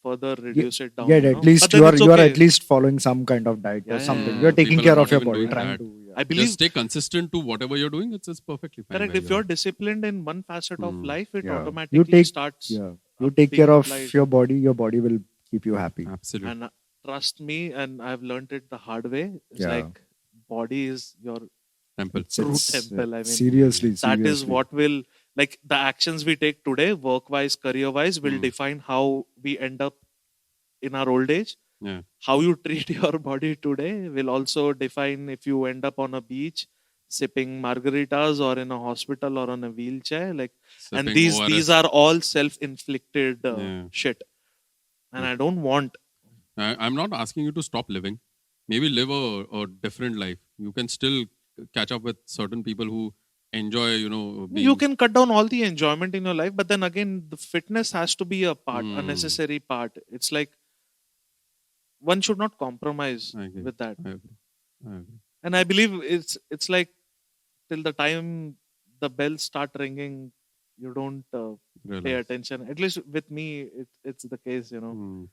further reduce it down. Yet you at know? least But then you are it's you are okay. at least following some kind of diet Yeah, or something. yeah, You're taking people care are of not your even body, doing trying that. to. I believe just stay consistent to whatever you're doing. It's perfectly fine. correct. where If you you're are. disciplined in one facet of life, it Yeah. automatically You take starts. you take being care of applied. your body will keep you happy. Absolutely. And trust me, and I've learned it the hard way. It's Yeah. like body is your Temple. True temple, I mean, seriously, that is what will like the actions we take today, work wise, career wise, will define how we end up in our old age. Yeah. How you treat your body today will also define if you end up on a beach sipping margaritas or in a hospital or on a wheelchair. Like, and Sipping these ORS. are all self-inflicted Yeah. shit, and I don't want. I'm not asking you to stop living. Maybe live a different life. You can still catch up with certain people who enjoy, being. You can cut down all the enjoyment in your life, but then again, the fitness has to be a part, a necessary part. It's like one should not compromise I agree. with that. I agree. And I believe it's like till the time the bells start ringing, you don't pay Realize. attention. At least with me, it's the case. Mm.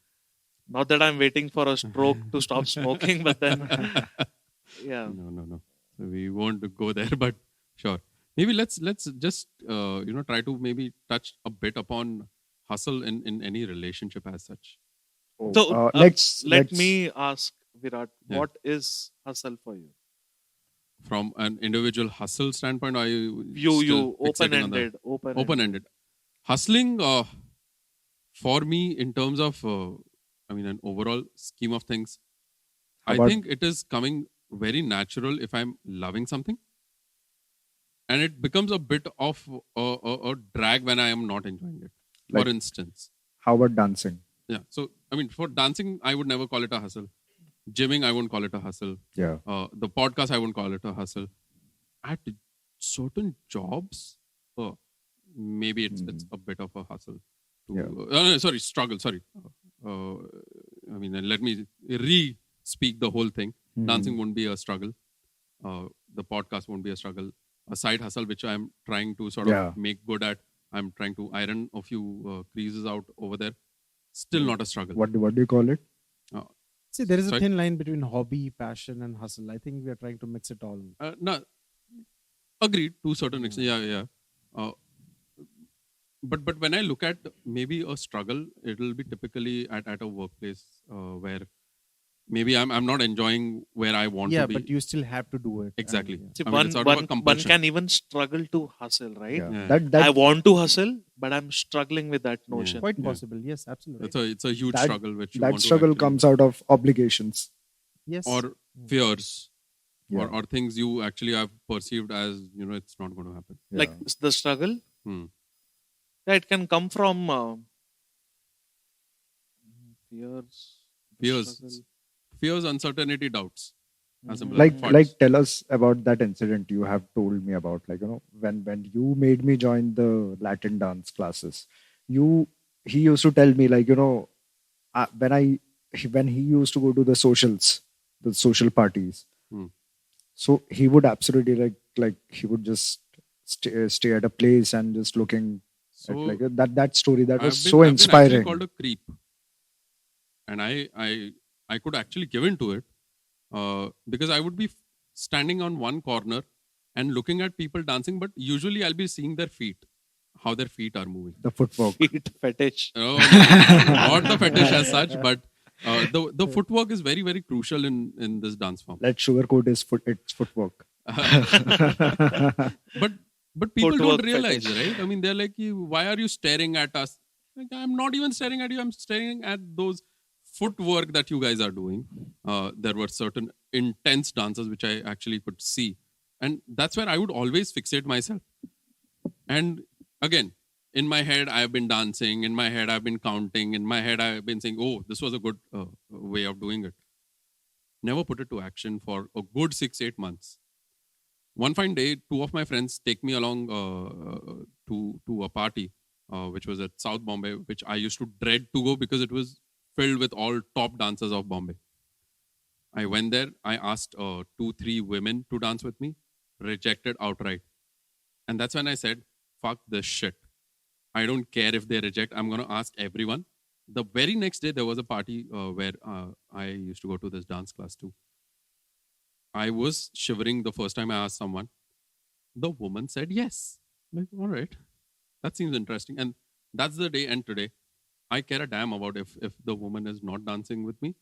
Not that I'm waiting for a stroke to stop smoking, but then yeah. No. So we won't go there, but sure. Maybe let's just try to maybe touch a bit upon hustle in any relationship as such. So let me ask Virat, Yeah. what is hustle for you? From an individual hustle standpoint, are you You still fixating on the- open-ended. open-ended? Hustling for me in terms of an overall scheme of things, I About- think it is coming very natural if I'm loving something, and it becomes a bit of a drag when I am not enjoying it. Like- For instance, How about dancing? yeah. So for dancing, I would never call it a hustle. Gymming, I won't call it a hustle. Yeah. The podcast, I won't call it a hustle. At certain jobs, maybe it's a bit of a hustle. Struggle. Sorry. Let me re-speak the whole thing. Dancing won't be a struggle. The podcast won't be a struggle. A side hustle, which I'm trying to sort of make good at. I'm trying to iron a few creases out over there. Still not a struggle. What do you call it? See, there is a Sorry? thin line between hobby, passion, and hustle. I think we are trying to mix it all. No, agreed to a certain extent. Yeah. But when I look at maybe a struggle, it'll be typically at a workplace where maybe I'm not enjoying where I want to be. But you still have to do it. Exactly. And, See, it's sort of a one compulsion. can even struggle to hustle, right? Yeah. Yeah. That I want to hustle, but I'm struggling with that notion. Quite Yeah. possible. Yes, absolutely. It's a huge That- struggle which you that want to struggle actually- comes out of obligations. Yes. or fears Yeah. or things you actually have perceived as it's not going to happen. Yeah. Like the struggle, Hmm. yeah, it can come from Fears, struggle. fears, uncertainty, doubts. As simple as like thoughts. like tell us about that incident you have told me about, like when you made me join the Latin dance classes. He used to tell me, like when he used to go to the social parties, so he would absolutely like he would just stay at a place and just looking at So like that story that was I've been- so I've been actually inspiring. called a creep, and I could actually give into it because I would be standing on one corner and looking at people dancing, but usually I'll be seeing their feet, how their feet are moving. The footwork. Feet fetish. Oh, not the fetish as such, but The footwork is very, very crucial in this dance form. Let's sugarcoat its footwork. But people Footwork don't realize, fetish. right? I mean, they're like, why are you staring at us? Like, I'm not even staring at you. I'm staring at those footwork that you guys are doing. There were certain intense dances which I actually could see. And that's where I would always fixate myself. And again, in my head, I've been dancing. In my head, I've been counting. In my head, I've been saying, oh, this was a good way of doing it. Never put it to action for a good 6-8 months. One fine day, two of my friends take me along to a party, which was at South Bombay, which I used to dread to go because it was filled with all top dancers of Bombay. I went there. I asked 2-3 women to dance with me, rejected outright. And that's when I said, fuck this shit. I don't care if they reject. I'm going to ask everyone. The very next day, there was a party where I used to go to this dance class too. I was shivering the first time I asked someone. The woman said yes. I'm like, all right, that seems interesting. And that's the day. And today, I care a damn about if the woman is not dancing with me.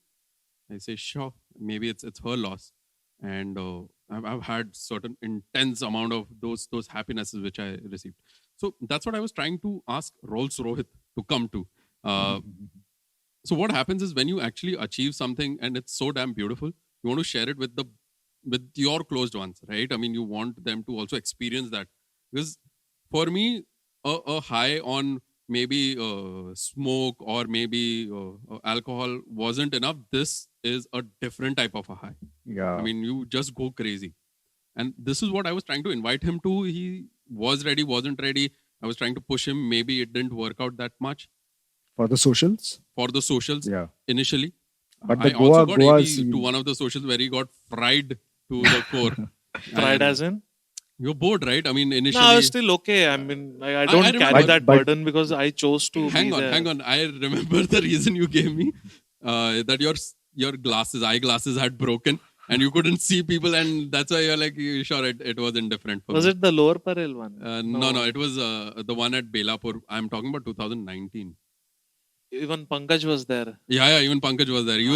I say, sure, maybe it's her loss. And I've had certain intense amount of those happinesses which I received. So that's what I was trying to ask Rolls Rohit to come to. So what happens is when you actually achieve something and it's so damn beautiful, you want to share it with your closed ones, right? I mean, you want them to also experience that. Because for me, a high on maybe smoke or maybe alcohol wasn't enough. This is a different type of a high. Yeah. I mean, you just go crazy. And this is what I was trying to invite him to. He was ready, wasn't ready. I was trying to push him. Maybe it didn't work out that much. For the socials? For the socials, Yeah. Initially. But I the also got Goa AB to one of the socials where he got fried to the core. Fried as in? You're bored, right? I mean, initially. No, I was still okay. I mean, I don't remember. carry that But- burden because I chose to Hang on. I remember the reason you gave me that your eyeglasses had broken and you couldn't see people, and that's why you're like, sure, it was indifferent for Was me. it the Lower Parel one? No, it was the one at Belapur. I'm talking about 2019. Even Pankaj was there. Yeah, even Pankaj was there. He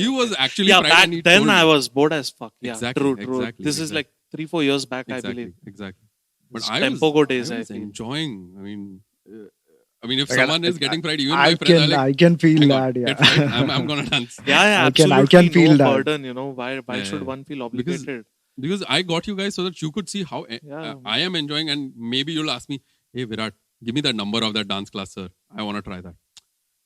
was actually Yeah, fried back and he then told I me. was bored as fuck. Yeah, Exactly, true. exactly, This is exactly. like 3-4 years back, I Exactly, believe. exactly. It's But Tempo days, I I was feel. enjoying. I mean, if Like, someone is getting fried, even I my friends are can, like, I can feel hang on, that. get Yeah. fried. I'm gonna dance. Yeah, I can absolutely feel no that. burden, Why Yeah, should yeah. one feel Because- obligated? Because I got you guys so that you could see how Yeah. I am enjoying, and maybe you'll ask me, hey Virat, give me that number of that dance class, sir. I want to try that.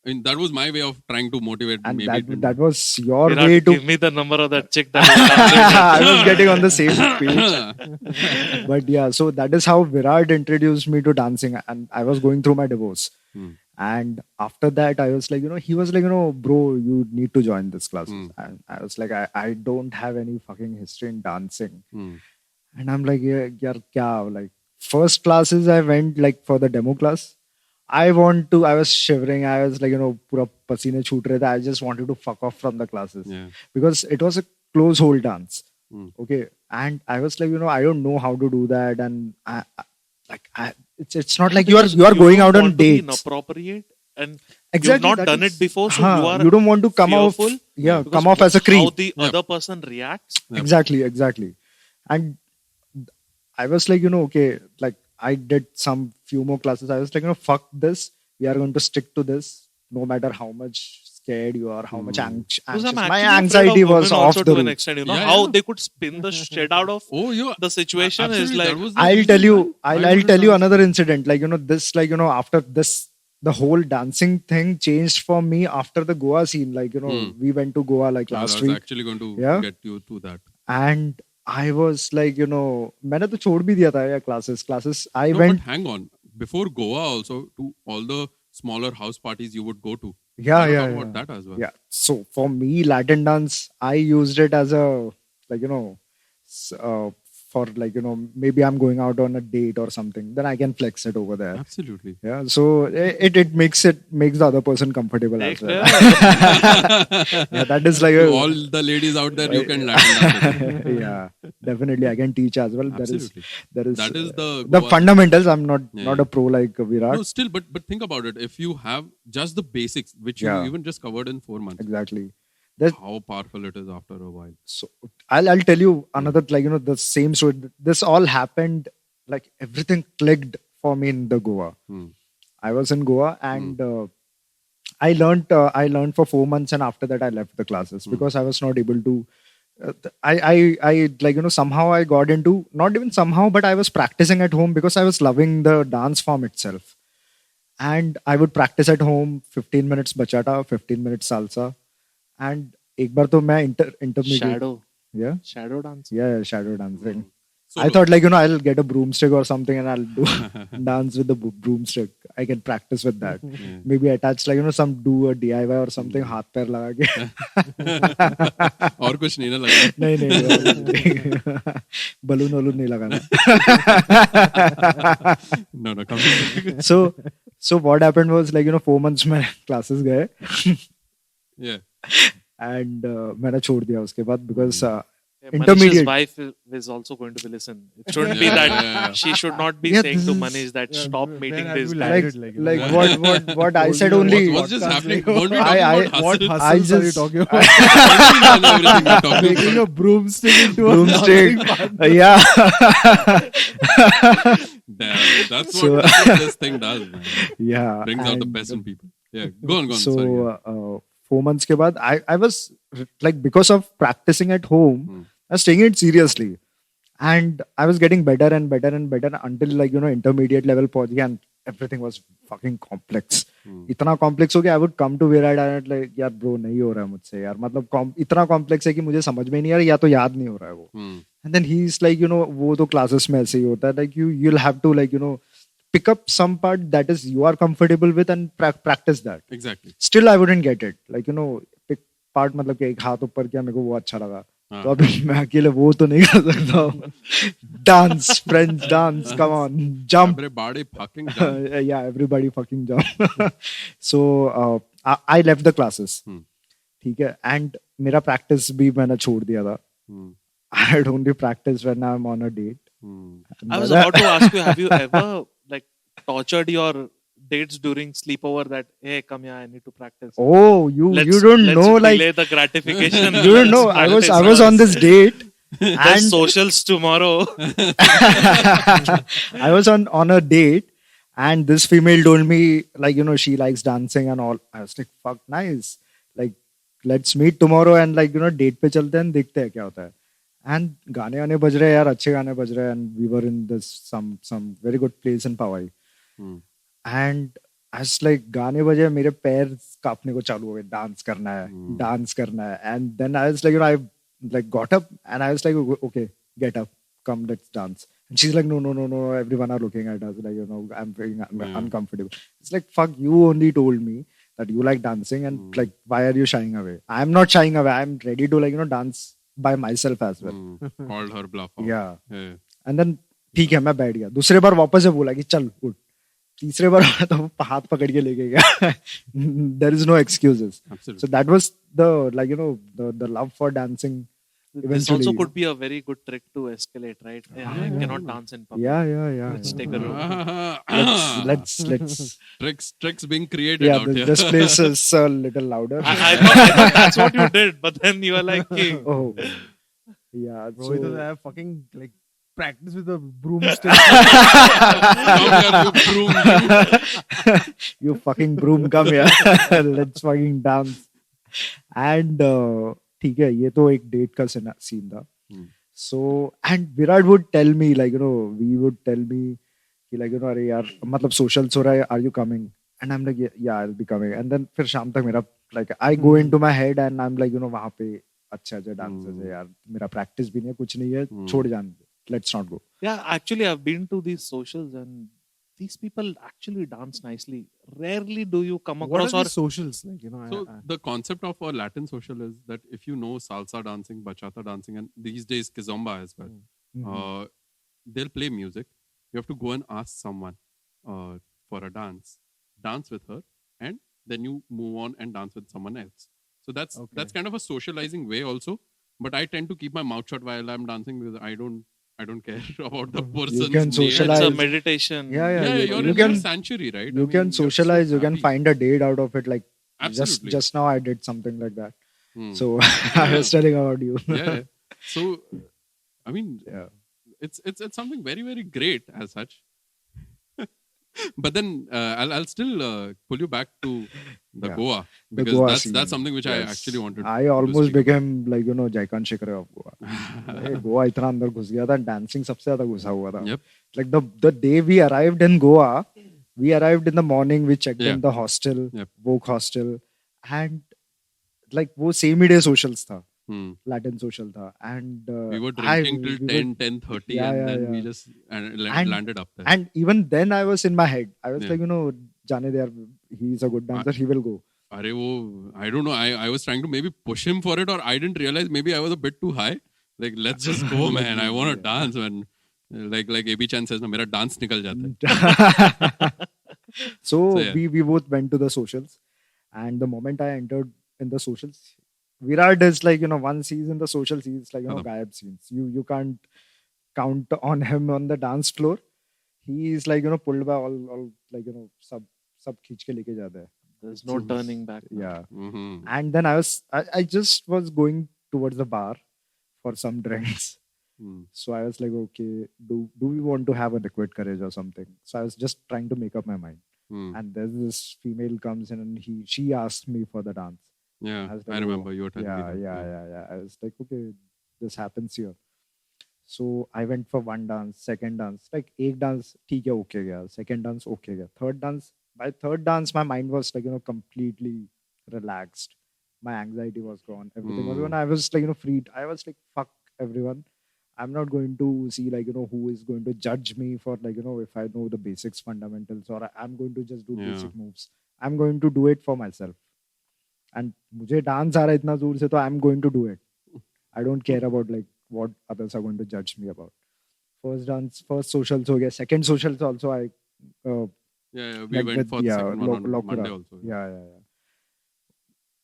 I mean, that was my way of trying to motivate. And maybe it didn't that was your Virat, way to. give me the number of that chick that was dancing. I was getting on the same page. But yeah, so that is how Virat introduced me to dancing. And I was going through my divorce. And after that, I was like, he was like, bro, you need to join this class. And I was like, I don't have any fucking history in dancing. And I'm like, yeah, kya? Like, first classes I went like for the demo class. I was shivering. I was like, pura pasine chhoot rahe the. I just wanted to fuck off from the classes. Yeah. Because it was a close hole dance. Mm. Okay. And I was like, I don't know how to do that. And it's not like you are going out on dates. Inappropriate and Exactly, you've not that done is- it before, so you don't want to come off, fearful yeah, because come off as a how creep. the other person reacts. Yep. Exactly. And I was like, okay, like I did some few more classes. I was like, fuck this. We are going to stick to this, no matter how much scared you are, how much anxious. Because I'm My actually anxiety afraid of was women off also the to an roof. extent. Yeah, How yeah. they could spin the shit out of Oh, you. the situation is Absolutely, like. that was the I'll reason tell you. why I I'll wanted tell to you dance. another incident. Like this, like after this, the whole dancing thing changed for me after the Goa scene. Like we went to Goa like I last was week, actually going to Yeah. get you to that. and I was like, मैंने तो छोड़ भी दिया था यार classes. I No, went. but hang on. Before Goa, also to all the smaller house parties you would go to. Yeah, Wanna yeah, talk yeah. about that as well. Yeah. So for me, Latin dance, I used it as a for like, maybe I'm going out on a date or something, then I can flex it over there. Absolutely. Yeah. So it makes the other person comfortable as well. Yeah, that is like To all the ladies out there, you can Latin dance. Yeah, definitely I can teach as well. Absolutely. There is That is the the Goa fundamentals. I'm not Yeah. a pro like Virat. No, still, but think about it. If you have just the basics, which you Yeah. even just covered in 4 months, Exactly. There's, how powerful it is after a while. so I'll tell you another, like, the same story. This all happened, like everything clicked for me in the Goa. Hmm. I was in Goa and I learned for 4 months, and after that I left the classes because I was not able to. I like, somehow I got into, not even somehow, but I was practicing at home because I was loving the dance form itself, and I would practice at home 15 minutes bachata, 15 minutes salsa, and एक बार तो मैं intermediate. Shadow dance. Yeah, shadow dancing. So I thought, like, I'll get a broomstick or something and I'll do dance with the broomstick. I can practice with that. Maybe attach, like, do a DIY or something, हाथ पैर लगा के. और कुछ नहीं ना लगा. नहीं balloon नहीं लगाना. No, come on. So what happened was, like, 4 months में classes गए. Yeah. And मैंने छोड़ दिया उसके बाद because Manish's wife is also going to be listen. It shouldn't be that Yeah. she should not be Yeah, saying this to is- Manish that stop meeting where have this you guy. landed? Like what I said only. What's just happening? Like, Won't we I- talk about What hustle? hustles are you just- talking about? Everything we're talking Making about. a broomstick into Broomstick. a dancing Yeah. Damn, that's So- what this thing does, man. Yeah. Brings out the and best in people. Yeah, go on. So Sorry. 4 months के बाद I was, like, because of practicing at home, Hmm. I was taking it seriously, and I was getting better and better and better until, like, intermediate level पहुंच गया, and everything was fucking complex. इतना complex हो गया, I would come to Virat and like, यार bro नहीं हो रहा है मुझसे यार, मतलब इतना complex है कि मुझे समझ में नहीं आ रहा, या तो याद नहीं हो रहा है वो. And then he's like, वो तो classes में ऐसे ही होता है, like you'll have to, like, pick up some part that is you are comfortable with and practice that. Exactly. Still I wouldn't get it, like, pick part, मतलब कि एक हाथ ऊपर किया, मेरे को वो अच्छा लगा, तो अभी मैं अकेले वो तो नहीं कर सकता. Dance, friends, dance, come on, jump. Everybody fucking jump. Yeah, everybody fucking jump. So I left the classes. ठीक है, and मेरा practice भी मैंने छोड़ दिया था. I would only practice when I'm on a date. I was about to ask you, have you ever like tortured your dates during sleepover that, hey, come here, I need to practice. Oh, you don't let's know, like, delay the gratification. you don't know. I was on this date. There's And socials tomorrow. I was on a date, and this female told me, like, she likes dancing and all. I was like, fuck, nice. Like, let's meet tomorrow and, like, date पे चलते हैं, देखते हैं क्या होता है. And गाने आने बज रहे हैं यार, अच्छे गाने बज रहे हैं, and we were in this some very good place in Powai. And I was like, गाने बजे, मेरे पैर कांपने को चालू हो गए, डांस करना है. And then I was like, I like got up and I was like, okay, get up, come, let's dance. And she's like, no, everyone are looking at us, like, I'm feeling uncomfortable. It's like, fuck, you only told me that you like dancing, and like, why are you shying away? I'm not shying away. I'm ready to, like, dance by myself as well. Called her bluff. Yeah. Yeah. And then ठीक है, मैं बैठ गया. दूसरे बार वापस से बोला कि चल उठ. तीसरे बार तो हाथ पकड़ के लेके गया. There is no excuses. Absolutely. So that was the, like, the love for dancing. This Eventually. also could be a very good trick to escalate, right? Yeah, I cannot dance in public. Yeah. Let's take a room. Let's Tricks being created yeah, out here. this place is a little louder. I thought that's what you did, but then you were like, hey, Oh, yeah. Rohittastic, I have fucking like practice with a broomstick. Come here, you broom. You fucking broom, come here. Let's fucking dance. And ठीक है, ये तो एक date का scene था. So, and Virat would tell me, like, we would tell me कि, like, अरे यार, मतलब socials हो रहा है, are you coming? And I'm like, yeah, I'll be coming. And then फिर शाम तक मेरा, like, I go into my head and I'm like, वहाँ पे अच्छे dances है यार, मेरा practice भी नहीं है, कुछ नहीं है, छोड़ जाने. Let's not go. yeah, actually, I've been to these socials and these people actually dance nicely. Rarely do you come What across are or the socials like? So the concept of a Latin social is that if you know salsa dancing, bachata dancing, and these days kizomba as well, Uh, they'll play music. You have to go and ask someone for a dance with her, and then you move on and dance with someone else. So that's kind of a socializing way also. But I tend to keep my mouth shut while I'm dancing because I don't care about the person's can name. It's socialize. a meditation. Yeah, Yeah, you, you're you in your can sanctuary, right? you can you're so socialize. You can happy. find a date out of it. Like Absolutely. just now I did something like that. Hmm. So I was telling about you. yeah. So I mean, Yeah. it's something very very great as such. But then I'll still pull you back to the Yeah. Goa The because Goa that's scene. something which I Yes. actually wanted. I to almost speak about. became like Jaikan Shikare of Goa. Goa इतना अंदर घुस गया था dancing सबसे ज्यादा घुसा हुआ था. Yep. Like the day we arrived in Goa, we arrived in the morning, we checked Yeah. in the hostel, Yep. Vogue hostel, and like वो same day socials था, Hmm. Latin social था, and We were drinking till we 10, 10:30 Yeah, and yeah, then we yeah. just And- landed up there. and even then I was in my head, I was Yeah. like Jane there, he's a good dancer, he will go. I don't know. I was trying to maybe push him for it, or I didn't realize maybe I was a bit too high. Like, let's just go, man. I want to dance. And like AB Chan says, na, mera dance nikal jata hai. So yeah. we both went to the socials, and the moment I entered in the socials, Virat is like once he's in the socials, he's like Gayab scenes. You can't count on him on the dance floor. He is like pulled by all like sub खींच के लेके जाता है. There's no turning back. Yeah. Mm-hmm. And then I just was going towards the bar for some drinks. Mm. So I was like, okay, do we want to have a liquid courage or something? So I was just trying to make up my mind. Mm. And there's this female comes in and she asked me for the dance. Yeah, I was I like, remember you were telling me yeah, that. yeah. I was like, okay, this happens here. So I went for one dance, second dance, like एक dance ठीक है okay गया, second dance okay गया, third dance. By third dance, my mind was like completely relaxed. My anxiety was gone, everything was gone. I was like freed. I was like fuck everyone. I'm not going to see like who is going to judge me for like if I know the basics fundamentals, or I'm going to just do basic moves. I'm going to do it for myself. And मुझे dance आ रहा है इतना दूर से, तो I'm going to do it. I don't care about like what others are going to judge me about. First dance, first socials हो गया, second socials also I we like went for the second one on lock Monday up. also. Yeah.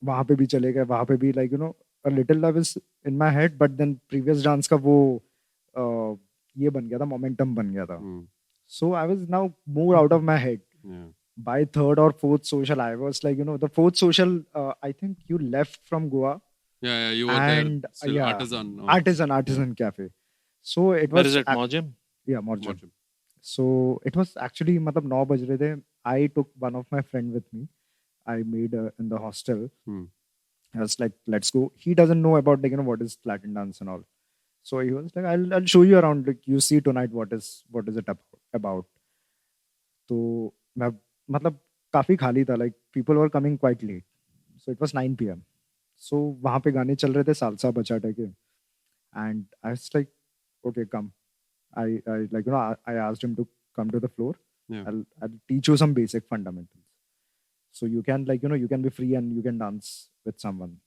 वहाँ पे भी चले गए, वहाँ पे भी like a little love is in my head, but then previous dance का वो ये बन गया था, momentum बन गया था. So I was now more out of my head. Yeah. By third or fourth social, I was like the fourth social, I think you left from Goa. Yeah, you were And there still artisan. Artisan cafe. So it was. Where is it? Morgem? Yeah, Morgem. So it was actually मतलब 9 बज रहे थे. I took one of my friend with me. I made in the hostel. I was like, let's go. He doesn't know about like what is Latin dance and all. So he was like, I'll show you around. Like you see tonight what is it about. So मैं मतलब काफी खाली था. Like people were coming quite late. So it was 9 p.m. So वहाँ पे गाने चल रहे थे सालसा बचाटे के. And I was like, okay, come. I like I asked him to come to the floor. Yeah. I'll teach you some basic fundamentals. So you can like you can be free and you can dance with someone.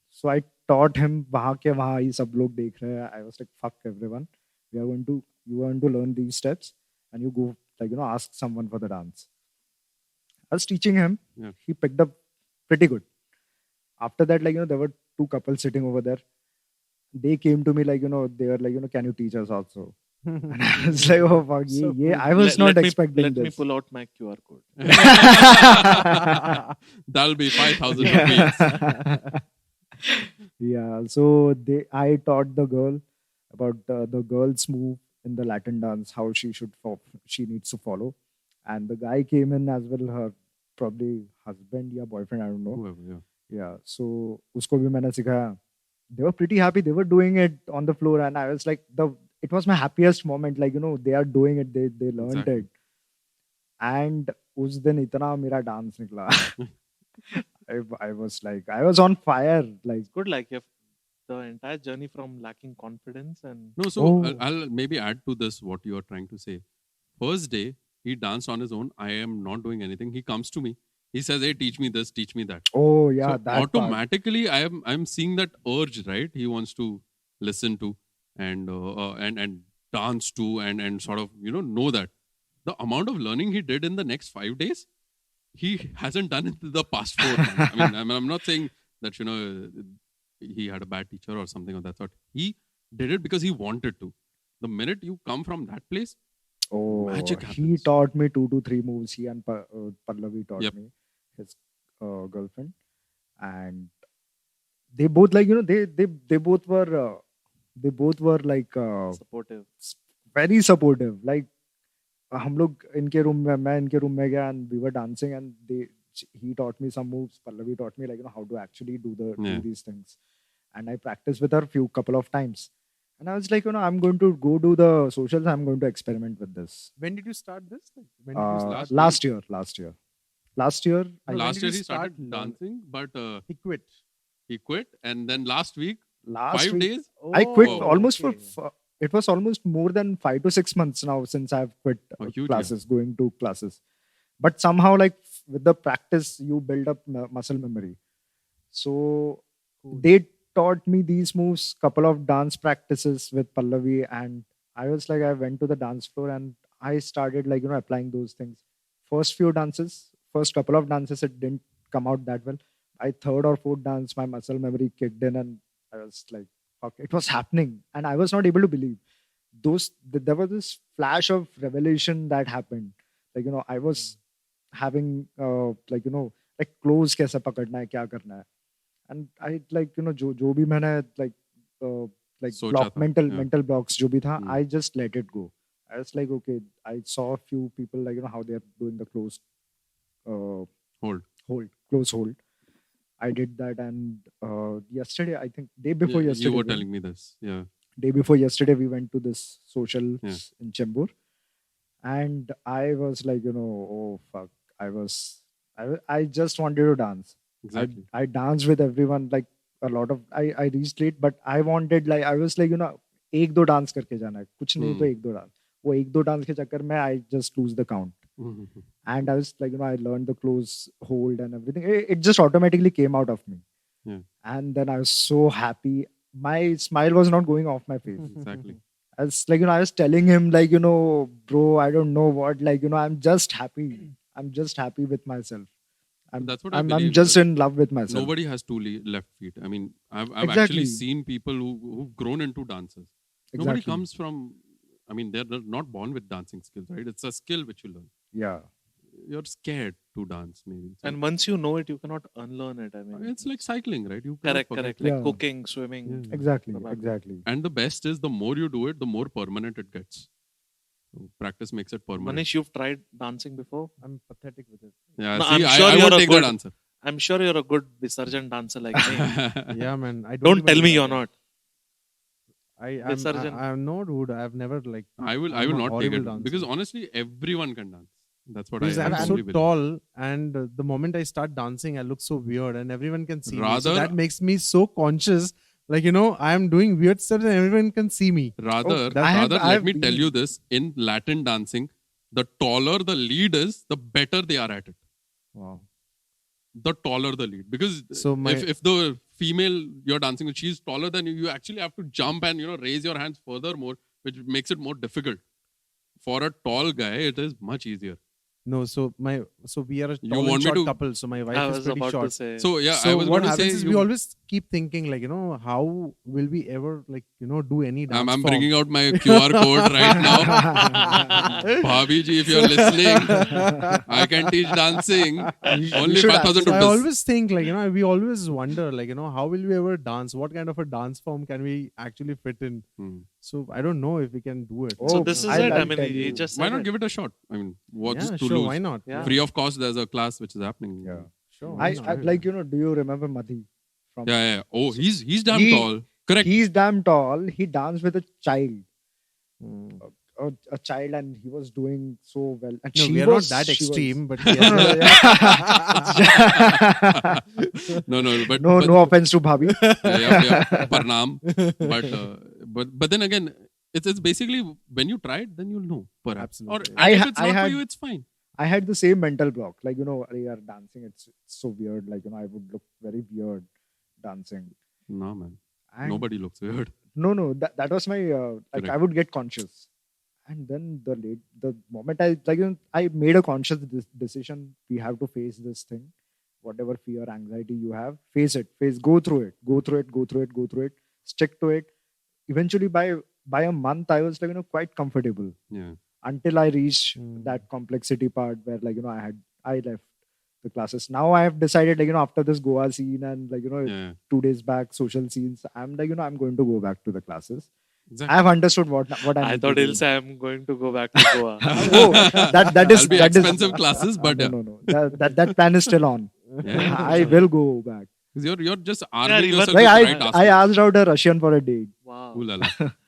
So I taught him वहाँ के वहाँ ही सब लोग देख रहे हैं. I was like, fuck everyone. You are going to learn these steps and you go like ask someone for the dance. I was teaching him. Yeah. He picked up pretty good. After that, like there were 2 couples sitting over there. They came to me like they were like can you teach us also? And I was like, oh fuck, So yeah. I was not expecting Let this. me pull out my QR code. That'll be 5,000 rupees. Yeah. So I taught the girl about the girl's move in the Latin dance, how she needs to follow. And the guy came in as well, her probably husband or boyfriend, I don't know. Whoever, Yeah. So usko bhi maine sikhaya. They were pretty happy. They were doing it on the floor, and I was like, it was my happiest moment. Like they are doing it. They learned it. And उस दिन इतना मेरा dance निकला. I was like, I was on fire. Like It's good, like if the entire journey from lacking confidence and No, so I'll maybe add to this what you are trying to say. First day, he danced on his own. I am not doing anything. He comes to me. He says, "Hey, teach me this, teach me that." oh yeah, So that part. automatically, I'm seeing that urge, right? He wants to listen to and dance to and sort of know that the amount of learning he did in the next 5 days, he hasn't done it in the past 4 months. I'm not saying that he had a bad teacher or something of that sort. He did it because he wanted to. The minute you come from that place, magic He happens. taught me 2 to 3 moves. He and Pallavi taught Yep. me, his girlfriend, and they both they both were like Supportive. very supportive. Like हम लोग इनके room में, मैं इनके room में गया and we were dancing and he taught me some moves. Pallavi taught me how to actually do these things, and I practiced with her couple of times. And I was like, I'm going to go do the socials. I'm going to experiment with this. When did you start this? Like, when did you start? Last year. Last year, Last when year did he you started start learning? dancing, but He quit. he quit. And then last week, last 5 week, days. I quit Oh, almost okay. it was almost more than 5 to 6 months now since I've quit huge classes, going to classes. But somehow, like with the practice, you build up muscle memory. So they taught me these moves, couple of dance practices with Pallavi, and I was like, I went to the dance floor and I started applying those things. First couple of dances, it didn't come out that well. By third or fourth dance, my muscle memory kicked in, and I was like, fuck, it was happening, and I was not able to believe. There was this flash of revelation that happened. I was having like clothes कैसे पकड़ना है, क्या करना है, and I जो भी मैंने like सोचा block था, yeah. mental blocks जो भी था, Hmm. I just let it go. I was like, okay, I saw a few people how they are doing the close close hold. I did that, and yesterday, I think day before Yeah, yesterday, you were telling me this. Yeah. day before yesterday, we went to this social Yeah. in Chembur, and I was like, oh fuck, I just wanted to dance. Exactly. I danced with everyone, like a lot of I reached late, but I wanted, like, I was like, एक दो dance करके जाना है, कुछ नहीं तो एक दो डांस. वो एक दो डांस के चक्कर में I just lose the count. And I was like, I learned the close hold and everything. It just automatically came out of me. Yeah. And then I was so happy. My smile was not going off my face. Exactly. I was like, I was telling him, like, bro, I don't know what, like, I'm just happy. I'm just happy with myself. That's what I I'm believe. just in love with myself. Nobody has two left feet. I mean, I've Exactly. actually seen people who've grown into dancers. Nobody Exactly. comes from, I mean, they're not born with dancing skills, right? It's a skill which you learn. Yeah. You're scared to dance, maybe. And once you know it, you cannot unlearn it. I mean, It's like cycling, right? You cannot correct. forget. Like Yeah. cooking, swimming. Yeah. Exactly. Probably. Exactly. And the best is the more you do it, the more permanent it gets. So practice makes it permanent. Manish, you've tried dancing before? I'm pathetic with it. Yeah, No, see, I'm sure I you're won't a take good- that answer. I'm sure you're a good Visarjan dancer like me. Yeah, man. I Don't even tell do me that. you're not. Visarjan. I'm no dude. I've never like. I will I'm a not take horrible it dancer. because honestly, everyone can dance. That's what Because I I'm so strongly believe. tall, and the moment I start dancing, I look so weird, and everyone can see me. So Rather- that makes me so conscious. Like, I am doing weird steps, and everyone can see me. Rather, I've let me tell been- you this: in Latin dancing, the taller the lead is, the better they are at it. Wow. The taller the lead, because So if the female you're dancing with, she's taller than you, you actually have to jump and raise your hands further more, which makes it more difficult. For a tall guy, it is much easier. No, so we are a You tall want and me short to- couple. So my wife I is was pretty about short. to say. So yeah, So I was what going to happens say is we always keep thinking, like, how will we ever, like, do any dance I'm form? bringing out my QR code right now. Bhabhi ji, if you're listening, I can teach dancing. Only should 5,000 So I rupees. always think, like, we always wonder, like, how will we ever dance? What kind of a dance form can we actually fit in? So I don't know if we can do it. So Oh, this is I'll- it. I I'll mean, tell he you. just Why said not it. give it a shot? I mean, what's Yeah, to sure. lose? Why not? Yeah. Free of cost, there's a class which is happening. Yeah. Sure. I why not? like, do you remember Madhi? From Yeah. Oh, he's damn He- tall. Correct. He's damn tall. He danced with a child. Hmm. A child, and he was doing so well. And No, she we are was, not that she was- extreme, but No, no, yeah. No, but no offense to Bhabhi. yeah, Parnam. But then again, it's basically when you try it, then you'll know. Perhaps. Absolutely. Or I if ha- it's I not for had- you, it's fine. I had the same mental block. Like, we are dancing. It's so weird. Like, I would look very weird dancing. No, man. And Nobody looks weird. No. That was my like Correct. I would get conscious, and then the moment I made a conscious decision. We have to face this thing, whatever fear, anxiety you have, face it, go through it, stick to it. Eventually, by a month, I was quite comfortable. Yeah. Until I reached that complexity part where I left the classes. Now I have decided after this Goa scene and Yeah. 2 days back social scenes, I'm I'm going to go back to the classes. Exactly. I have understood what I I need thought to he'll do. say I'm going to go back to Goa. Oh, that is That'll be that is expensive classes, but no. That plan is still on. yeah. I will go back. 'Cause you're just arming even- yourself Like with I right I aspects. asked out a Russian for a date. Wow. Ooh la la.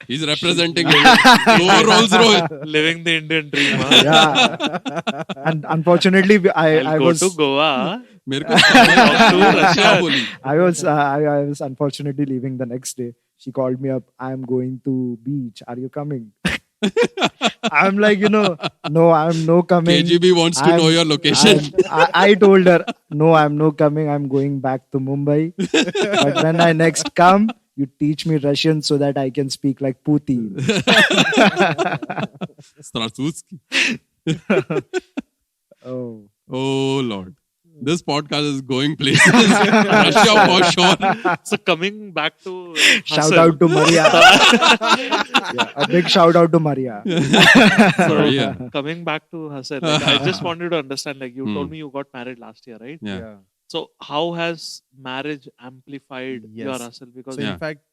He's representing low Rolls Royce. Living the Indian dream. Huh? Yeah, and unfortunately I'll I go was to Goa. मेरे को क्या Russian. बोली? I was unfortunately leaving the next day. She called me up. I'm going to beach. Are you coming? I'm like, no, I'm no coming. KGB wants to know your location. I told her, no, I'm no coming. I'm going back to Mumbai. But when I next come, you teach me Russian so that I can speak like Putin. Strasutski. Oh. Oh Lord. This podcast is going places. Russia for sure. So coming back to Shout hustle. out to Maria. Yeah, a big shout out to Maria. Sorry, yeah. Coming back to hustle, like, I just wanted to understand. Like you told me you got married last year, right? Yeah. So how has marriage amplified your Yes. hustle? Because So Yeah. in fact,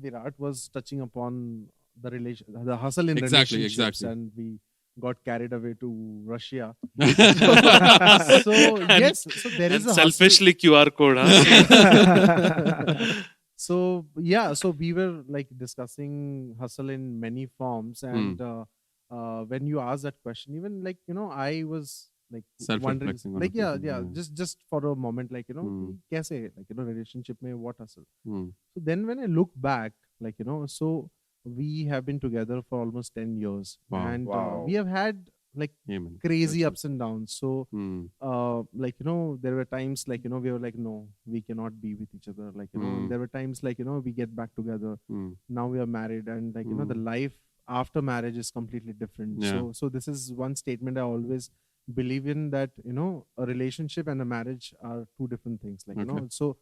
Virat was touching upon the hustle in Exactly, relationships, exactly. and we got carried away to Russia. Yeah. So yes, so there is and a selfishly QR code. Huh? hustle. So yeah, so we were like discussing hustle in many forms, and when you asked that question, even like I was like wondering, Self-reflecting on like it. yeah, just for a moment, like kaise, like relationship mein what hustle. So then when I look back, like so we have been together for almost 10 years, Wow. and Wow. we have had like Amen. crazy That's ups and downs. So like there were times like we were like, no, we cannot be with each other, like there were times like we get back together. Now we are married, and like the life after marriage is completely different. Yeah. So this is one statement I always believe in, that a relationship and a marriage are two different things, like Okay. so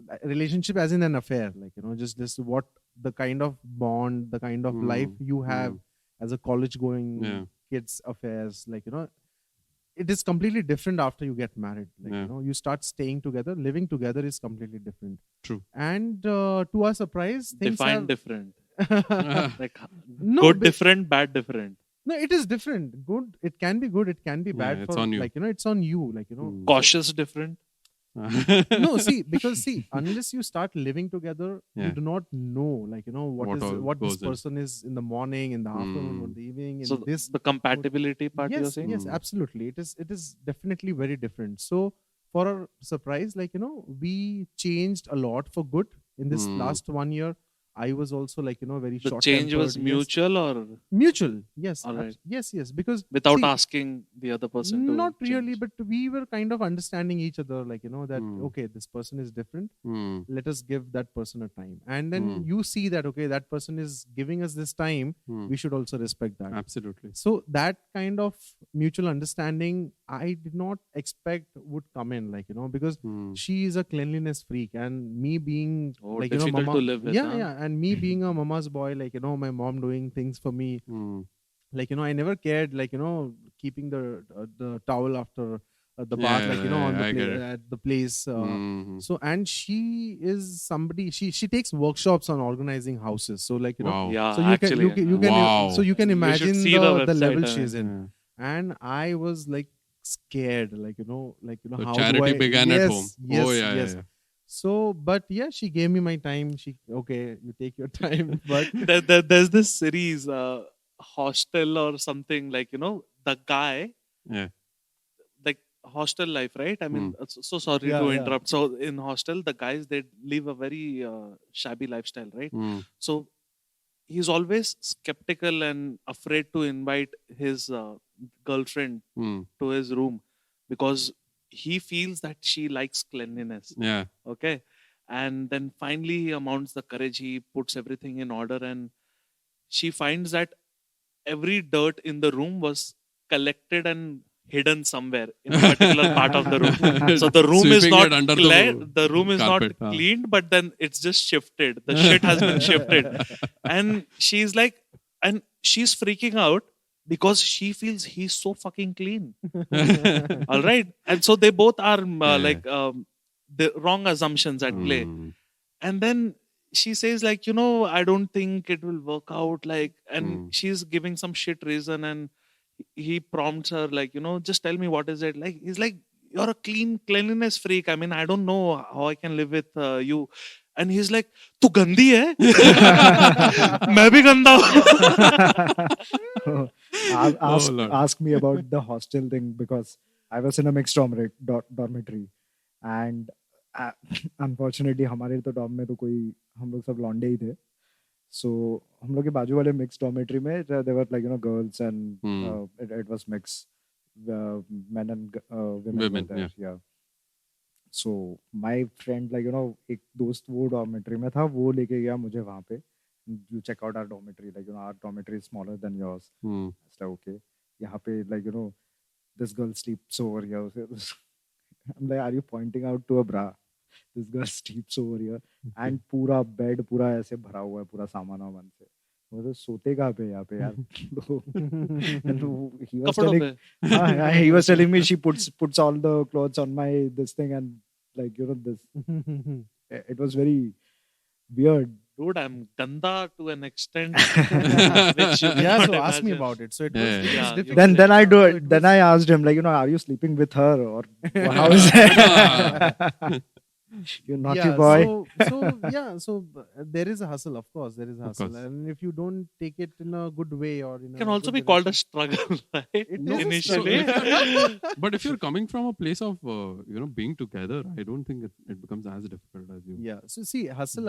a relationship as in an affair, like just what the kind of bond, the kind of life you have as a college going Yeah. kids affairs, like it is completely different after you get married, like Yeah. you start staying together, living together is completely different. True. And to our surprise, things Define have different. Like no, good, but- different, bad, different. no, it is different. Good, it can be good, it can be Yeah, bad. it's For on you. like it's on you, like Cautious, different. no, see, because unless you start living together, Yeah. you do not know, like What all what this goes in. person is in the morning, in the afternoon, or the evening, in So this. the compatibility part you're Yes, saying. yes, absolutely. It is definitely very different. So for our surprise, like we changed a lot for good in this last 1 year. I was also like very The short. change was mutual or mutual. Yes, All right. yes, because without see, asking the other person to not really, change. but we were kind of understanding each other, like that okay, this person is different, let us give that person a time, and then you see that okay, that person is giving us this time, we should also respect that. Absolutely. So that kind of mutual understanding I did not expect would come in, like because she is a cleanliness freak, and me being Oh, like difficult mama, to live with, yeah, huh? yeah, and me being a mama's boy, like my mom doing things for me, like I never cared, like keeping the towel after the bath, like on I get it. the at the place. So, and she is somebody, she takes workshops on organizing houses, so like Wow. Yeah, so you actually. can Wow. so you can You should imagine see the the website, level I she's mean. in. And I was like scared, like So how charity do I, began at home. yes, Oh yeah, yes. yeah. So but yeah, she gave me my time. She okay, you take your time. But There's this series, Hostel or something, like the guy, Yeah. like Hostel Life, right? I mean, so sorry Yeah, to yeah. interrupt. So in Hostel, the guys, they live a very shabby lifestyle, right? So he's always skeptical and afraid to invite his girlfriend to his room because he feels that she likes cleanliness. Yeah. Okay. And then finally he mounts the courage, he puts everything in order, and she finds that every dirt in the room was collected and hidden somewhere in a particular part of the room. So the room is Sweeping not it under the room is not carpet. cleaned, but then it's just shifted. The shit has been shifted. And she's like, and she's freaking out because she feels he's so fucking clean. All right. And so they both are the wrong assumptions at play. And then she says, like, I don't think it will work out. Like, and she's giving some shit reason, and he prompts her, like, just tell me what is it. Like, he's like, you're a cleanliness freak. I mean, I don't know how I can live with you. And he's like, "Tu gandi hai? मैं भी गंदा हूँ." Ask me about the hostel thing, because I was in a mixed dormitory, and unfortunately हमारे तो dorm में तो कोई, हम लोग सब लौंडे ही थे. So हम लोग के बाजू वाले mixed dormitory में there were, like, girls, and it was mixed, men and women were there. Yeah. So my friend, like, एक दोस्त वो dormitory में था, वो लेके गया मुझे वहाँ पे. You check out our dormitory, like, our dormitory is smaller than yours. It's like, okay, यहाँ पे, like, this girl sleeps over here. I'm like, are you pointing out to a bra? This girl sleeps over here, and पूरा bed पूरा ऐसे भरा हुआ है पूरा सामान वामान से. मतलब सोते कहाँ पे यहाँ पे यार. And he was telling me she puts all the clothes on my this thing, and, like, this. It was very weird. Dude, I'm ganda to an extent. Yeah, so ask me about it. So it was different. Then I asked him, like, are you sleeping with her, or how is it? You naughty boy. So there is a hustle, of course. There is a hustle, and if you don't take it in a good way, or it can also be called a struggle, right? Initially. But if you're coming from a place of being together, I don't think it becomes as difficult as you. Yeah. So see, hustle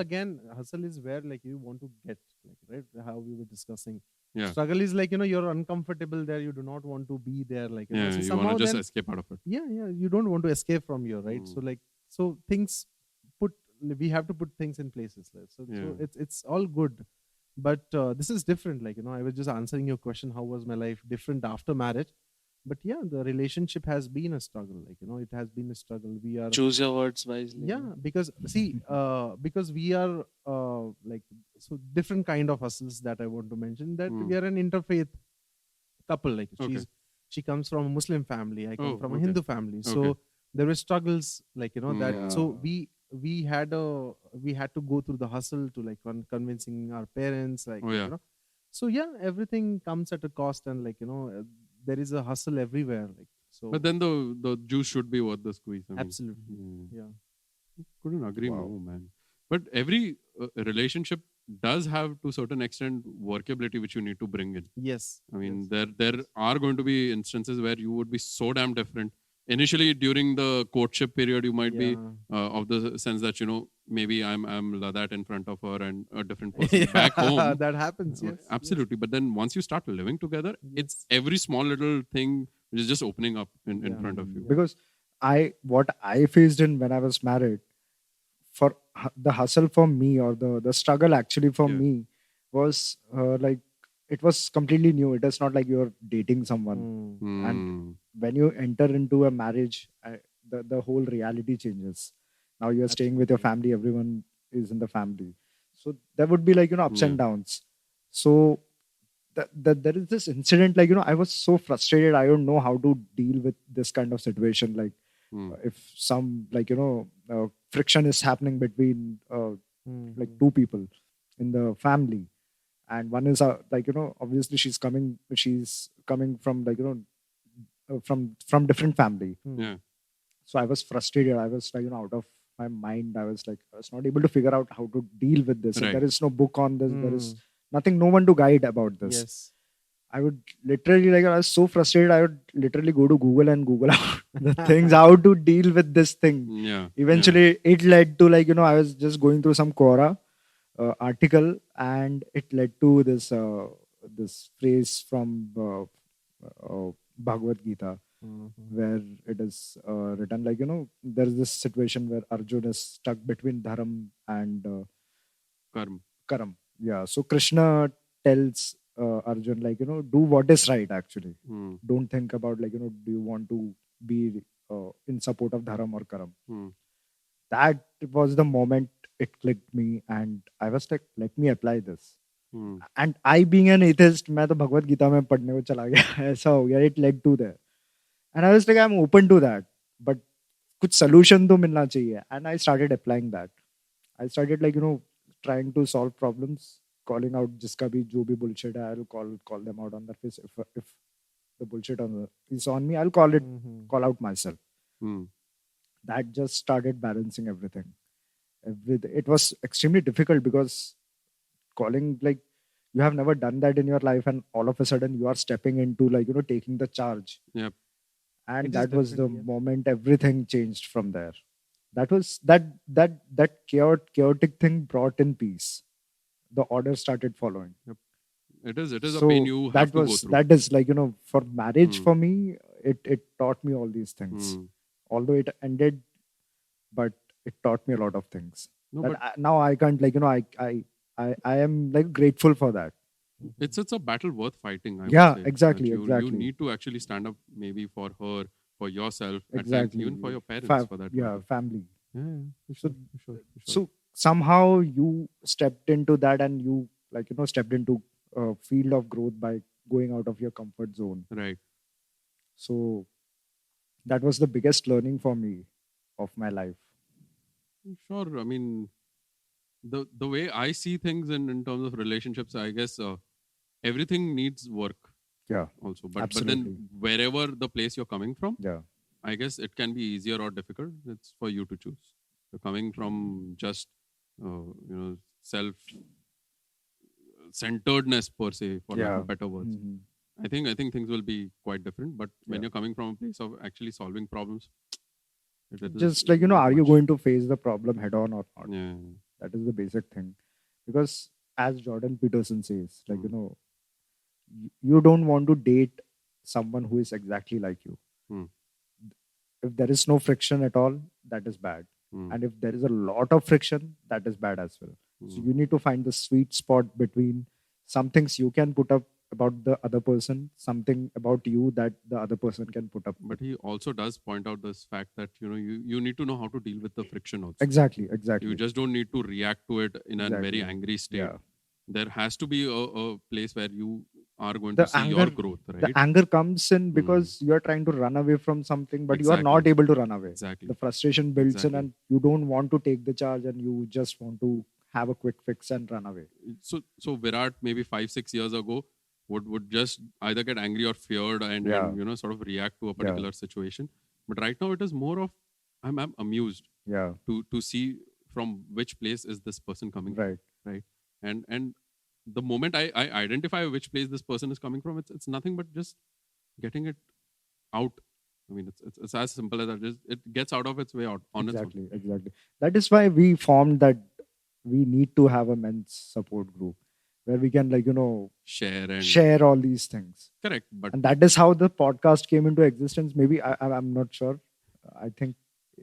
is where, like, you want to get, like, right, how we were discussing. Yeah. Struggle is like, you're uncomfortable there. You do not want to be there. Like, you want to just escape out of it. Yeah. You don't want to escape from here, right? So things we have to put things in places. So it's all good, but this is different. Like, I was just answering your question, how was my life different after marriage? But yeah, the relationship has been a struggle. Like, it has been a struggle. We are, choose your words wisely. Yeah, because see, because we are like, so different kind of hustles that I want to mention. That we are an interfaith couple. Like, she comes from a Muslim family, I come from a Hindu family. So there were struggles, like, that. So we had to go through the hustle to, like, convincing our parents, like, so yeah, everything comes at a cost, and, like, there is a hustle everywhere, like, so. But then the juice should be worth the squeeze. Absolutely. Yeah. Couldn't agree more, man. But every relationship does have, to a certain extent, workability which you need to bring in. Yes. I mean, there are going to be instances where you would be so damn different. Initially, during the courtship period, you might be of the sense that, maybe I'm that in front of her and a different person back home. That happens, yes. Absolutely. Yes. But then once you start living together, it's every small little thing which is just opening up in front of you. Because what I faced in when I was married, for the hustle for me, or the struggle actually for me, was like, it was completely new. It is not like you're dating someone. And when you enter into a marriage, the whole reality changes. Now you're staying with your family. Everyone is in the family. So there would be, like, ups and downs. So there is this incident, like, I was so frustrated. I don't know how to deal with this kind of situation. Like, if some, like, friction is happening between like two people in the family, and one is like, obviously she's coming from, like, from different family. So I was frustrated. I was, like, out of my mind. I was not able to figure out how to deal with this. Right. There is no book on this. There is nothing, no one to guide about this. Yes. I would literally, like, I was so frustrated, I would literally go to Google and Google out the things, how to deal with this thing. Yeah. Eventually, it led to, like, I was just going through some Quora article, and it led to this this phrase from Bhagavad Gita. where it is written like, there's this situation where Arjun is stuck between Dharam and Karm. Karam. Yeah. So Krishna tells Arjun, like, do what is right actually. Don't think about, like, do you want to be in support of Dharam or Karam. That was the moment it clicked me, and I was like, let me apply this. And I being an atheist, मैं तो भगवत गीता में पढ़ने को चला गया. ऐसा हो गया. It led to there. And I was like, I'm open to that. But कुछ solution तो मिलना चाहिए. And I started applying that. I started, like, trying to solve problems, calling out जिसका भी जो भी bullshit है, I'll call them out on their face. If the bullshit is on me, I'll call out myself. That just started balancing everything. It was extremely difficult because calling, like, you have never done that in your life, and all of a sudden you are stepping into, like, taking the charge. Yep. And It is that was the definitely, yeah. moment everything changed from there. That was that chaotic thing brought in peace. The order started following. It is a So pain you have to go through. that is, like, for marriage, for me, it taught me all these things. Although it ended, but it taught me a lot of things. No, That but now I can't, like, I am, like, grateful for that. it's a battle worth fighting. I Yeah, would say. exactly, That you exactly. need to actually stand up, maybe for her, for yourself, at times, Exactly. even for your parents, for that Yeah, matter. family. Yeah, for So- sure, for sure, for sure. So somehow you stepped into that, and you, like, stepped into a field of growth by going out of your comfort zone. Right. So that was the biggest learning for me of my life. Sure. I mean, the way I see things in terms of relationships, I guess everything needs work Yeah, also. But absolutely. then wherever the place you're coming from, Yeah, I guess it can be easier or difficult. It's for you to choose. You're coming from just self centeredness per se, for lack Yeah. of better words. Mhm. I think things will be quite different. But when Yeah. you're coming from a place of actually solving problems, it is Just, like, not are you much. going to face the problem head on or not? Yeah. That is the basic thing. Because as Jordan Peterson says, like, you don't want to date someone who is exactly like you. If there is no friction at all, that is bad. And if there is a lot of friction, that is bad as well. So you need to find the sweet spot between some things you can put up about the other person, something about you that the other person can put up. But he also does point out this fact that you need to know how to deal with the friction also. Exactly. You just don't need to react to it in a very Exactly. angry state. Yeah. There has to be a place where you are going The to see your anger- growth, right? The anger comes in because you are trying to run away from something, but you are not Exactly. able to run away. Exactly. The frustration builds in, Exactly. and you don't want to take the charge, and you just want to have a quick fix and run away. So Virat maybe 5-6 years ago would just either get angry or feared and sort of react to a particular situation. But right now it is more of I'm amused Yeah. to see from which place is this person coming from, Right. right? And the moment I identify which place this person is coming from, it's nothing but just getting it out. I mean, it's as simple as that. Just it gets out of its way out on its own. Exactly. That is why we formed that. We need to have a men's support group where we can, like, share all these things. Correct, but And that is how the podcast came into existence. Maybe I'm not sure. I think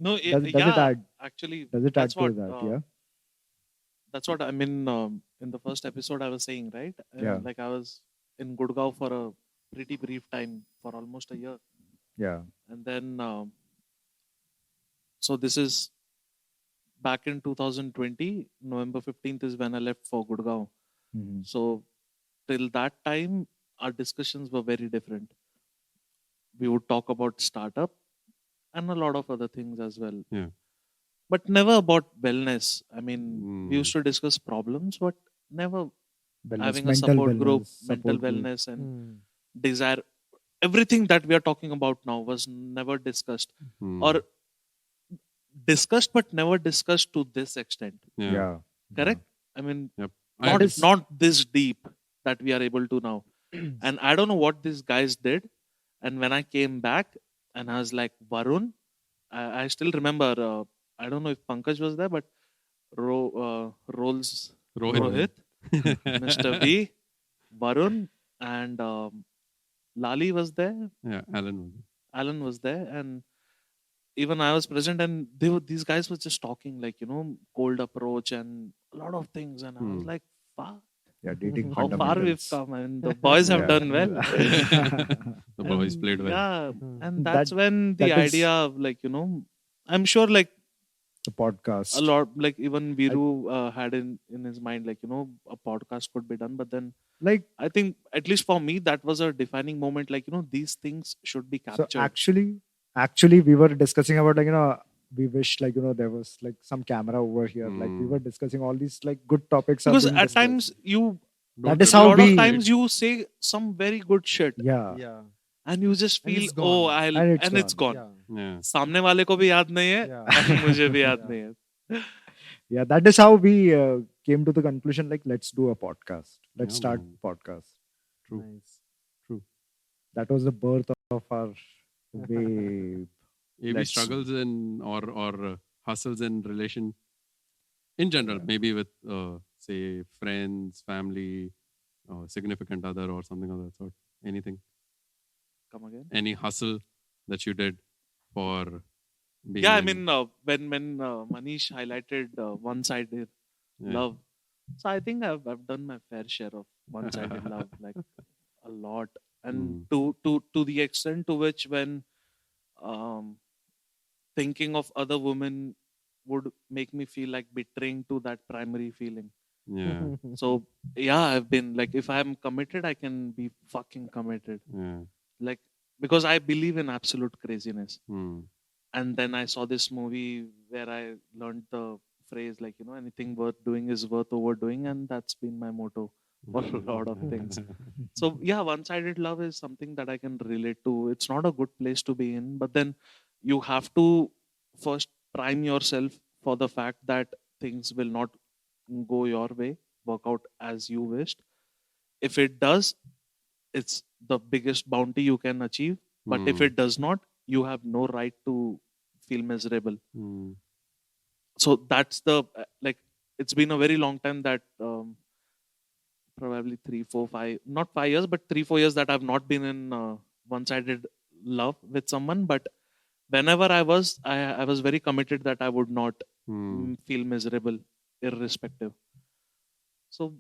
No, does it yeah, add? actually, Does it add that's to what, that? Yeah. that's what I mean. In the first episode, I was saying, right? Yeah. Like, I was in Gurgaon for a pretty brief time, for almost a year. Yeah. And then, so this is back in 2020, November 15th is when I left for Gurgaon. Mhm. So till that time, our discussions were very different. We would talk about startup and a lot of other things as well. Yeah. But never about wellness. I mean, we used to discuss problems, but never Wellness, having a mental support group, wellness, mental support group. wellness, and desire. Everything that we are talking about now was never discussed, or discussed, but never discussed to this extent. Yeah. Correct? I mean, Yep. not this deep that we are able to now. And I don't know what these guys did. And when I came back and I was like, Varun, I still remember, I don't know if Pankaj was there, but Rolls Rohit, Mr. V, Varun, and Lali was there. Yeah, Alan was. Alan was there, and even I was present, and these guys were just talking like, cold approach and a lot of things, and I was like, fuck, Yeah, dating how far we've fundamentals. come, and the boys have Yeah. done well. The boys And played well. yeah, and That that's when the that is idea of like, I'm sure like the a podcast. lot, like even Viru had in his mind, like, a podcast could be done, but then Like, I think at least for me that was a defining moment, like, these things should be so captured. actually we were discussing about, like, we wish, like, there was like some camera over here. Like, we were discussing all these like good topics are Because being at discussed. times That is a how lot of we times you say some very good shit, yeah, Yeah. and you just And feel, it's gone. and it's it's gone. gone. Yeah. Yeah. सामने वाले को भी याद नहीं है, Yeah. and मुझे भी याद Yeah. नहीं है. Yeah, that is how we came to the conclusion, like, let's do a podcast. Let's Yeah, start man. podcast. True. Nice. That was the birth of our way. AB Let's- struggles in or hustles in relation in general, maybe with say friends, family, significant other, or something of that sort. Anything, Come again? any hustle that you did for being. Yeah, I in- mean, when Manish highlighted one-sided yeah. love, so I think I've done my fair share of one-sided love, like a lot, and to the extent to which when thinking of other women would make me feel like betraying to that primary feeling. Yeah. So yeah, I've been like, if I'm committed, I can be fucking committed, Yeah. like, because I believe in absolute craziness. Hmm. And then I saw this movie where I learned the phrase, like, anything worth doing is worth overdoing, and that's been my motto for a lot of things. So yeah, one-sided love is something that I can relate to. It's not a good place to be in, but then you have to first prime yourself for the fact that things will not go your way, work out as you wished. If it does, it's the biggest bounty you can achieve. But if it does not, you have no right to feel miserable. Hmm. So that's the like, it's been a very long time that probably 3 4 5, not 5 years, but 3 4 years that I've not been in one-sided love with someone. But whenever I was very committed that I would not feel miserable irrespective. So,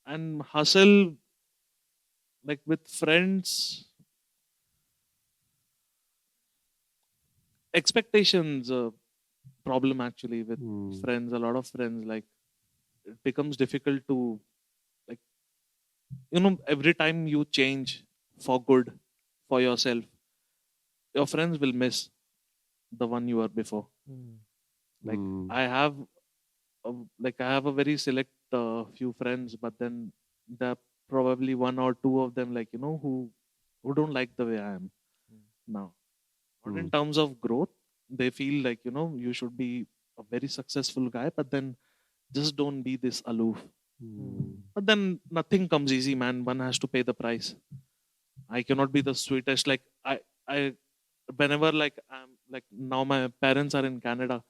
and hustle, like with friends, expectations problem actually with friends, a lot of friends, like it becomes difficult to, like, every time you change for good for yourself, your friends will miss the one you were before. Like I have I have a very select few friends, but then there are probably one or two of them, like, who don't like the way I am now. Not in terms of growth, they feel like, you should be a very successful guy, but then just don't be this aloof. But then nothing comes easy, man. One has to pay the price. I cannot be the sweetest. Like I whenever, like, I'm like, now my parents are in Canada,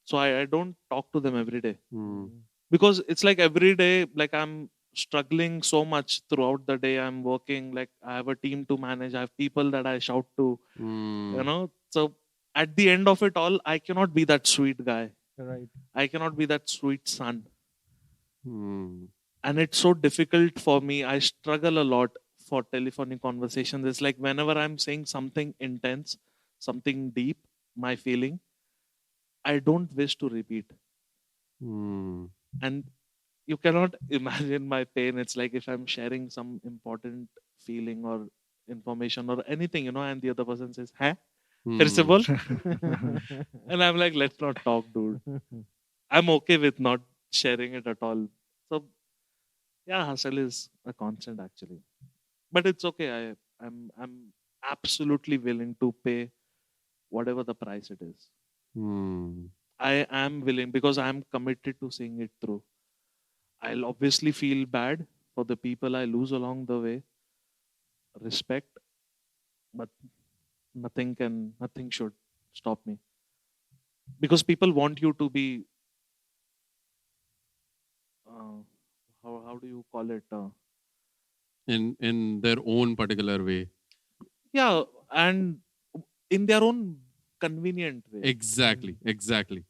so I don't talk to them every day because it's like every day, like, I'm struggling so much throughout the day. I'm working, like, I have a team to manage. I have people that I shout to, So at the end of it all, I cannot be that sweet guy. Right. I cannot be that sweet son. Hmm. And it's so difficult for me. I struggle a lot for telephonic conversations. It's like whenever I'm saying something intense, something deep, my feeling, I don't wish to repeat. And you cannot imagine my pain. It's like if I'm sharing some important feeling or information or anything, and the other person says, "Huh? फिर से बोल?" And I'm like, let's not talk, dude. I'm okay with not sharing it at all. So yeah, hustle is a constant actually. But it's okay. I'm absolutely willing to pay whatever the price it is. I am willing because I'm committed to seeing it through. I'll obviously feel bad for the people I lose along the way. Respect, but nothing should stop me. Because people want you to be how do you call it? In their own particular way. Yeah, and in their own convenient way. Exactly.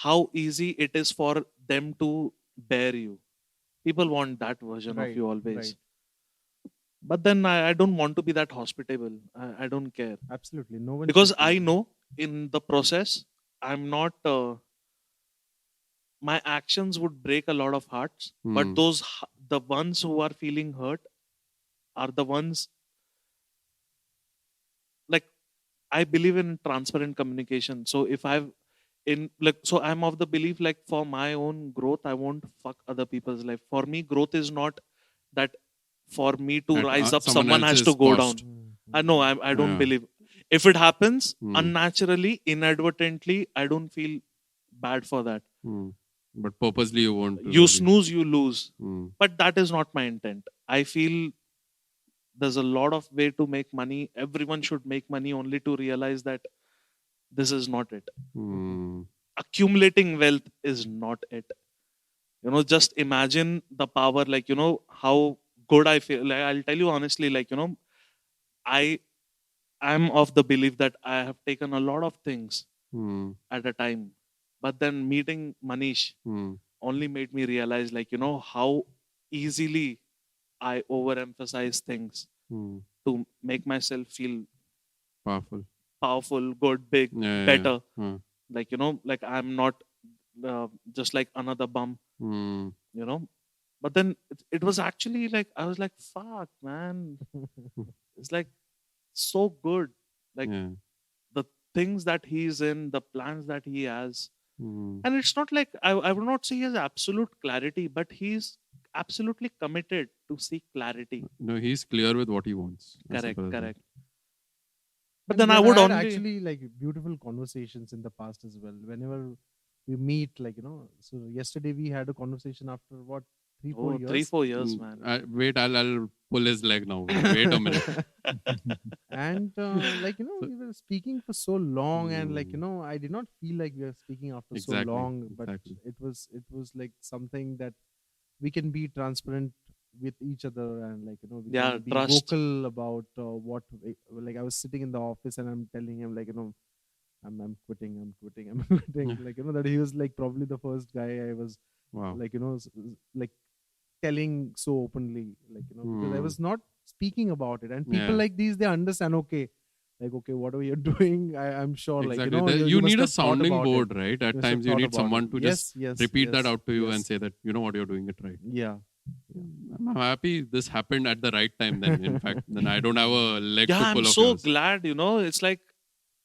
How easy it is for them to bear you. People want that version of Right, you always. right. But then I don't want to be that hospitable. I don't care. Absolutely. No one Because should be. I know in the process, I'm not, my actions would break a lot of hearts. But the ones who are feeling hurt are the ones, like, I believe in transparent communication. So if so I'm of the belief, like, for my own growth, I won't fuck other people's life. For me, growth is not that for me to At rise up, someone someone has else's to go cost. down. I know, I don't Yeah. believe. If it happens Hmm. unnaturally, inadvertently, I don't feel bad for that. But purposely you want to. You snooze, you lose. Hmm. But that is not my intent. I feel there's a lot of way to make money. Everyone should make money, only to realize that this is not it. Hmm. Accumulating wealth is not it. Just imagine the power, like, how good I feel. Like, I'll tell you honestly, like, I am of the belief that I have taken a lot of things Hmm. at a time. But then meeting Manish Hmm. only made me realize, like, how easily I overemphasize things Hmm. to make myself feel Powerful. good, big, Yeah. better. Hmm. Like, like I'm not just like another bum, Hmm. But then it was actually like, I was like, fuck, man. It's like so good. Like, Yeah. the things that he's in, the plans that he has. Hmm. And it's not like, I would not say he has absolute clarity, but he's absolutely committed to seek clarity. No, he's clear with what he wants. As Correct, simple as that. correct. But And then I we've would had only. actually like beautiful conversations in the past as well. Whenever we meet, like, so yesterday we had a conversation after what, 3-4 Oh, years. 3-4 years, man. Wait, I'll pull his leg now. Wait a minute. And like, we were speaking for so long, and like, Hmm. I did not feel like we were speaking after Exactly, so long, but exactly. it was like something that we can be transparent with each other, and like, we Yeah, can be trust. vocal about like, I was sitting in the office and I'm telling him, like, I'm quitting, I'm quitting. Like, that he was like probably the first guy I was Wow. like, like telling so openly, like, because I Hmm. was not speaking about it, and people Yeah. like these, they understand, okay, like, okay, what are you doing? I'm sure, like, Exactly. you must need a have thought sounding about board, it. right? At You must have times you thought need about it. someone to just Yes, repeat that yes, out to you yes. and say that, you know what, you're doing it right. Yeah. I'm happy this happened at the right time then. In fact, then I don't have a leg Yeah, to I'm pull of so yours. glad, it's like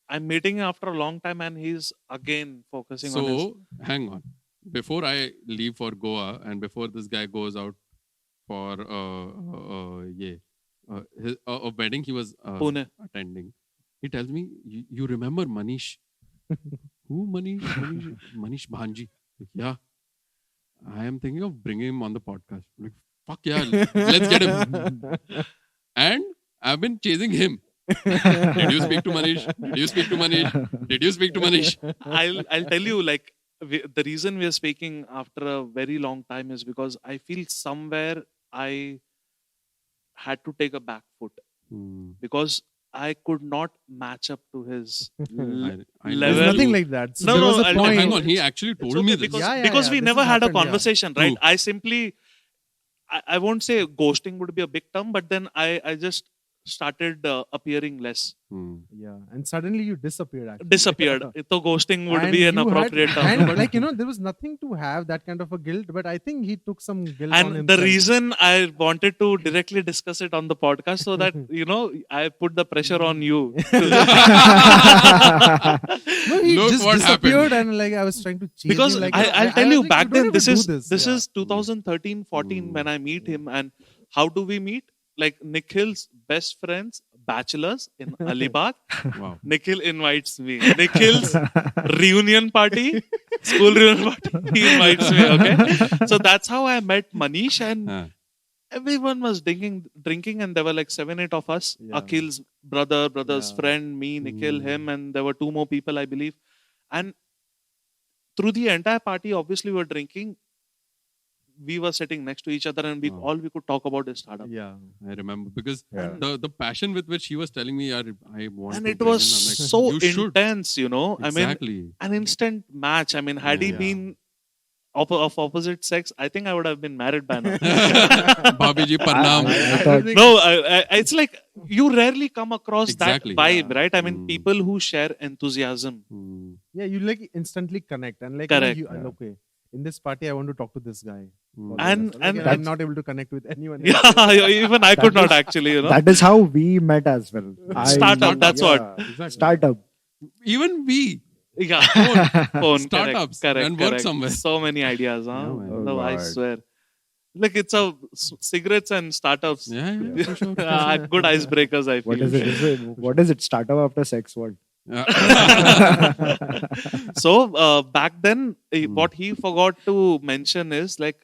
I'm meeting him after a long time and he's again focusing on his. So, hang on. Before I leave for Goa and before this guy goes out for a wedding he was Pune. attending, he tells me, you remember Manish? Who Manish? Manish Bhanji. Like, yeah. I am thinking of bringing him on the podcast. Like, fuck yeah, let's get him. And I've been chasing him. Did you speak to Manish? Did you speak to Manish? Did you speak to Manish? I'll tell you, like, the reason we are speaking after a very long time is because I feel somewhere I had to take a back foot because I could not match up to his I There's level. nothing like that. So No, there no, was a I'll- point. Hang on, he It's- actually it's told okay me this. because, Yeah, because we this never has had a happened, yeah. conversation, right? True. I simply, I won't say ghosting would be a big term, but then I just started appearing less. Yeah, and suddenly you disappeared. Actually, Disappeared. So ghosting would And be an you had- appropriate term. And like, there was nothing to have that kind of a guilt, but I think he took some guilt on And himself. the reason I wanted to directly discuss it on the podcast so that, I put the pressure on you. No, he Look just what disappeared, happened. and like I was trying to chase Because him. Like, I'll I tell was you, like, back don't then, ever this do is this. Yeah. is 2013, 14 when I meet him. And how do we meet? Like, Nikhil's best friends, bachelors in Alibag. Wow. Nikhil invites me. Nikhil's reunion party, school reunion party, he invites me. Okay, so that's how I met Manish, and everyone was drinking, and there were like 7-8 of us. Yeah. Akhil's brother's Yeah. friend, me, Nikhil, him, and there were 2 more people, I believe. And through the entire party, obviously, we were drinking. we were sitting next to each other, and all we could talk about is startup. Yeah. I remember because Yeah. the passion with which he was telling me, I want And to it bring was in," I'm like, so you should. intense, you know. I mean, Exactly. an instant match. I mean, had he Yeah. been of opposite sex, I think I would have been married by now. Bhabiji Pannam. I thought- No, it's like you rarely come across Exactly. that vibe, Yeah. right? I mean, people who share enthusiasm. Mm. Yeah, you like instantly connect and like Correct. you know, okay, in this party I want to talk to this guy. Mm. And Like, I'm that's- not able to connect with anyone. Yeah, even I could That not is- actually, you know. That is how we met as well. Startup, that's what. Exactly. Startup. Even we Yeah, phone, startups correct, and work correct. somewhere. So many ideas, huh? Yeah, man. Oh, No, I God. swear. Like it's a cigarettes and startups. Yeah, for sure. Good icebreakers, I feel. What is it? What is it? Startup after sex? What? Yeah. So back then, what he forgot to mention is like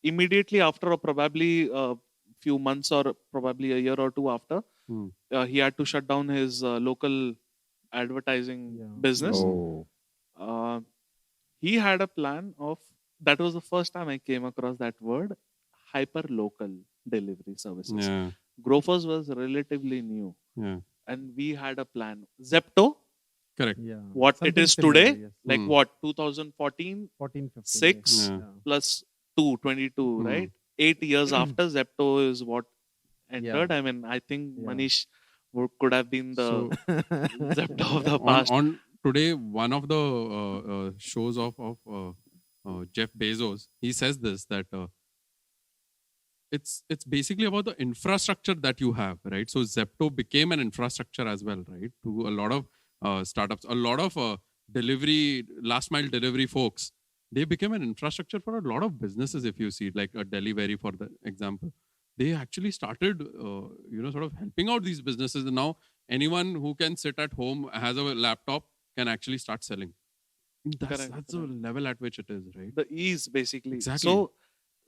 immediately after, or probably a few months, or probably a year or two after, he had to shut down his local advertising business. Oh. He had a plan of, that was the first time I came across that word, hyper local delivery services. Yeah. Grofers was relatively new, Yeah. and we had a plan. Zepto, Correct. Yeah. what Something it is similar, today, yes. like what, 2014 14, 15. 6 Yeah. plus 2, 22, right? 8 years after, Zepto is what entered. I mean, I think Manish could have been the Zepto of the past. On today, one of the shows of Jeff Bezos, he says this, that it's basically about the infrastructure that you have, right? So Zepto became an infrastructure as well, right? To a lot of startups, a lot of delivery, last mile delivery folks, they became an infrastructure for a lot of businesses. If you see it, like a Delivery, for the example, they actually started, sort of helping out these businesses. And now anyone who can sit at home, has a laptop, can actually start selling. That's the level at which it is, right? The ease, basically. Exactly. So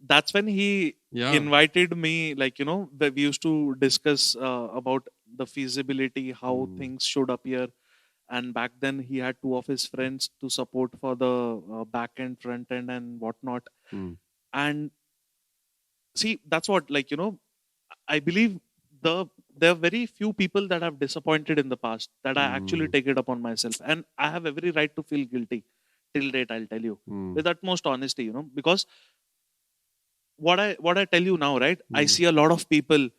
that's when he invited me, like, you know, we used to discuss about the feasibility, how things should appear. And back then he had 2 of his friends to support for the back end, front end, and whatnot. And see, that's what, like, you know, I believe there are very few people that have disappointed in the past that I actually take it upon myself. And I have every right to feel guilty till date, I'll tell you, with utmost honesty, you know, because what I tell you now, right? I see a lot of people,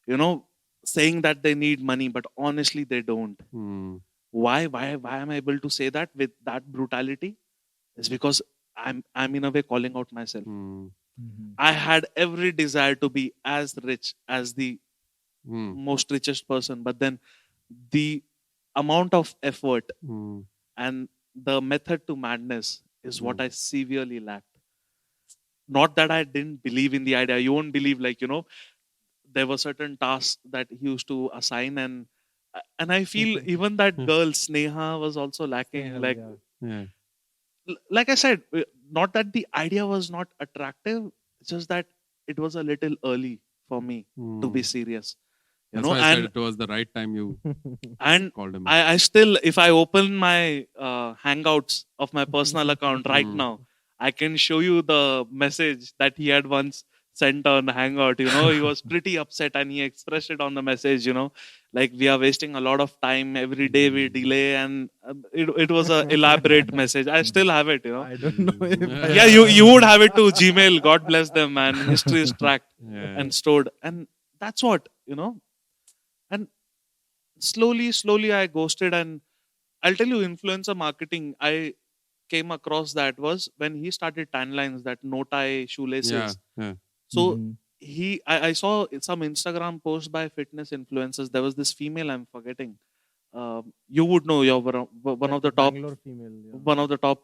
you know, saying that they need money, but honestly they don't. Why am I able to say that with that brutality? It's because I'm in a way calling out myself. I had every desire to be as rich as the most richest person, but then the amount of effort and the method to madness is what I severely lacked. Not that I didn't believe in the idea. You won't believe, like, you know, there were certain tasks that he used to assign, and I feel even that girl Sneha was also lacking. Like, like I said, not that the idea was not attractive, it's just that it was a little early for me to be serious. You That's know, why I and said it was the right time you and called him. I still, if I open my hangouts of my personal account right now, I can show you the message that he had once sent on Hangout. You know, he was pretty upset and he expressed it on the message, you know, like, we are wasting a lot of time every day, we delay, and it was an elaborate message. I still have it, you know. I don't know if I Yeah, you would have it to Gmail. God bless them, man. History is tracked and stored. And that's what, you know. And slowly I ghosted. And I'll tell you, influencer marketing, I came across that was when he started tan lines, that no tie shoelaces. So I saw some Instagram post by fitness influencers. There was this female, I'm forgetting. You would know, you're one of the top Bangalore female, one of the top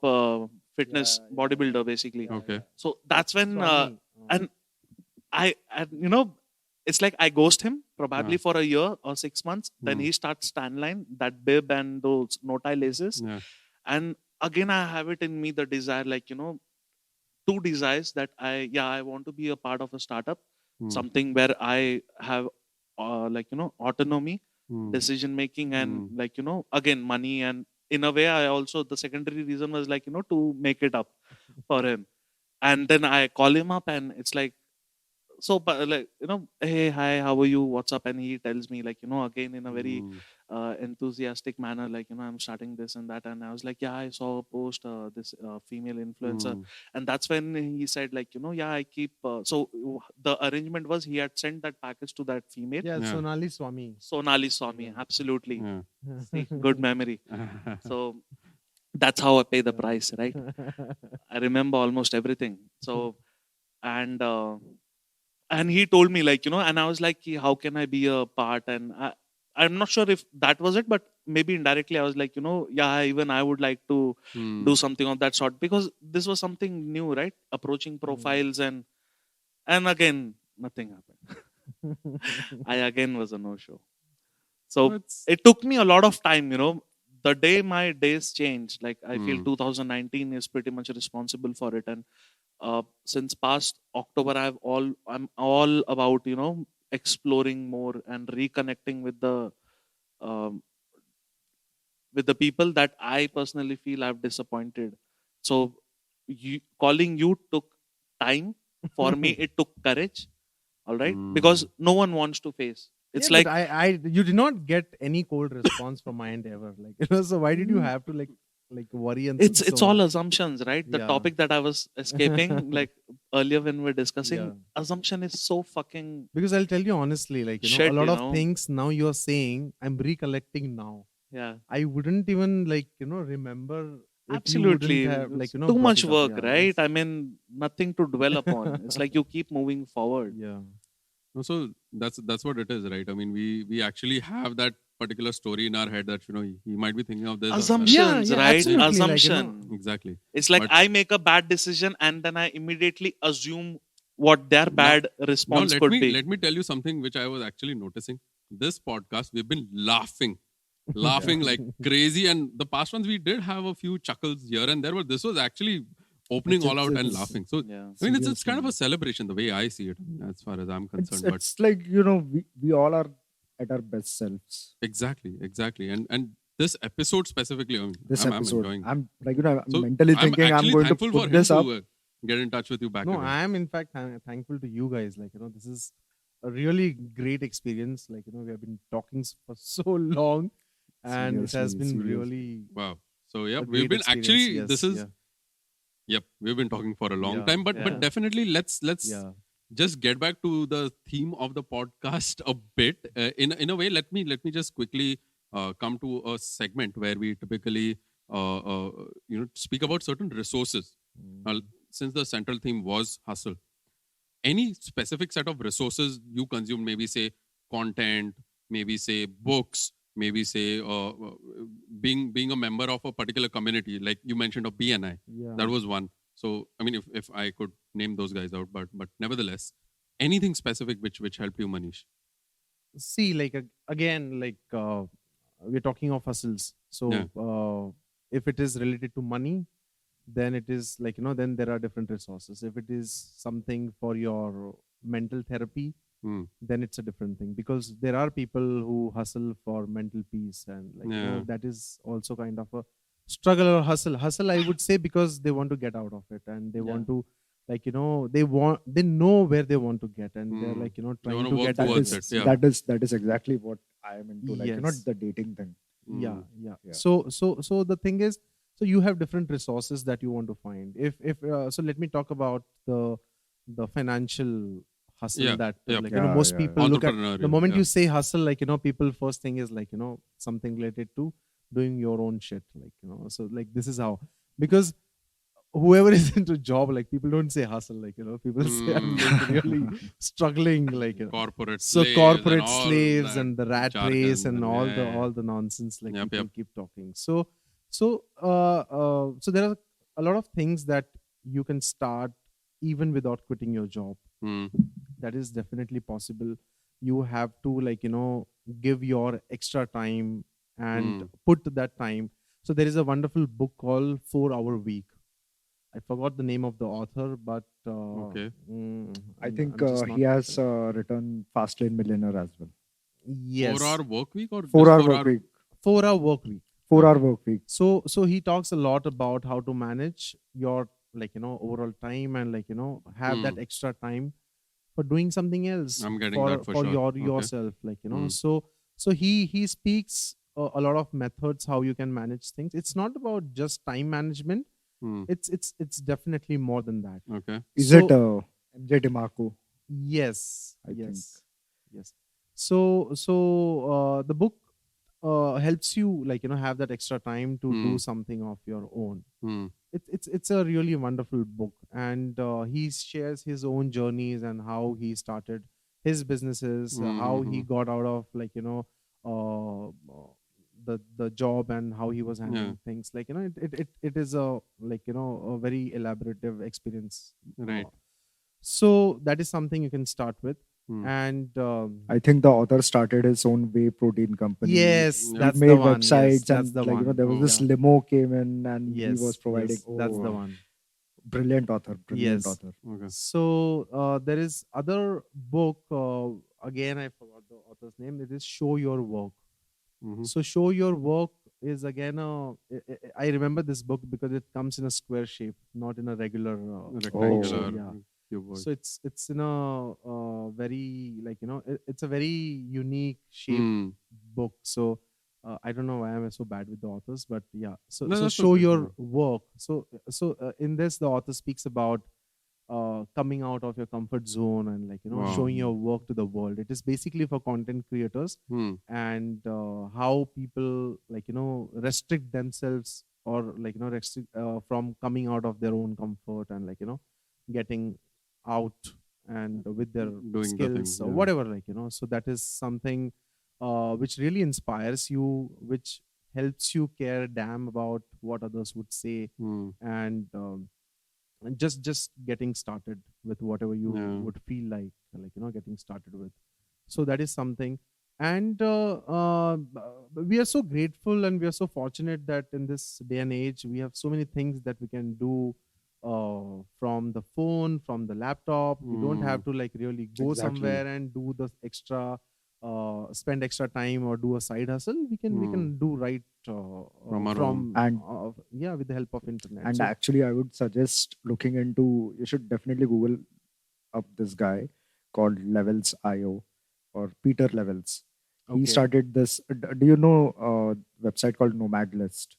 fitness bodybuilder, basically. Okay. So that's when and you know, it's like I ghost him probably for a year or 6 months. Then he starts tan line, that bib and those no tie laces. And again, I have it in me, the desire, like, you know, 2 desires, that I want to be a part of a startup, something where I have like, you know, autonomy, decision making, and like, you know, again, money. And in a way, I also, the secondary reason was, like, you know, to make it up for him. And then I call him up, and it's like, so, but like, hey, hi, how are you? What's up? And he tells me, like, again in a very enthusiastic manner, like, I'm starting this and that. And I was like, yeah, I saw a post, this female influencer. And that's when he said, like, yeah, I keep. The arrangement was he had sent that package to that female. Yeah, Yeah. Sonali Swami. Sonali Swami, absolutely. Yeah. See, good memory. So that's how I pay the price, right? I remember almost everything. So, and he told me, like, and I was like, how can I be a part? And I'm not sure if that was it, but maybe indirectly I was like, yeah, even I would like to do something of that sort, because this was something new, right? Approaching profiles, and again nothing happened. I again was a no-show. So it took me a lot of time, the day my days changed. Like, I feel 2019 is pretty much responsible for it. And since past October, I'm all about, exploring more and reconnecting um, with the people that I personally feel I've disappointed. So calling you took time. For me, it took courage. All right, because no one wants to face. It's Yeah, like, but you did not get any cold response from my end ever. Like, so why did you have to like worry and it's so all much? assumptions, right? The Yeah. topic that I was escaping, like earlier when we were discussing, Yeah. assumption is so fucking Because I'll tell you honestly, like, shit, a lot of things now you're saying, I'm recollecting now. Yeah, I wouldn't even remember. If absolutely. You wouldn't have, It's too brought much it up. work, Yeah, right? that's- I mean, nothing to dwell upon. It's like you keep moving forward. Yeah. No, so that's what it is, right? I mean, we actually have that particular story in our head that he might be thinking of this. Assumptions, Yeah, right? absolutely, Assumption. Exactly. It's like But I make a bad decision and then I immediately assume what their bad now response let could me be. let me tell you something which I was actually noticing. This podcast, we've been laughing like crazy, and the past ones we did have a few chuckles here and there, but this was actually opening all out and it's- laughing. So Yeah. I mean, it's kind of a celebration the way I see it, as far as I'm concerned. But It's like, we all are at our best selves. exactly, and this episode specifically, I mean, This I'm episode, enjoying. I'm like, I'm So mentally thinking I'm actually going to thankful for put him this up. to get in touch with you back No, again. I am in fact thankful to you guys. Like, this is a really great experience. Like, we have been talking for so long, and it has been Seriously. really Wow. So yeah, a we've great been experience. actually Yes, this is yeah. yep, we've been talking for a long Yeah, time, but yeah. definitely let's Yeah. just get back to the theme of the podcast a bit. In a way, let me just quickly come to a segment where we typically speak about certain resources. Since the central theme was hustle, any specific set of resources you consume, maybe say content, maybe say books, maybe say being a member of a particular community, like you mentioned of BNI, Yeah. that was one. So I mean, if I could name those guys out, but nevertheless, anything specific which helped you, Manish? See, like again, like we're talking of hustles. So if it is related to money, then it is like, then there are different resources. If it is something for your mental therapy, then it's a different thing, because there are people who hustle for mental peace, and like that is also kind of a struggle or hustle, I would say, because they want to get out of it, and they want to, like, they know where they want to get, and they're like, trying wanna to work get That towards is it, yeah. that is exactly what I am into. Like, Yes. the dating thing. Yeah. Yeah. So the thing is, so you have different resources that you want to find. If so let me talk about the financial hustle Yeah, that yeah. like, Yeah, most yeah, people look at. Entrepreneurial, The moment yeah. you say hustle, like, people first thing is like, something related to doing your own shit, like, so like this is how, because whoever is into job, like, people don't say hustle, like, people say I'm like really struggling, like, Corporate so slaves corporate and all slaves that and the rat jargon race and all the yeah. all the nonsense, like, Yep, people yep. keep talking. So there are a lot of things that you can start even without quitting your job. That is definitely possible. You have to, like, give your extra time and put that time. So there is a wonderful book called 4 Hour Week. I forgot the name of the author, but Okay. I I'm think just he not- has written Fast Lane Millionaire as well. yes, 4 hour work week or 4 just hour 4 work hour? week. 4 hour work week. 4 hour work week. So he talks a lot about how to manage your like overall time, and have that extra time for doing something else I'm getting that for sure. Okay. yourself, so he speaks a lot of methods how you can manage things. It's not about just time management. It's definitely more than that. Okay. Is So it MJ DeMarco? yes, I think. yes. So the book helps you have that extra time to do something of your own. It's a really wonderful book, and he shares his own journeys and how he started his businesses, how he got out of the job, and how he was handling things. It is a a very elaborative experience. Right. So that is something you can start with. And I think the author started his own whey protein company. yes, He that's made the one. websites, Yes, that's and the one. there was this Yeah. limo came in, and he was Yes, providing. yes, that's the one. Brilliant author. Brilliant Yes. author. Okay. So there is other book. Again, I forgot the author's name. It is Show Your Work. So Show Your Work is again I remember this book because it comes in a square shape, not in a regular Rectangular. yeah. Cuboid. So it's in a very it's a very unique shape book. So I don't know why I'm so bad with the authors, but yeah. So No, so that's Show okay. Your Work. So in this, the author speaks about coming out of your comfort zone and Wow. showing your work to the world. It is basically for content creators, and how people restrict themselves, or restrict from coming out of their own comfort, and getting out and with their Doing the skills thing, or yeah. whatever, so that is something which really inspires you, which helps you care damn about what others would say, and just getting started with whatever you Yeah. would feel like getting started with. So that is something. And we are so grateful and we are so fortunate that in this day and age we have so many things that we can do from the phone, from the laptop. We don't have to really go Exactly. somewhere and do the extra spend extra time or do a side hustle. We can do right From our from And- yeah, with the help of internet. And So actually, I would suggest looking into. You should definitely Google up this guy called Levels IO or Peter Levels. He okay. started this. Do you know a website called Nomad List?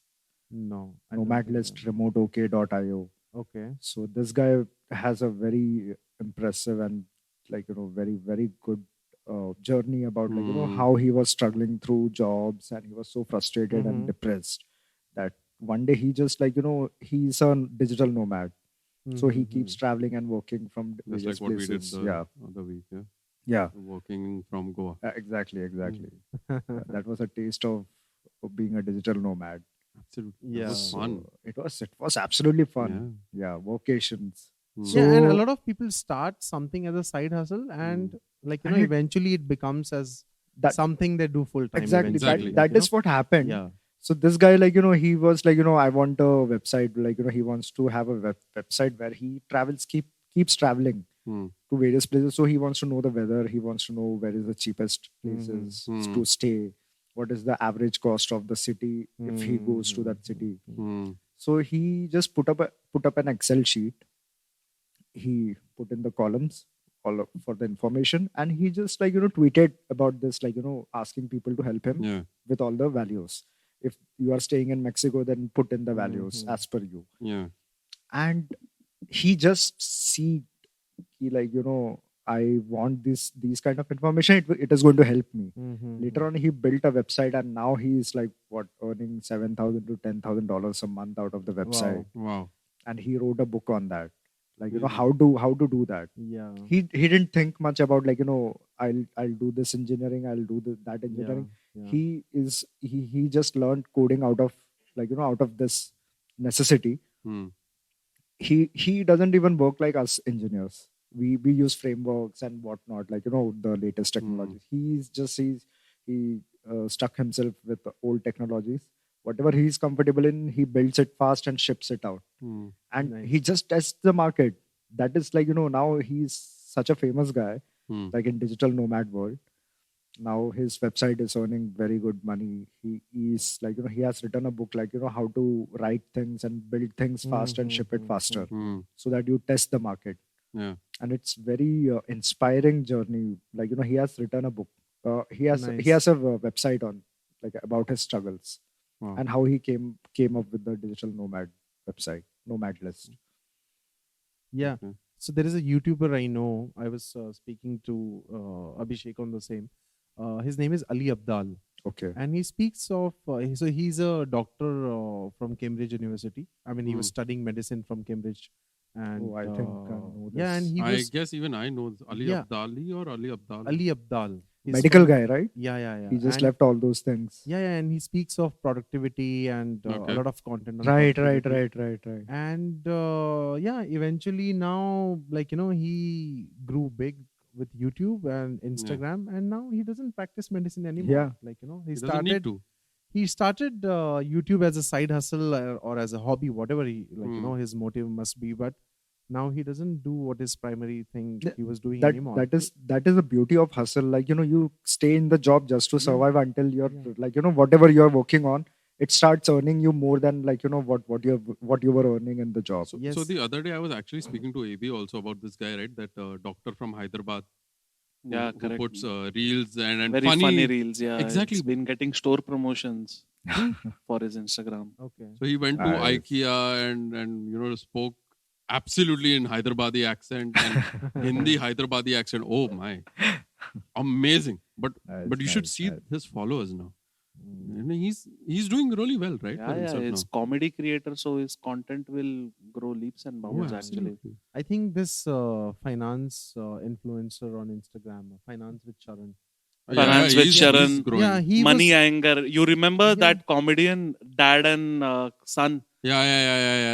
No, I don't Nomad think List so. remoteok.io. Okay. So this guy has a very impressive and very very good journey about how he was struggling through jobs, and he was so frustrated and depressed that one day he just he's a digital nomad. So he keeps traveling and working from Just various like what we did places. the other week. Yeah. Yeah, Working from Goa. exactly. That was a taste of being a digital nomad. Absolutely. It Yeah. was fun. It was absolutely fun. Yeah, vocations. So Yeah, and a lot of people start something as a side hustle, and And it- eventually it becomes as that something they do full time. exactly Exactly. that is what happened. Yeah. So this guy he was I want a website, he wants to have a website where he keeps traveling to various places. So he wants to know the weather, he wants to know where is the cheapest places to stay, what is the average cost of the city if he goes to that city. So he just put up an Excel sheet. He put in the columns for the information, and he just tweeted about this, asking people to help him Yeah. with all the values. If you are staying in Mexico, then put in the values as per you. Yeah. And he just see I want these kind of information. It is going to help me. Later on, he built a website, and now he's earning $7,000 to $10,000 a month out of the website. Wow. And he wrote a book on that, Really? how to do that. Yeah. He didn't think much about I'll do this engineering, I'll do that engineering. Yeah. He just learned coding out of out of this necessity. He doesn't even work like us engineers. We use frameworks and whatnot, the latest technologies. He stuck himself with the old technologies. Whatever he's comfortable in, he builds it fast and ships it out. And Nice. he just tests the market. That is now he's such a famous guy, in digital nomad world. Now his website is earning very good money. He's like, he has written a book like, how to write things and build things fast and ship it faster so that you test the market. Yeah. And it's very inspiring journey. Like, he has written a book. He has Nice. a website on like about his struggles Wow. and how he came up with the digital nomad website, nomad list. Yeah. Okay. So there is a YouTuber I know. I was speaking to Abhishek on the same. His name is Ali Abdal, Okay. and he speaks of. So he's a doctor from Cambridge University. I mean, he was studying medicine from Cambridge, and Oh, I think I know this. yeah, and he I was guess even I know Ali Yeah. Abdali or Ali Abdal. Ali Abdal. He's Medical from- guy, right? Yeah. He just And- left all those things. Yeah, and he speaks of productivity and Okay. a lot of content. On Right. productivity. And yeah, eventually now, like he grew big with YouTube and Instagram, and now he doesn't practice medicine anymore. Yeah. Like he He doesn't need to. he started YouTube as a side hustle or as a hobby, whatever he his motive must be. But now he doesn't do what his primary thing Yeah, he was doing That anymore. that is the beauty of hustle. Like, you stay in the job just to survive until you're Yeah. like, whatever you're working on, it starts earning you more than like, what you were earning in the job. So, Yes. so the other day I was actually speaking to AB also about this guy, right? That doctor from Hyderabad. Yeah, who correct. puts reels and Very funny reels. Yeah, Exactly. It's been getting store promotions for his Instagram. Okay. So he went to Nice. IKEA and spoke absolutely in Hyderabadi accent and Hindi Hyderabadi accent. Oh my, amazing! But you should see his followers now. And he's doing really well, right? for Yeah, himself it's now. comedy creator, so his content will grow leaps and Oh, bounds. Actually, absolutely. I think this finance influencer on Instagram, Finance with Sharan. Finance with he's Sharan. growing. Yeah, he Money was, Anger. You remember Yeah. that comedian dad and son, Yeah,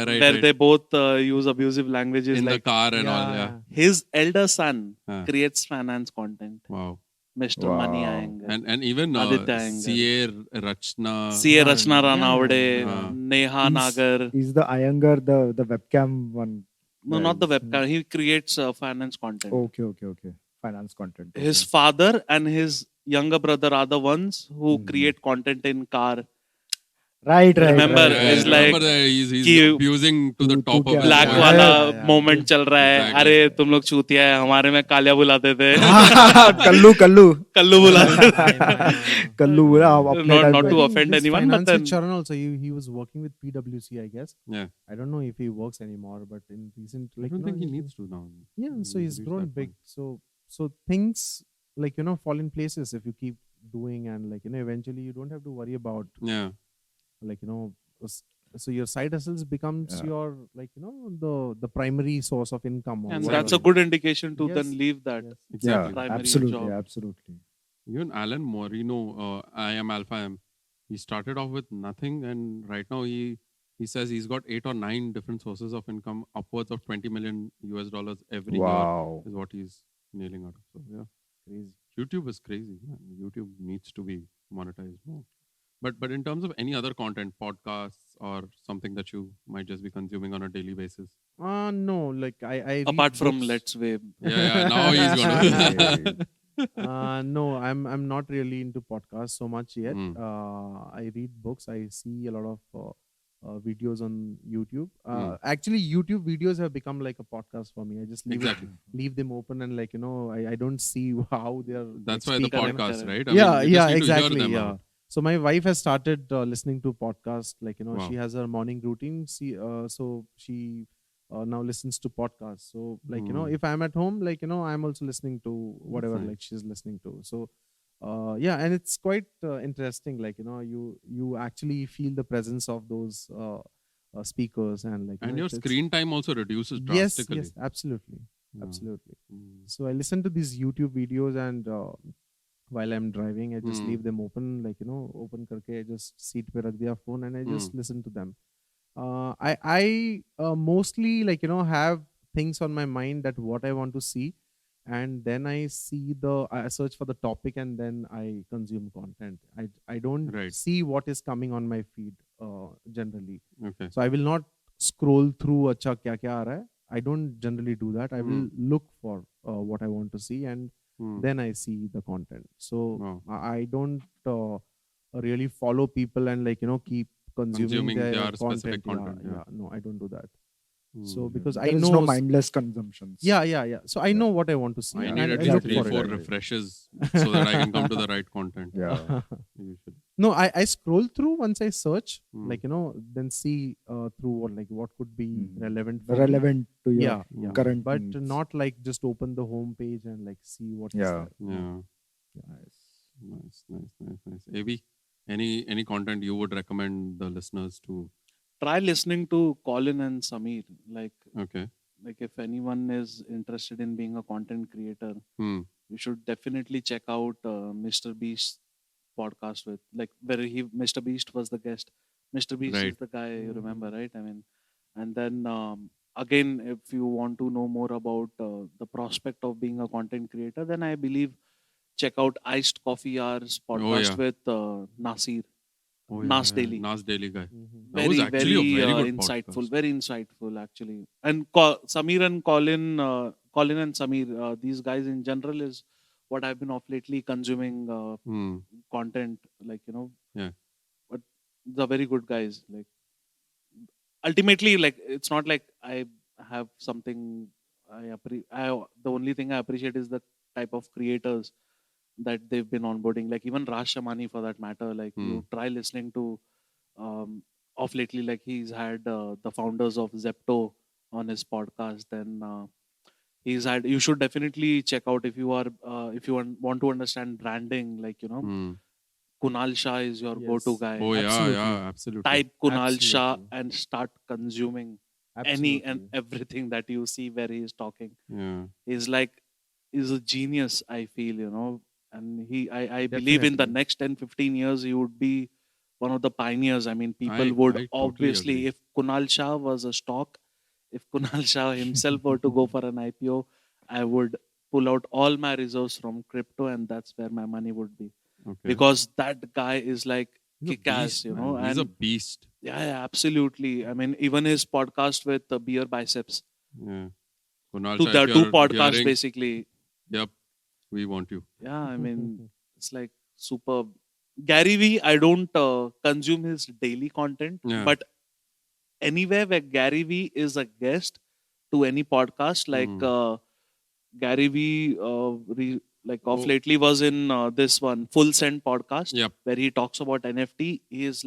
right. where right. they both use abusive languages. in the Like car and all. Yeah. his elder son Huh. creates finance content. Wow. Mr. Money Wow. Anger. And even Aditya Iyengar. CA Rachna. C.A. Rachna Ranavade, yeah. Neha Nagar. He's the Iyengar, the webcam one. No, not the webcam. He creates finance content. Okay. Finance content. His father and his younger brother are the ones who create content in car. Right. Remember, it's like remember that he's कि abusing to the to top of his black voice. वाला moment चल रहा है. Exactly. अरे तुम लोग चूतिया है, हमारे में कालिया बुलाते थे. Kallu. कल्लू बुलाते थे. Kallu. Not I to think offend this anyone, but Finance with then Sharan also, he was working with PwC, I guess. Yeah. I don't know if he works anymore, but in recent, I like, don't think he needs to now. Yeah, so he's reached grown that big. point. So things like fall in places if you keep doing, and like eventually you don't have to worry about Yeah. like so your side hustles becomes your like the primary source of income. Or and whatever. that's a good indication to Yes. then leave that. Yes. Exactly. primary Absolutely. job. Even Alan Moreno, I am Alpha M. He started off with nothing, and right now he says he's got 8 or 9 different sources of income, upwards of $20 million every Wow. year is what he's nailing out. So yeah, Crazy. YouTube is crazy. Man. YouTube needs to be monetized more. But in terms of any other content, podcasts or something that you might just be consuming on a daily basis. No, like I read Apart from books. Let's VAbE. Yeah. Now he's gonna. No, I'm not really into podcasts so much yet. Mm. I read books. I see a lot of videos on YouTube. Mm. Actually, YouTube videos have become like a podcast for me. I just Exactly. leave them open, and like I don't see how they're. That's like, why the speaking. podcast, right? Exactly. Yeah. So my wife has started listening to podcasts. Like Wow. she has her morning routine. So she now listens to podcasts. So like if I'm at home, like I'm also listening to whatever nice. like she's listening to. So and it's quite interesting. Like you actually feel the presence of those speakers, and like And your it's- screen time also reduces Yes, drastically. absolutely. Yeah. Absolutely. Mm. So I listen to these YouTube videos, and while I'm driving, I just leave them open, like open karke, I just seat pe rakh diya phone, and I just listen to them. I mostly like have things on my mind that what I want to see, and then I search for the topic, and then I consume content. I don't Right. see what is coming on my feed generally. Okay. So I will not scroll through acha kya aa raha hai. I don't generally do that. I will look for what I want to see, and then I see the content. So Wow. I don't really follow people and keep consuming Consuming their their specific content. content. Yeah. No, I don't do that. Hmm. So because I There is know no mindless consumptions. yeah. So I know what I want to see. I Yeah, need and at I least look exactly, three, for four it. refreshes so that I can come to the right content. Yeah. Usually. No, I scroll through once I search, Hmm. then see through what could be Mhm. relevant for me. Relevant to your Yeah. current But needs. not like just open the home page and see what's Yeah. there. No. Yeah. Nice. AB, any content you would recommend the listeners to? Try listening to Colin and Samir. Okay. Like if anyone is interested in being a content creator, Hmm. you should definitely check out Mr. Beast's podcast with where Mr. Beast was the guest. Mr. Beast Right. is the guy you remember, Mhm. right? I mean, and then again, if you want to know more about the prospect of being a content creator, then I believe check out Iced Coffee Hours Oh podcast yeah. with Nasir, Oh Nas yeah. Daily. Nas Daily guy. Mhm. That was Very, actually a very very good insightful. podcast. Very insightful, actually. And Samir and Colin and Samir, these guys in general is what I've been of lately consuming Hmm. content. Yeah. But they're very good guys. Ultimately, it's not like I have something the only thing I appreciate is the type of creators that they've been onboarding. Like even Raj Shamani, for that matter. You try listening to of lately, he's had the founders of Zepto on his podcast. Then he's had. You should definitely check out if you want to understand branding. Hmm. Kunal Shah is your go-to Yes. guy. Oh yeah. Absolutely. Yeah. Absolutely. Type Kunal Shah Absolutely. and start consuming any and Absolutely. everything that you see where he is talking. Yeah. He's a genius, I feel. And I believe in the Definitely. next 10-15 years he would be one of the pioneers. I mean, people would I totally obviously, agree. if Kunal Shah was a stock, if Kunal Shah himself were to go for an IPO, I would pull out all my reserves from crypto, and that's where my money would be. Okay. Because that guy is He's a kick ass, beast, man. He's a and beast. yeah, absolutely. I mean, even his podcast with the Beer Biceps. Yeah. Kunal So Shah, there if are two you're podcasts hearing, basically. yep, we want you. Yeah, I mean, it's superb. Gary Vee, I don't consume his daily content, Yeah. but anywhere where Gary Vee is a guest to any podcast, Gary Vee, of Oh, lately was in this one Full Send podcast yep. where he talks about NFT. He is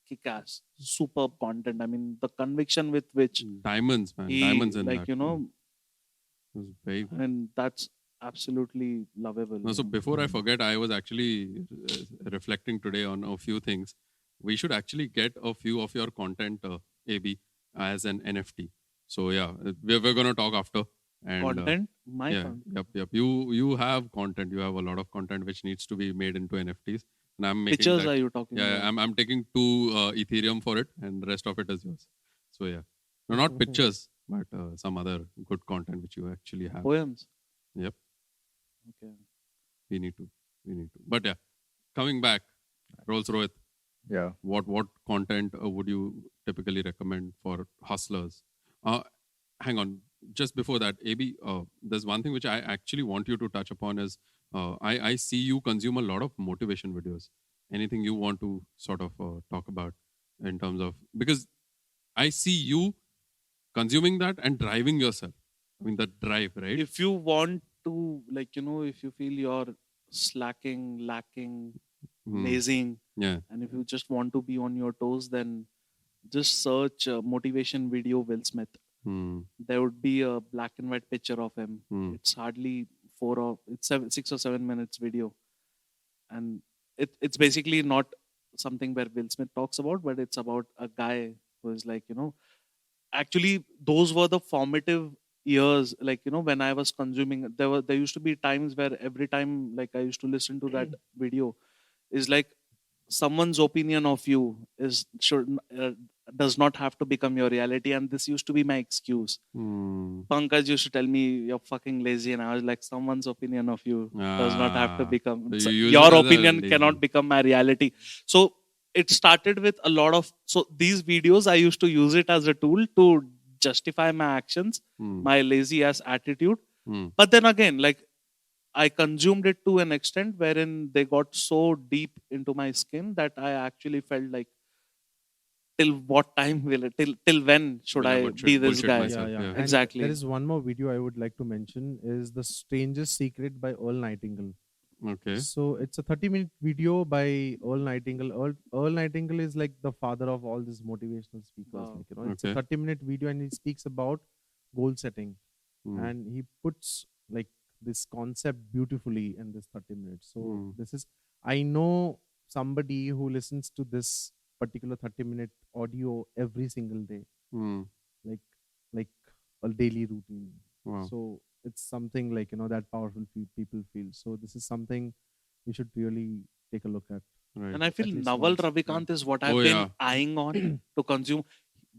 kick-ass, superb content. I mean, the conviction with which Diamonds, man. he Diamonds in that. It was very good. and that's absolutely lovable. No, so before I forget, I was actually reflecting today on a few things. We should actually get a few of your content, AB, as an NFT. So yeah, we're going to talk after. And Content, my yeah, content. yep. You have content. You have a lot of content which needs to be made into NFTs. And I'm making Pictures that. are you talking Yeah, about? I'm taking 2 Ethereum for it, and the rest of it is yours. So yeah, no, not pictures, but some other good content which you actually have. Poems. Yep, Okay. we need to. But yeah, coming back, Rolls Royce. Yeah. What content would you typically recommend for hustlers? Hang on, just before that, AB, there's one thing which I actually want you to touch upon is I see you consume a lot of motivation videos. Anything you want to sort of talk about in terms of, because I see you consuming that and driving yourself. I mean, that drive, right? If you want to, if you feel you're slacking, lacking, lazing, Yeah. and if you just want to be on your toes, then just search motivation video Will Smith. Hmm. There would be a black and white picture of him. Hmm. It's hardly 6 or 7 minutes video, and it's basically not something where Will Smith talks about, but it's about a guy who is actually those were the formative years. When I was consuming, there used to be times where every time I used to listen to that video, is someone's opinion of you does not have to become your reality, and this used to be my excuse. Hmm. Pankaj used to tell me you're fucking lazy, and I was like, someone's opinion of you does not have to become So you use your it as a opinion lazy. cannot become my reality. So it started with a lot of these videos I used to use it as a tool to justify my actions, Hmm. my lazy ass attitude. Hmm. But then again, I consumed it to an extent wherein they got so deep into my skin that I actually felt like, till what time will it, till when should Will I I be this bullshit guy? myself? Yeah. Yeah. And Exactly. there is one more video I would like to mention is The Strangest Secret by Earl Nightingale. Okay. So it's a 30-minute video by Earl Nightingale. Earl Nightingale is like the father of all these motivational speakers. Wow. Like, you know, it's a Okay. 30-minute video and he speaks about goal setting. Hmm. And he puts like this concept beautifully in this 30 minutes. So this is, I know somebody who listens to this particular 30-minute audio every single day, Hmm. like like a daily routine. Wow. So it's something like, you know, that powerful people feel. So this is something we should really take a look at. Right. And I feel At least Naval once. Ravikant is what I've Oh, been yeah. eyeing on to consume.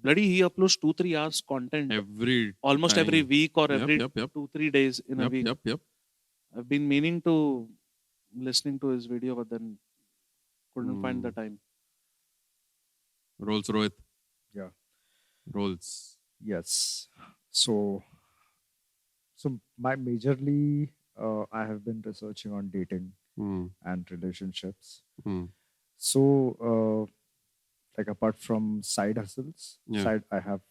Bloody, he uploads 2-3 hours content Every almost every time. week or Yep, every yep, yep. 2-3 days in a Yep, week. yep. I've been meaning to listening to his video, but then couldn't find the time. Rolls Rohit. Yeah. Rolls. Yes. So my majorly, I have been researching on dating Hmm. and relationships. Hmm. So, like apart from side hustles, Yeah. I have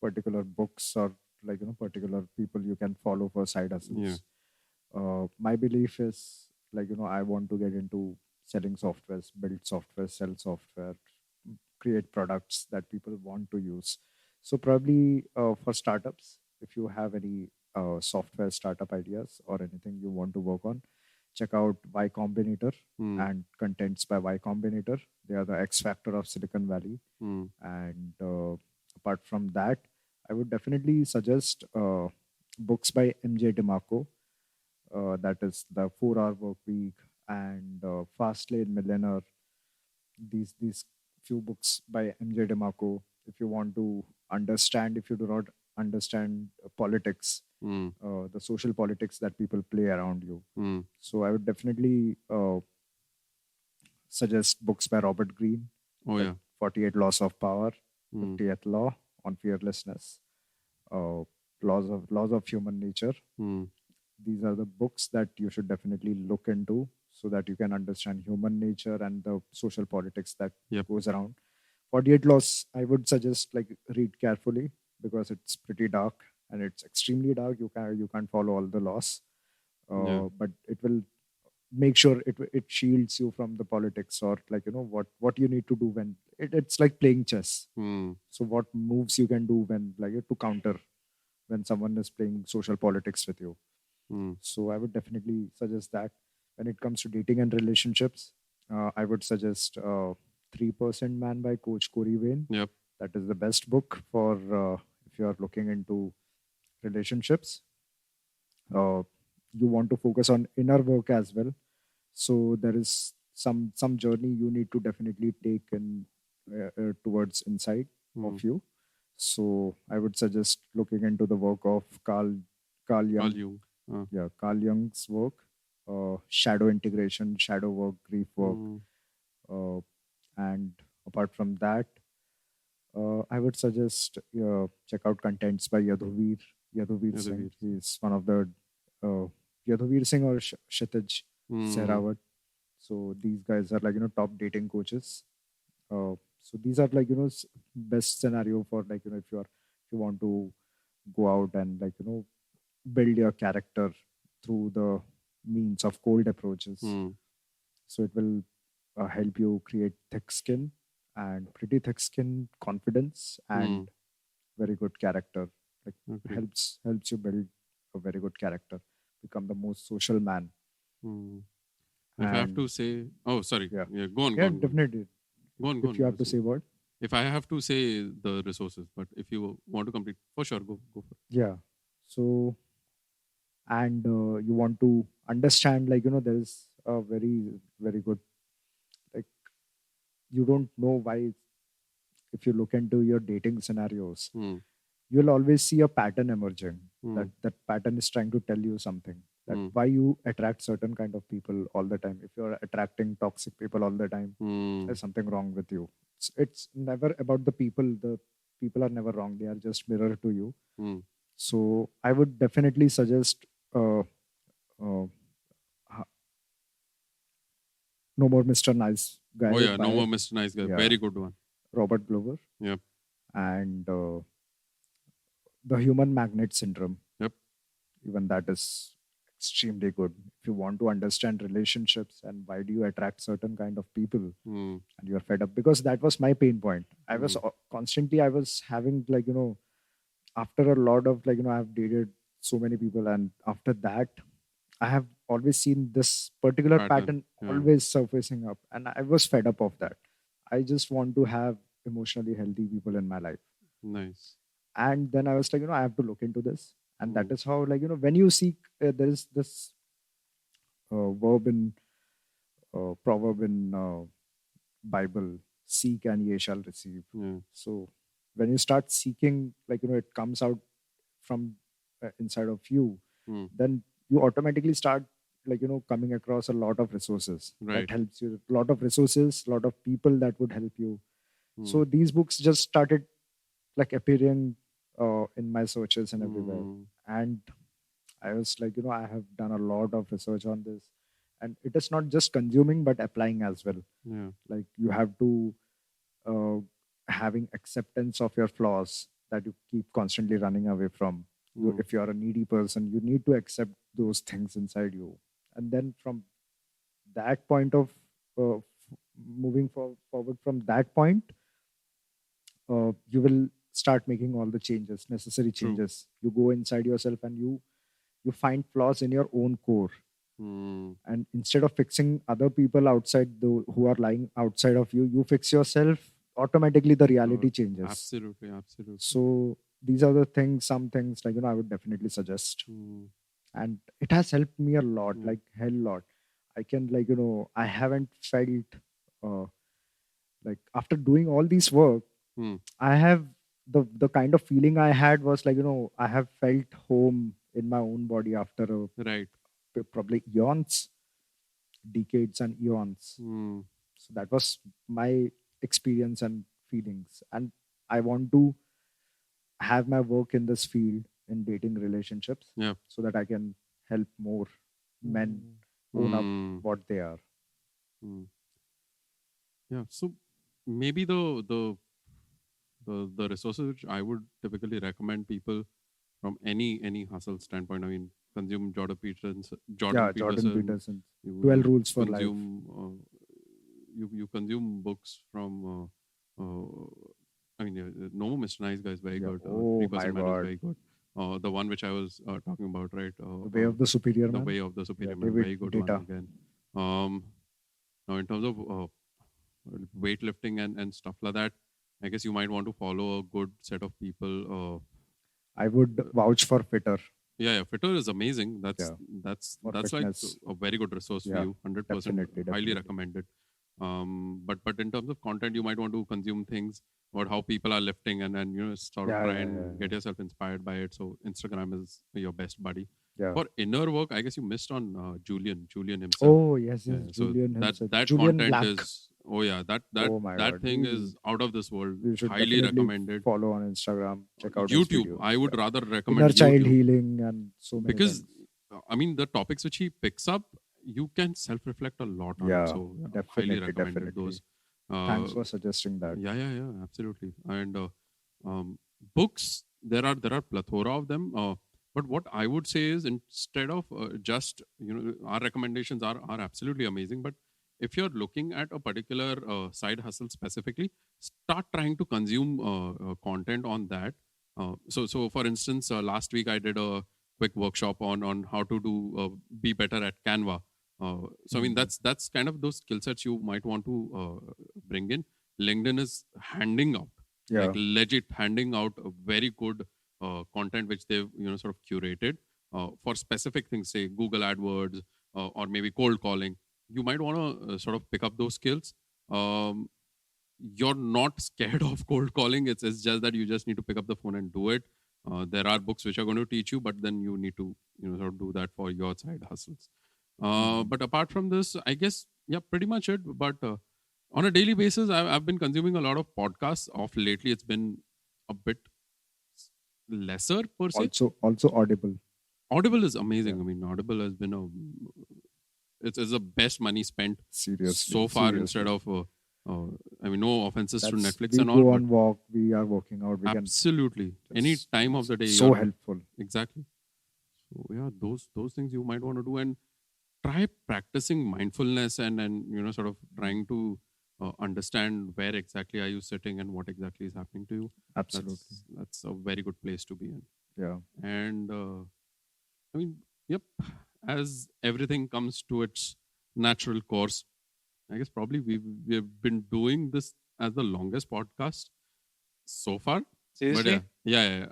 particular books or like particular people you can follow for side hustles. My belief is like I want to get into selling softwares, build software, sell software, create products that people want to use. So probably for startups, if you have any software startup ideas or anything you want to work on, check out Y Combinator Hmm. and Contents by Y Combinator. They are the X factor of Silicon Valley. Hmm. And apart from that, I would definitely suggest books by MJ DeMarco. That is the 4 Hour Work Week and Fast Lane Millionaire. These few books by MJ DeMarco. If you want to understand, if you do not understand politics, Hmm. the social politics that people play around you, Hmm. so I would definitely suggest books by Robert Greene, Oh, like yeah. 48 Laws of Power, Hmm. 50th Law on Fearlessness, uh, Laws of Human Nature. Hmm. These are the books that you should definitely look into so that you can understand human nature and the social politics that Yep. goes around. 48 Laws, I would suggest like read carefully because it's pretty dark and it's extremely dark. You can't follow all the laws, Yeah. but it will make sure it shields you from the politics or like what you need to do when it's like playing chess. Hmm. So what moves you can do when like to counter when someone is playing social politics with you. Hmm. So I would definitely suggest that. When it comes to dating and relationships, I would suggest 3% Man by Coach Corey Wayne. Yep. That is the best book for if you are looking into relationships. You want to focus on inner work as well. So there is some journey you need to definitely take in towards inside of you. So I would suggest looking into the work of Carl Jung. All you. Yeah, Carl Jung's work, shadow integration, shadow work, grief work, Hmm. and apart from that, I would suggest check out Contents by Yaduvir Yaduvir Singh. Singh. He's one of the Yaduvir Singh or Kshitij Hmm. Sehrawat. So these guys are like top dating coaches. So these are like best scenario for like if you want to go out and like build your character through the means of cold approaches. Hmm. So it will help you create thick skin and pretty thick skin, confidence, and very good character. Like Agreed. helps you build a very good character, become the most social man. Hmm. If I have And to say, oh, sorry. yeah, Yeah, go on. yeah, definitely. Go on. If you have to say what? If I have to say the resources, but if you want to complete, for sure, go for it. Yeah. So and you want to understand like there is a very good like you don't know why if you look into your dating scenarios Hmm. you'll always see a pattern emerging Hmm. that pattern is trying to tell you something that Hmm. why you attract certain kind of people all the time. If you're attracting toxic people all the time, Hmm. there's something wrong with you. It's never about the people. The people are never wrong, they are just mirror to you. Hmm. So I would definitely suggest ha- No More Mr. Nice Guy Oh yeah, No by More Mr. Nice Guy. yeah, Very good one. Robert Glover, Yep. and The Human Magnet Syndrome. Yep. Even that is extremely good. If you want to understand relationships and why do you attract certain kind of people, Mm. and you're fed up, because that was my pain point. I was Mm. constantly, I was having after a lot of I've dated so many people, and after that I have always seen this particular Pattern. pattern Yeah. always surfacing up, and I was fed up of that. I just want to have emotionally healthy people in my life. Nice. And then I was like, I have to look into this. And that Mm. is how, when you seek, there is this verb in proverb in Bible, seek and ye shall receive. Yeah. So when you start seeking, it comes out from inside of you, Mm. then you automatically start coming across a lot of resources Right. that helps you, a lot of resources, a lot of people that would help you. So Mm. these books just started appearing in my searches and everywhere. Mm. And I was like, I have done a lot of research on this, and it is not just consuming but applying as well. Yeah. Like you have to uh, having acceptance of your flaws that you keep constantly running away from. Mm. If you are a needy person, you need to accept those things inside you, and then from that point of moving forward from that point, you will start making all the changes, necessary True. changes. You go inside yourself and you find flaws in your own core, Mm. and instead of fixing other people outside who are lying outside of you, you fix yourself. Automatically the reality changes. Absolutely. Absolutely. So these are the things, some things I would definitely suggest. Mm. And it has helped me a lot, Mm. like hell lot. I can I haven't felt uh, after doing all this work, Mm. I have the kind of feeling I had was I have felt home in my own body after Right. probably eons, decades and eons. Mm. So that was my experience and feelings, and I want to have my work in this field in dating relationships, Yeah. so that I can help more men own up Mm. what they are. Mm. Yeah. So maybe the resources which I would typically recommend people from any hustle standpoint. I mean, consume Jordan Yeah, Jordan Peterson. Peterson, You 12 you Rules for Life. consume you consume books from. I mean, No More Mr. Nice Guy is very Yeah. good. Oh my 3% Man is God. very good. The one which I was talking about, right? The Way of the Superior The Man. Way of the Superior Yeah, Man, David very good Data. one again. Now, in terms of weightlifting and stuff like that, I guess you might want to follow a good set of people. I would vouch for Fitter. Yeah, Fitter is amazing. That's Yeah, that's for that's like fitness. a very good resource for Yeah, you. 100% definitely, highly definitely. recommended. But in terms of content, you might want to consume things about how people are lifting and sort of Yeah, try yeah, and yeah, get yeah. yourself inspired by it. So Instagram is your best buddy. Yeah. For inner work, I guess you missed on Julian himself. Oh yes, yes, So Julian that himself. that Julian content Black. is that Oh my that God. thing is out of this world. You should Highly definitely recommended. follow on Instagram. Check out his YouTube. videos. I would Yeah. rather Inner recommend child YouTube healing and so many because things. I mean the topics which he picks up, you can self-reflect a lot on it. Yeah, So highly definitely, recommended definitely. those. Thanks for suggesting that. Yeah, absolutely. And books, there are plethora of them. But what I would say is instead of just our recommendations are absolutely amazing. But if you're looking at a particular side hustle specifically, start trying to consume content on that. So for instance, last week I did a quick workshop on how to do be better at Canva. So I mean that's kind of those skill sets you might want to bring in. LinkedIn is handing out like Yeah. legit handing out a very good content which they've sort of curated for specific things, say Google AdWords or maybe cold calling. You might want to sort of pick up those skills. Um, you're not scared of cold calling. It's just that you just need to pick up the phone and do it. There are books which are going to teach you, but then you need to sort of do that for your side hustles. But apart from this, I guess yeah, pretty much it. But on a daily basis, I've been consuming a lot of podcasts. Of lately, it's been a bit lesser per se. Also Audible. Audible is amazing. I mean, Audible has been it's the best money spent Seriously. so far seriously. instead of I mean, no offenses to Netflix we and go all, on walk, we are working out, we but can absolutely any It's time of the day. so helpful. Exactly. So yeah, those things you might want to do, and try practicing mindfulness and sort of trying to understand where exactly are you sitting and what exactly is happening to you. Absolutely. That's a very good place to be in. Yeah. And I mean, yep, as everything comes to its natural course, I guess probably we've been doing this as the longest podcast so far. Seriously? But yeah.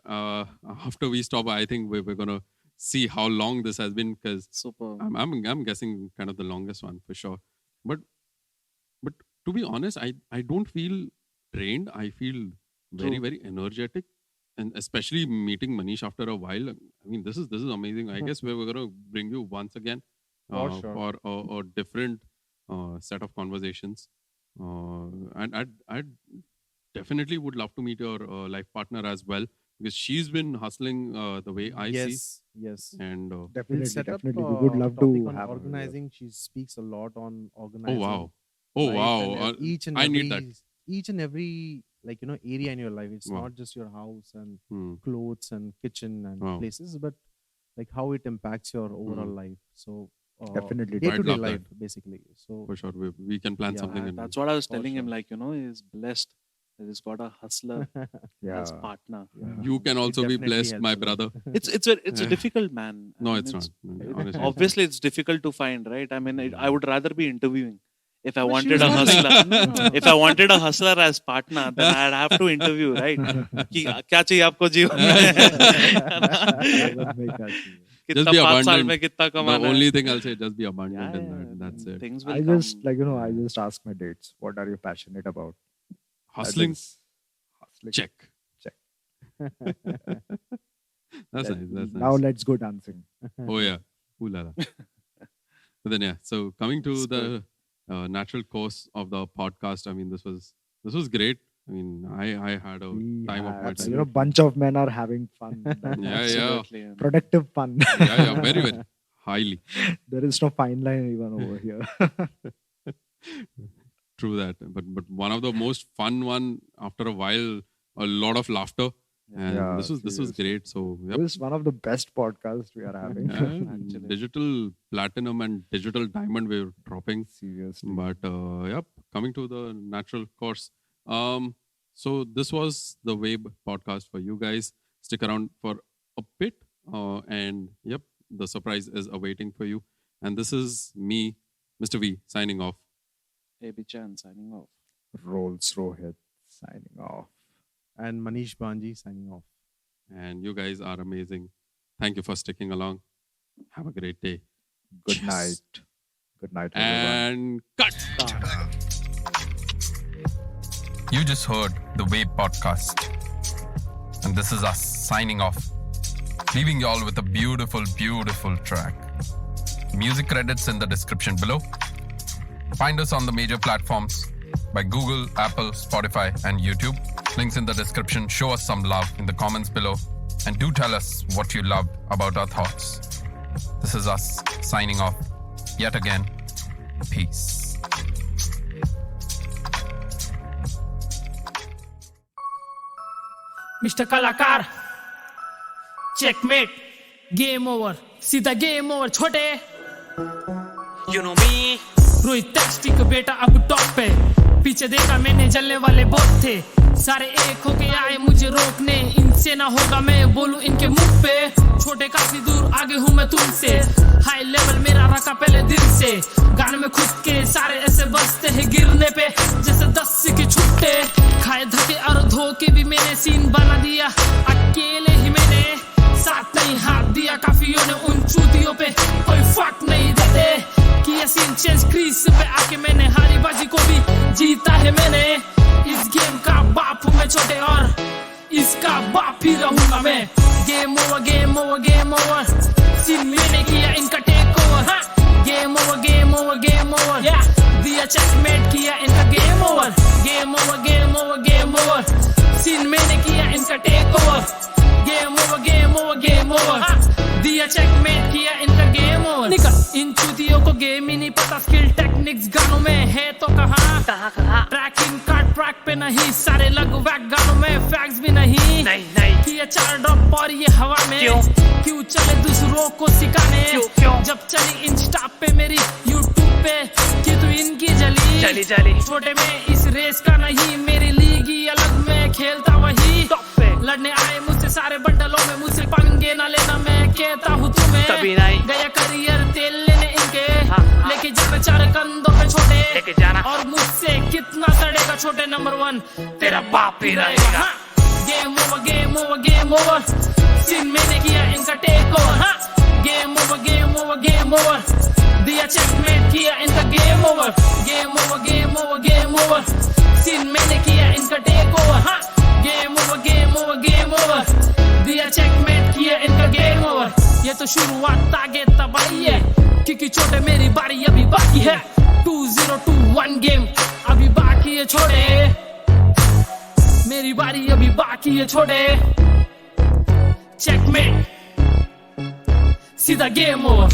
After we stop, I think we're gonna see how long this has been, because Super. I'm guessing kind of the longest one for sure. But to be honest, I don't feel drained. I feel very, True. very energetic, and especially meeting Manish after a while. I mean, this is amazing. I guess we're gonna bring you once again for a different set of conversations. And I'd definitely would love to meet your life partner as well, because she's been hustling the way I see. Yes. And Definitely, We'll set up definitely. We would love topic to on have her here. organizing. She speaks a lot on oh organizing. wow, life and each and I every, need that. each and every area in your life. It's Wow. not just your house and Hmm. clothes and kitchen and Wow. places, but like how it impacts your overall life. So Definitely. day to I'd day love that. life, basically. So For sure, we can plan Yeah, something. And That's what I was For telling him. sure. Like, he's blessed that he's got a hustler Yeah. as partner. you can also be definitely blessed, helps my a lot. brother. It's a difficult man. I No, mean, it's not. Honestly, Obviously, it's difficult to find, right? I mean, I would rather be interviewing. If I But wanted she's a not- hustler, No. if I wanted a hustler as partner, then I'd have to interview, right? कि क्या चाहिए आपको जीवन में? Doesn't make us feel. कितना be 5 साल abundant. में कितना the कमाना only है? thing I'll say, just be abundant, Yeah, and yeah, that's it. Things will I come. just I just ask my dates, what are you passionate about? Hustling, Hustling. check. That's Let- nice. That's Now nice. let's go dancing. Oh yeah, ooh la la. But then yeah, so coming to the natural course of the podcast, I mean, this was great. I mean, I had a We time of my had, time. bunch of men are having fun. That- Yeah, Absolutely, yeah. Productive fun. Yeah, very, very highly. There is no fine line even over here. True that. But one of the most fun one after a while, a lot of laughter. And Yeah, this was seriously. great. So It yep. was one of the best podcasts we are having. Yeah, Actually. digital platinum and digital diamond we're dropping. Seriously. But yep, coming to the natural course. So this was the VAbE podcast for you guys. Stick around for a bit. And yep, the surprise is awaiting for you. And this is me, Mr. V, signing off. AB Chan signing off. Rolls Rohit signing off. and Manish Banji signing off. And you guys are amazing. Thank you for sticking along. Have a great day. Good Cheers. night. Good night, everyone. And cut. You just heard the VAbE podcast. And this is us signing off, leaving you all with a beautiful, beautiful track. Music credits in the description below. Find us on the major platforms by Google, Apple, Spotify, and YouTube. Links in the description. Show us some love in the comments below. And do tell us what you loved about our thoughts. This is us signing off yet again. Peace. Mister कलाकार checkmate game over सीधा game over छोटे you know मी रोहित बेटा अब top पे पीछे देखा मैंने जलने वाले बहुत थे सारे एक होके आए मुझे रोकने इनसे ना होगा मैं बोलूं इनके मुंह पे छोटे काफी दूर आगे हूं मैं तुमसे हाई लेवल मेरा रखा पहले दिल से गाने में खुद के सारे ऐसे बजते हैं गिरने पे जैसे 10 के छुट्टे खाए धके और धोके भी मैंने सीन बना दिया अकेले ही मैंने साथ नहीं हाथ दिया काफियों ने उन चूतियों पे कोई फक नहीं देते किया सीन चेंज क्रीज पे आके मैंने हारी बाजी को भी जीता है मैंने इस गेम का बाप हूं मैं छोटे और इसका बाप ही रहूंगा मैं game over game over game over scene मैंने किया इनका take over game over game over game over दिया चेकमेट किया इनका game over game over game over game over scene मैंने किया इनका take over game over game over game over दिया चेक निकल इन चूतियों को गेम ही नहीं पता, स्किल टेक्निक्स गानों में है तो कहाँ ट्रैक इनका ट्रैक पे नहीं, सारे लग वैक गानों में फैक्ट्स भी नहीं किया 4 ड्रॉप और ये हवा में क्यों चले दूसरों को सिखाने, जब चली इंस्टा पे मेरी यूट्यूब पे कि तू इनकी जली छोटे में इस रेस का नहीं, मेरी लीग ही अलग में खेलता वही, लड़ने आए मुझसे सारे बंडलों में, मुझसे पंगे ना लेना मैं कहता हूँ तुम्हें, कभी नहीं गया करियर तेल लेने इनके, लेके जाना 4 कंधों पे छोटे, लेके जाना और मुझसे कितना सड़ेगा छोटे, नंबर 1 तेरा बाप ही रहेगा। गेम ओवर सीन मैंने किया इनका टेक ओवर, गेम ओवर दिया चेकमेट किया इनका game over, game over scene मैंने किया इनका टेक ओवर, गेम ओवर दिया चेकमेट किया इनका गेम ओवर। ये तो शुरुआत आगे तबाही है, क्योंकि छोटे मेरी बारी अभी बाकी है, 2021 गेम अभी बाकी है छोटे, मेरी बारी अभी बाकी है छोटे, चेकमेट सीधा गेम ओवर।